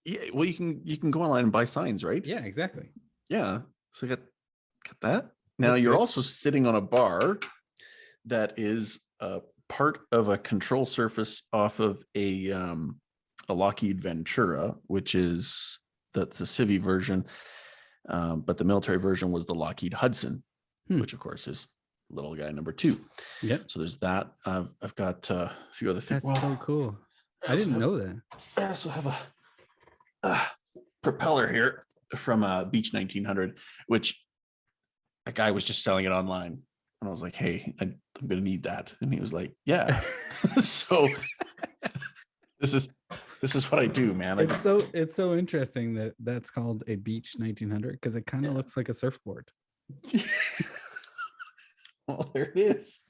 Yeah, well, you can go online and buy signs, right? Yeah, exactly. Yeah. So got that. Now you're also sitting on a bar that is part of a control surface off of a Lockheed Ventura, which that's a Civi version, but the military version was the Lockheed Hudson, which of course is little guy number 2. Yep. So there's that. I've got a few other things. That's so cool. I didn't know that. I also have a propeller here from Beach 1900, which a guy was just selling it online, and I was like, "Hey, I'm gonna need that," and he was like, "Yeah." So this is what I do, man. It's so interesting that that's called a Beach 1900 because it kind of looks like a surfboard. Well, there it is.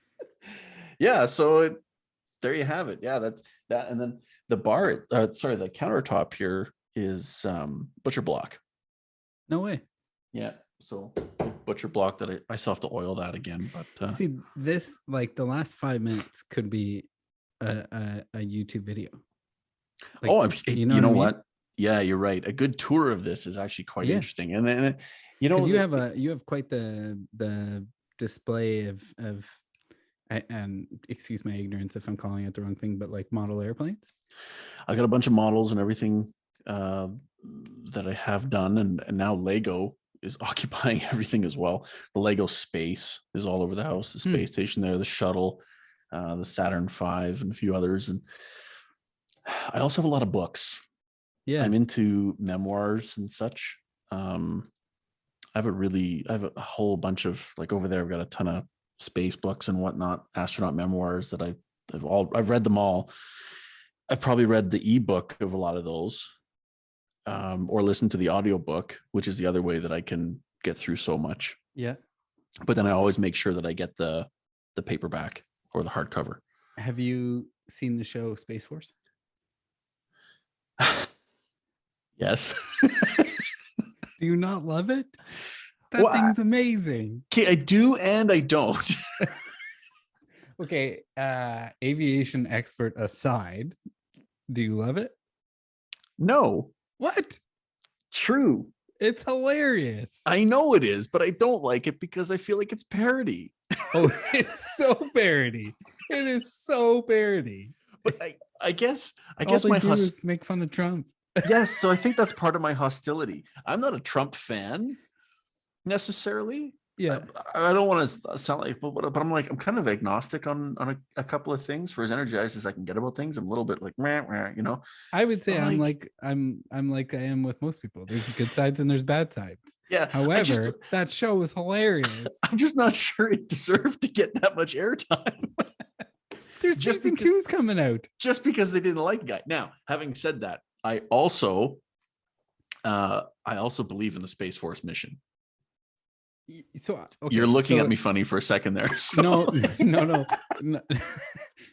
Yeah, so there you have it. Yeah, that's that. And then the bar, the countertop here is butcher block. No way. Yeah, so butcher block that I still have to oil that again. But see, this like the last 5 minutes could be a YouTube video. Like, you know what? Yeah, you're right. A good tour of this is actually quite interesting. And then you have quite the display of and excuse my ignorance if I'm calling it the wrong thing, but like model airplanes. I got a bunch of models and everything that I have done, and now Lego is occupying everything as well. The Lego space is all over the house. The space station there, the shuttle, the Saturn V, and a few others. And I also have a lot of books. Yeah, I'm into memoirs and such. I have a whole bunch of, like, over there I've got a ton of space books and whatnot, astronaut memoirs that I've read them all. I've probably read the ebook of a lot of those, or listened to the audiobook, which is the other way that I can get through so much. Yeah. But then I always make sure that I get the paperback or the hardcover. Have you seen the show Space Force? Yes. Do you not love it? That thing's amazing. Okay, I do and I don't. Okay, aviation expert aside, do you love it? No. What? True. It's hilarious. I know it is, but I don't like it because I feel like it's parody. Oh, it's so parody. It is so parody. But I guess All they do is make fun of Trump. Yes, so I think that's part of my hostility. I'm not a Trump fan necessarily. Yeah, I don't want to sound like, but I'm kind of agnostic on a couple of things. For as energized as I can get about things, I'm a little bit like, you know. I would say I'm like I am with most people. There's good sides and there's bad sides. Yeah. However, that show is hilarious. I'm just not sure it deserved to get that much airtime. There's season 2's coming out. Just because they didn't like the guy. Now, having said that, I also believe in the Space Force mission. So okay, you're looking at me funny for a second there. So. No.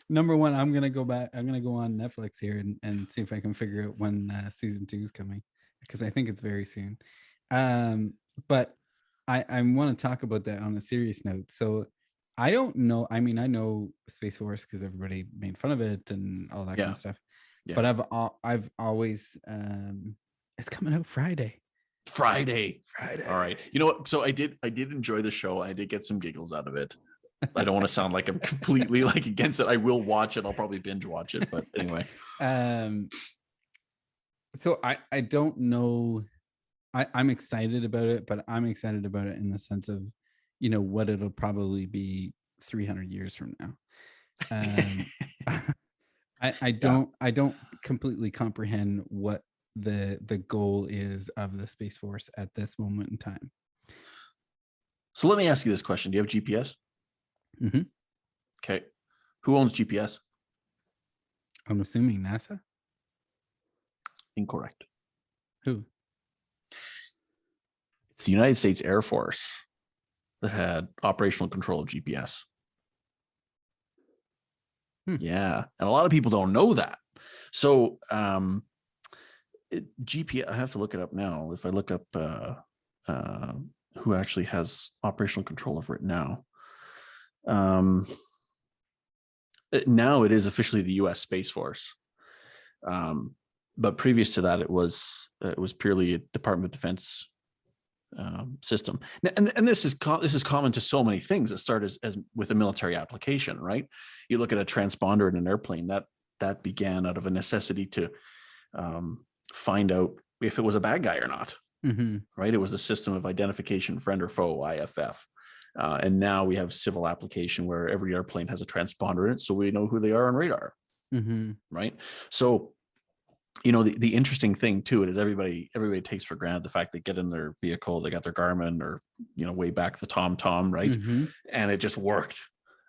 Number one, I'm gonna go back. I'm gonna go on Netflix here and see if I can figure out when season 2 is coming, because I think it's very soon. But I want to talk about that on a serious note. So I don't know. I mean, I know Space Force because everybody made fun of it and all that kind of stuff. Yeah. But I've always it's coming out Friday. All right. You know what? So I did enjoy the show. I did get some giggles out of it. I don't want to sound like I'm completely like against it. I will watch it. I'll probably binge watch it. But anyway. So I don't know. I'm excited about it, but I'm excited about it in the sense of, you know, what it'll probably be 300 years from now. I don't completely comprehend what the goal is of the Space Force at this moment in time. So let me ask you this question. Do you have GPS? Mm-hmm. Okay. Who owns GPS? I'm assuming NASA. Incorrect. Who? It's the United States Air Force that had operational control of GPS. Yeah. And a lot of people don't know that. So GPS, I have to look it up now. If I look up who actually has operational control over it now. Now it is officially the U.S. Space Force. But previous to that, it was purely a Department of Defense system. And this is common to so many things that start as with a military application, right? You look at a transponder in an airplane that began out of a necessity to find out if it was a bad guy or not. Mm-hmm. Right? It was a system of identification, friend or foe, IFF. And now we have civil application where every airplane has a transponder in it, so we know who they are on radar. Mm-hmm. Right? So, you know, the interesting thing to it is everybody takes for granted the fact they get in their vehicle, they got their Garmin or, you know, way back the TomTom, right? Mm-hmm. And it just worked.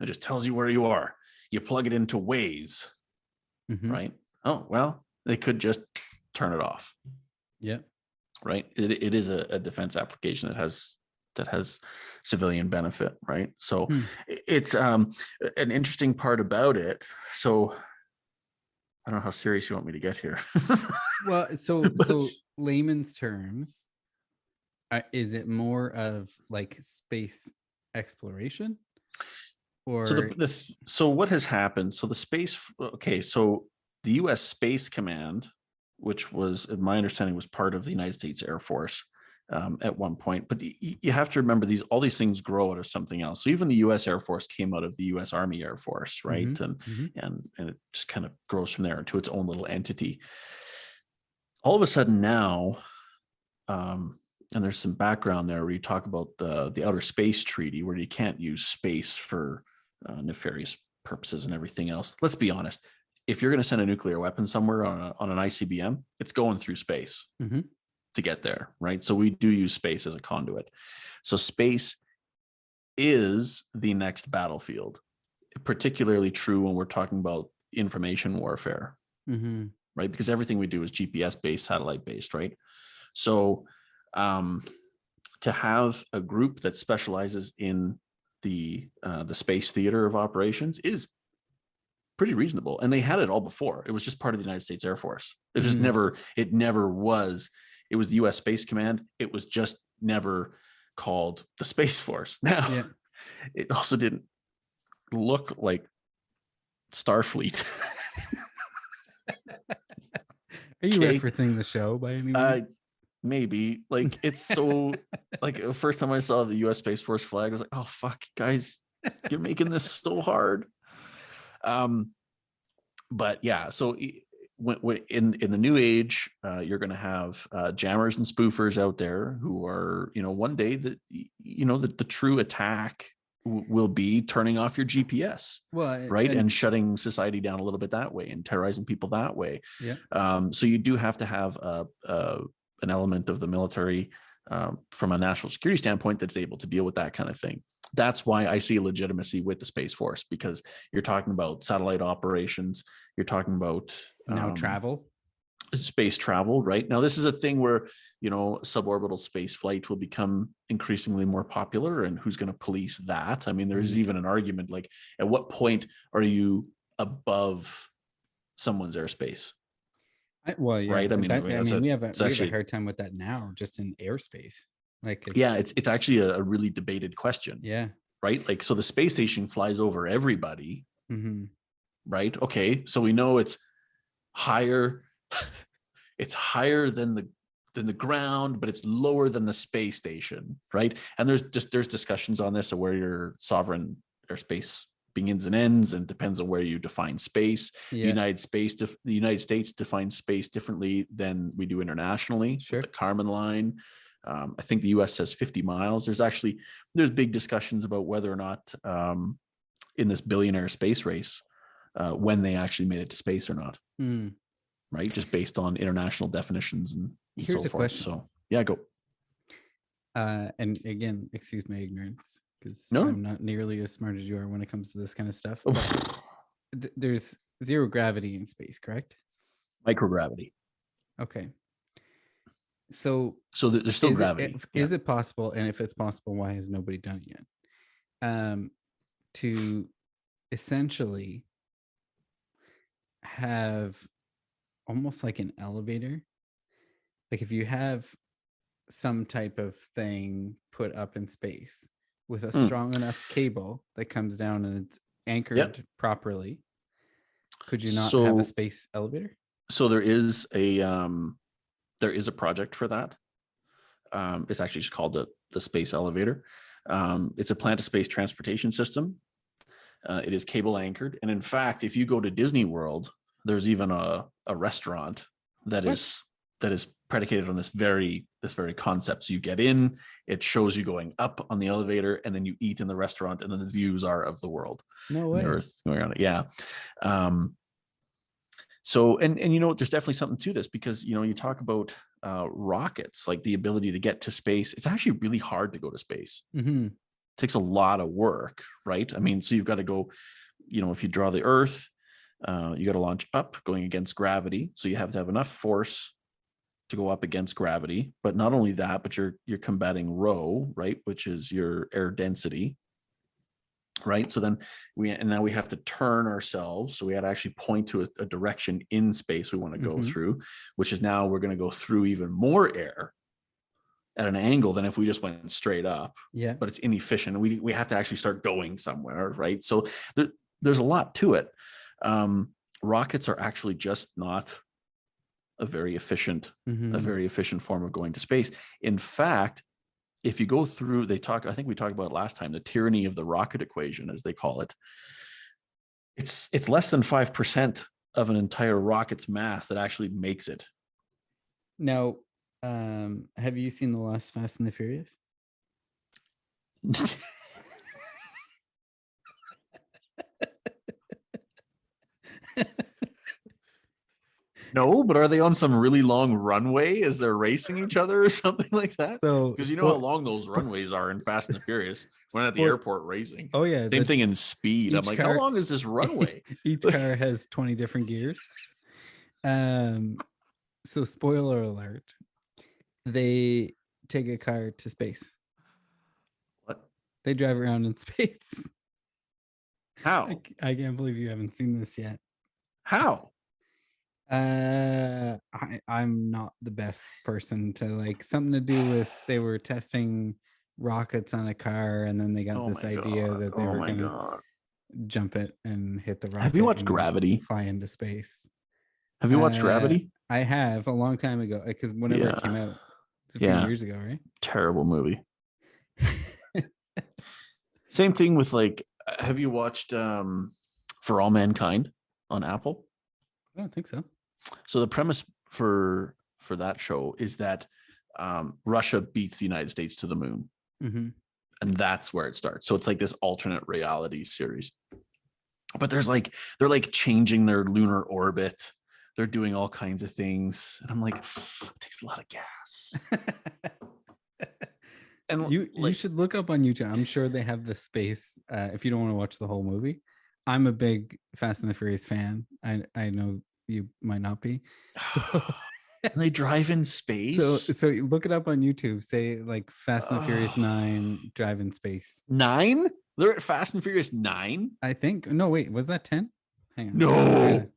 It just tells you where you are. You plug it into Waze, mm-hmm. right? Oh, well, they could just turn it off. Yeah. Right. It is a defense application that has civilian benefit, right? So it's an interesting part about it. So I don't know how serious you want me to get here. Well, so layman's terms, is it more of like space exploration, or so what has happened? So the space. Okay, so the U.S. Space Command, which was, in my understanding, was part of the United States Air Force at one point. But you have to remember all these things grow out of something else. So even the U.S. Air Force came out of the U.S. Army Air Force, right? Mm-hmm. And it just kind of grows from there into its own little entity. All of a sudden now, and there's some background there where you talk about the Outer Space Treaty, where you can't use space for nefarious purposes and everything else. Let's be honest. If you're going to send a nuclear weapon somewhere on an ICBM, it's going through space to get there, right? So we do use space as a conduit. So space is the next battlefield, particularly true when we're talking about information warfare, right? Because everything we do is GPS-based, satellite-based, right? So to have a group that specializes in the space theater of operations is pretty reasonable. And they had it all before. It was just part of the United States Air Force. It just never was. It was the U.S. Space Command. It was just never called the Space Force. Now, it also didn't look like Starfleet. Are you referencing the show by any means? Maybe. Like, it's so like the first time I saw the U.S. Space Force flag, I was like, oh fuck, guys, you're making this so hard. But yeah, so in the new age, you're going to have jammers and spoofers out there who are, one day that the true attack will be turning off your GPS, right, and shutting society down a little bit that way and terrorizing people that way. So you do have to have an element of the military from a national security standpoint that's able to deal with that kind of thing. That's why I see legitimacy with the Space Force, because you're talking about satellite operations, you're talking about space travel, right? Now, this is a thing where, suborbital space flight will become increasingly more popular, and who's going to police that? I mean, there's even an argument, like, at what point are you above someone's airspace? Right. I mean, we have a hard time with that now, just in airspace. Like, it's actually a really debated question. Right. Like, so the space station flies over everybody. Right. Okay. So we know it's higher. It's higher than the ground, but it's lower than the space station. Right. And there's discussions on this of where your sovereign airspace begins and ends, and depends on where you define space. The United States defines space differently than we do internationally. With the Kármán line. I think the US says 50 miles. There's big discussions about whether or not in this billionaire space race, when they actually made it to space or not. Right. Just based on international definitions and here's so a forth. question. So yeah, go. And again, excuse my ignorance, because I'm not nearly as smart as you are when it comes to this kind of stuff. There's zero gravity in space, correct? Microgravity. Okay. So there's still gravity. Is it possible? And if it's possible, why has nobody done it yet? To essentially have almost like an elevator. Like, if you have some type of thing put up in space with a strong enough cable that comes down and it's anchored properly, could you not have a space elevator? So there is a project for that. It's actually just called the space elevator. It's a plant-to-space transportation system. It is cable anchored, and in fact, if you go to Disney World, there's even a restaurant that is predicated on this very concept. So you get in, it shows you going up on the elevator, and then you eat in the restaurant, and then the views are of the world, no way, the Earth going around it. So, and there's definitely something to this, because, you talk about rockets, like the ability to get to space. It's actually really hard to go to space. It takes a lot of work, right? I mean, so you've got to go, if you draw the Earth, you got to launch up going against gravity. So you have to have enough force to go up against gravity. But not only that, but you're combating rho, right? Which is your air density. Right. So then now we have to turn ourselves. So we had to actually point to a direction in space we want to go through, which is now we're going to go through even more air at an angle than if we just went straight up. But it's inefficient. We have to actually start going somewhere. Right. So there's a lot to it. Rockets are actually just not a very efficient form of going to space. In fact, if you go through, I think we talked about it last time, the tyranny of the rocket equation, as they call it. It's less than 5% of an entire rocket's mass that actually makes it. Now, have you seen the last Fast and the Furious? No, but are they on some really long runway as they're racing each other or something like that? So, because how long those runways are in Fast and the Furious when at the airport racing. Oh yeah, same thing in Speed. I'm like, how long is this runway? Each car has 20 different gears. So spoiler alert, they take a car to space. What? They drive around in space. How? I can't believe you haven't seen this yet. How? I'm not the best person to like something to do with they were testing rockets on a car and then they got this idea that they were gonna jump it and hit the rocket. Have you watched Gravity? Fly into space. Have you watched Gravity? I have a long time ago because whenever it came out, it's a few years ago, right? Terrible movie. Same thing with like, have you watched For All Mankind on Apple? I don't think so. So the premise for that show is that Russia beats the United States to the moon. Mm-hmm. And that's where it starts. So it's like this alternate reality series. But they're like changing their lunar orbit. They're doing all kinds of things. And I'm like, it takes a lot of gas. And you should look up on YouTube. I'm sure they have the space if you don't want to watch the whole movie. I'm a big Fast and the Furious fan. I know you might not be. So they drive in space. So you look it up on YouTube. Say like Fast and the Furious 9 drive in space. 9? They're at Fast and Furious 9? I think. No, wait, was that 10? Hang on. No.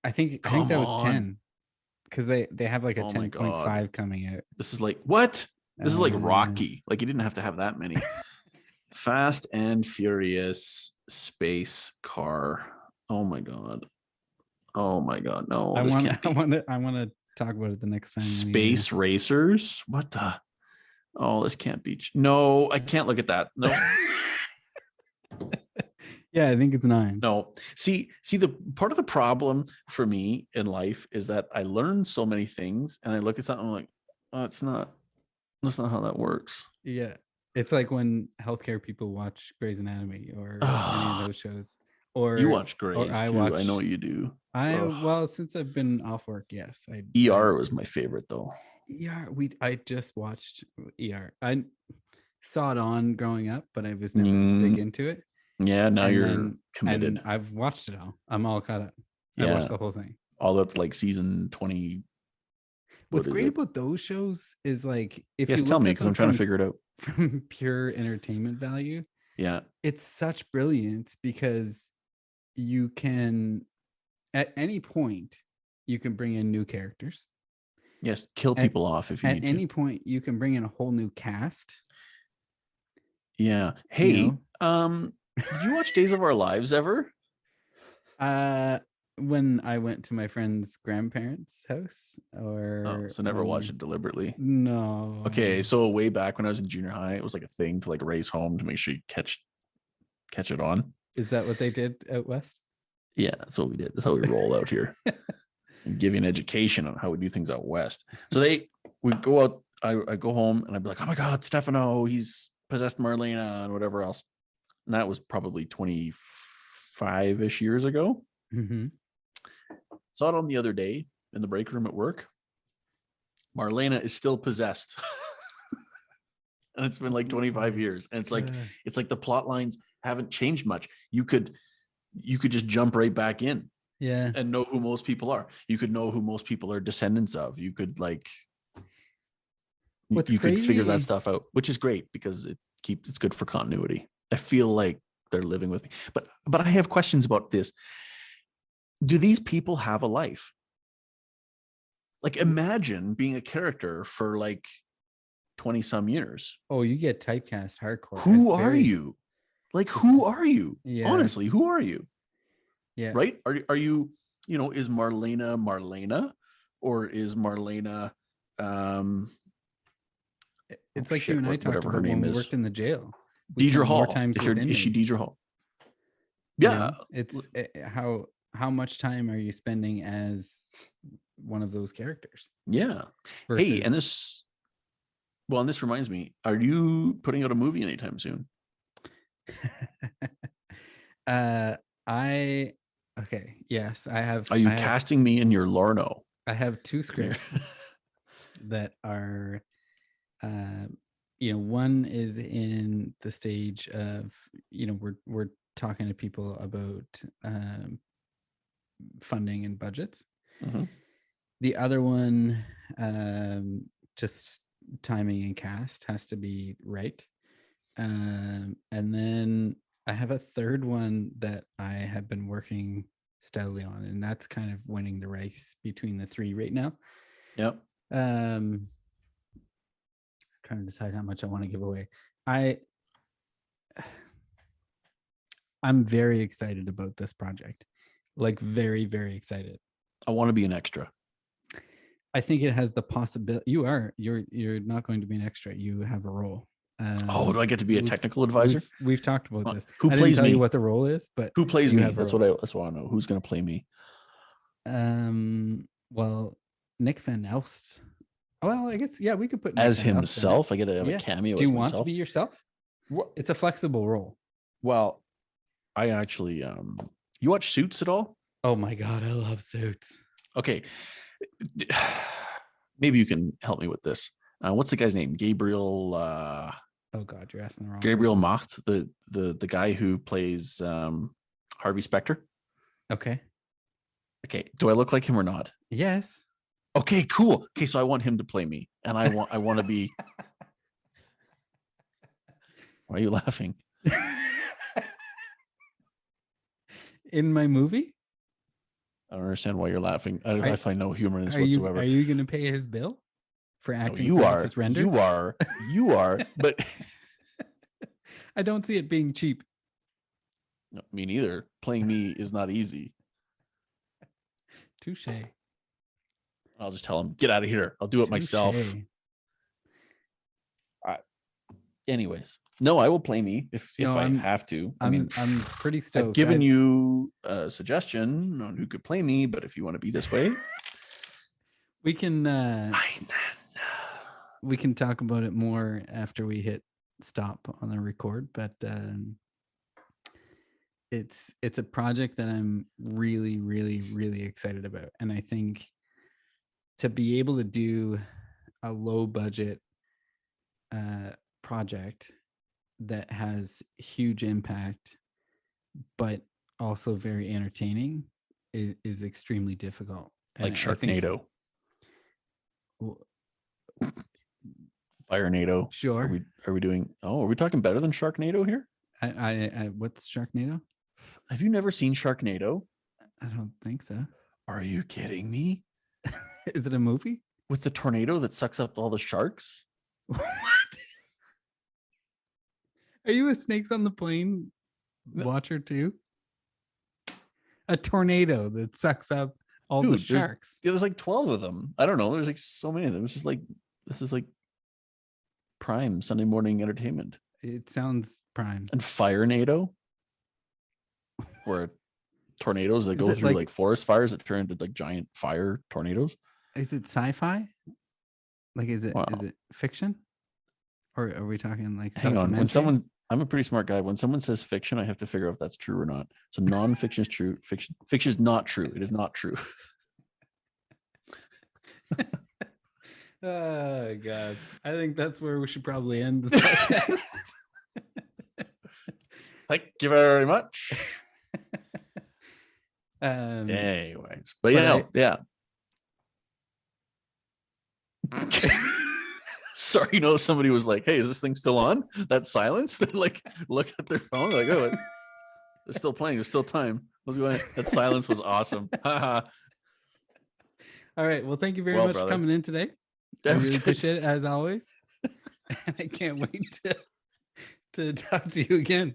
I think that was 10. Because they have like a 10.5 coming out. This is like what? This is like Rocky. Like you didn't have to have that many. Fast and Furious space car. Oh my god. Oh my god. No. I want to talk about it the next time. Space racers? What the? Oh, this can't be. No, I can't look at that. No. Yeah, I think it's 9. No. See, the part of the problem for me in life is that I learn so many things and I look at something I'm like, oh, that's not how that works. Yeah. It's like when healthcare people watch Grey's Anatomy or any of those shows. Or you watch Grey's too. I know you do. Well, since I've been off work, yes. ER was my favorite though. ER, I just watched ER. I saw it on growing up, but I was never big into it. Yeah, now you're committed. And I've watched it all. I'm all caught up. I watched the whole thing. All up like season 20. What's great about those shows is like if you tell me because I'm trying to figure it out. From pure entertainment value. Yeah. It's such brilliance because you can at any point you can bring in new characters. Yes, kill people off if you need to. At any point you can bring in a whole new cast. Yeah. Hey, did you watch Days of Our Lives ever? When I went to my friend's grandparents' house, or so never watched it deliberately. No. Okay, so way back when I was in junior high, it was like a thing to like race home to make sure you catch it on. Is that what they did out west? Yeah, that's what we did. That's how we roll out here. And give you an education on how we do things out west. So we go out. I go home and I'd be like, oh my god, Stefano, he's possessed Marlena and whatever else. And that was probably 25-ish years ago. Mm-hmm. Saw it on the other day in the break room at work. Marlena is still possessed. And it's been like 25 years. And it's like the plot lines haven't changed much. You could just jump right back in. Yeah. And know who most people are. You could know who most people are descendants of. You could like you could figure that stuff out, which is great because it's good for continuity. I feel like they're living with me. But I have questions about this. Do these people have a life? Like imagine being a character for like 20 some years. Oh, you get typecast hardcore. Who are you? Like, who are you? Yeah. Honestly, who are you? Yeah. Right? Are you, is Marlena or is Marlena it's like you and I talked about when we worked in the jail. Deidre Hall. Is she Deidre Hall? Yeah. It's how much time are you spending as one of those characters? Yeah. Hey, and this reminds me, are you putting out a movie anytime soon? Yes, I have. Are you casting me in your Lorno? I have 2 scripts that are one is in the stage of we're talking to people about funding and budgets. Mm-hmm. The other one just timing and cast has to be right. And then I have a third one that I have been working steadily on, and that's kind of winning the race between the three right now. Yep. Trying to decide how much I want to give away. I'm very excited about this project. Like very, very excited. I want to be an extra. I think it has the possibility. You're not going to be an extra. You have a role. Do I get to be a technical advisor? We've talked about this. Who plays tell me? you what the role is, but who plays me? That's what I want to know. Who's going to play me? Well, Nick VANAALST. Well, I guess we could put Nick as himself. I get to have a cameo. Do you want to be yourself? It's a flexible role. Well, I actually you watch Suits at all? Oh my god, I love Suits. Okay. Maybe you can help me with this. What's the guy's name? Gabriel oh god, you're asking the wrong Gabriel person. Macht, the guy who plays Harvey Specter. Okay. Do I look like him or not? Yes. Okay, cool. Okay, so I want him to play me, and I want to be. Why are you laughing? In my movie? I don't understand why you're laughing. I find no humor in this whatsoever. Are you going to pay his bill for acting no, services rendered? You are, but I don't see it being cheap. No, me neither. Playing me is not easy. Touche. I'll just tell him, get out of here. I'll do it myself. Anyways, no, I will play me if I have to. I'm pretty stoked. I've given you a suggestion on who could play me, but if you want to be this way, we can talk about it more after we hit stop on the record. But it's a project that I'm really, really, really excited about, and I think to be able to do a low budget project that has huge impact but also very entertaining is extremely difficult. Like Sharknado. Firenado. Sure. Are we doing are we talking better than Sharknado here? I what's Sharknado? Have you never seen Sharknado? I don't think so. Are you kidding me? Is it a movie? With the tornado that sucks up all the sharks? What? Are you a Snakes on the Plane watcher too? A tornado that sucks up all the sharks. There's like 12 of them. I don't know. There's like so many of them. It's just like, this is like prime Sunday morning entertainment. It sounds prime. And Firenado, where tornadoes that go through like forest fires that turn into like giant fire tornadoes. Is it sci-fi? Like, is it fiction? Or are we talking like, hang on, I'm a pretty smart guy. When someone says fiction, I have to figure out if that's true or not. So non-fiction is true. Fiction is not true. It is not true. Oh God. I think that's where we should probably end the podcast. Thank you very much. Anyways, but yeah. Sorry, somebody was like, hey, is this thing still on? That silence. They like looked at their phone like, oh, it's still playing. There's still time. What's going on? That silence was awesome. All right. Well, thank you very much for coming in today. I really appreciate it, as always. And I can't wait to talk to you again,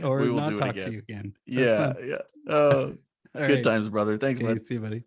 or not talk to you again. That's fun. Good times, brother. Thanks, man. See you, buddy.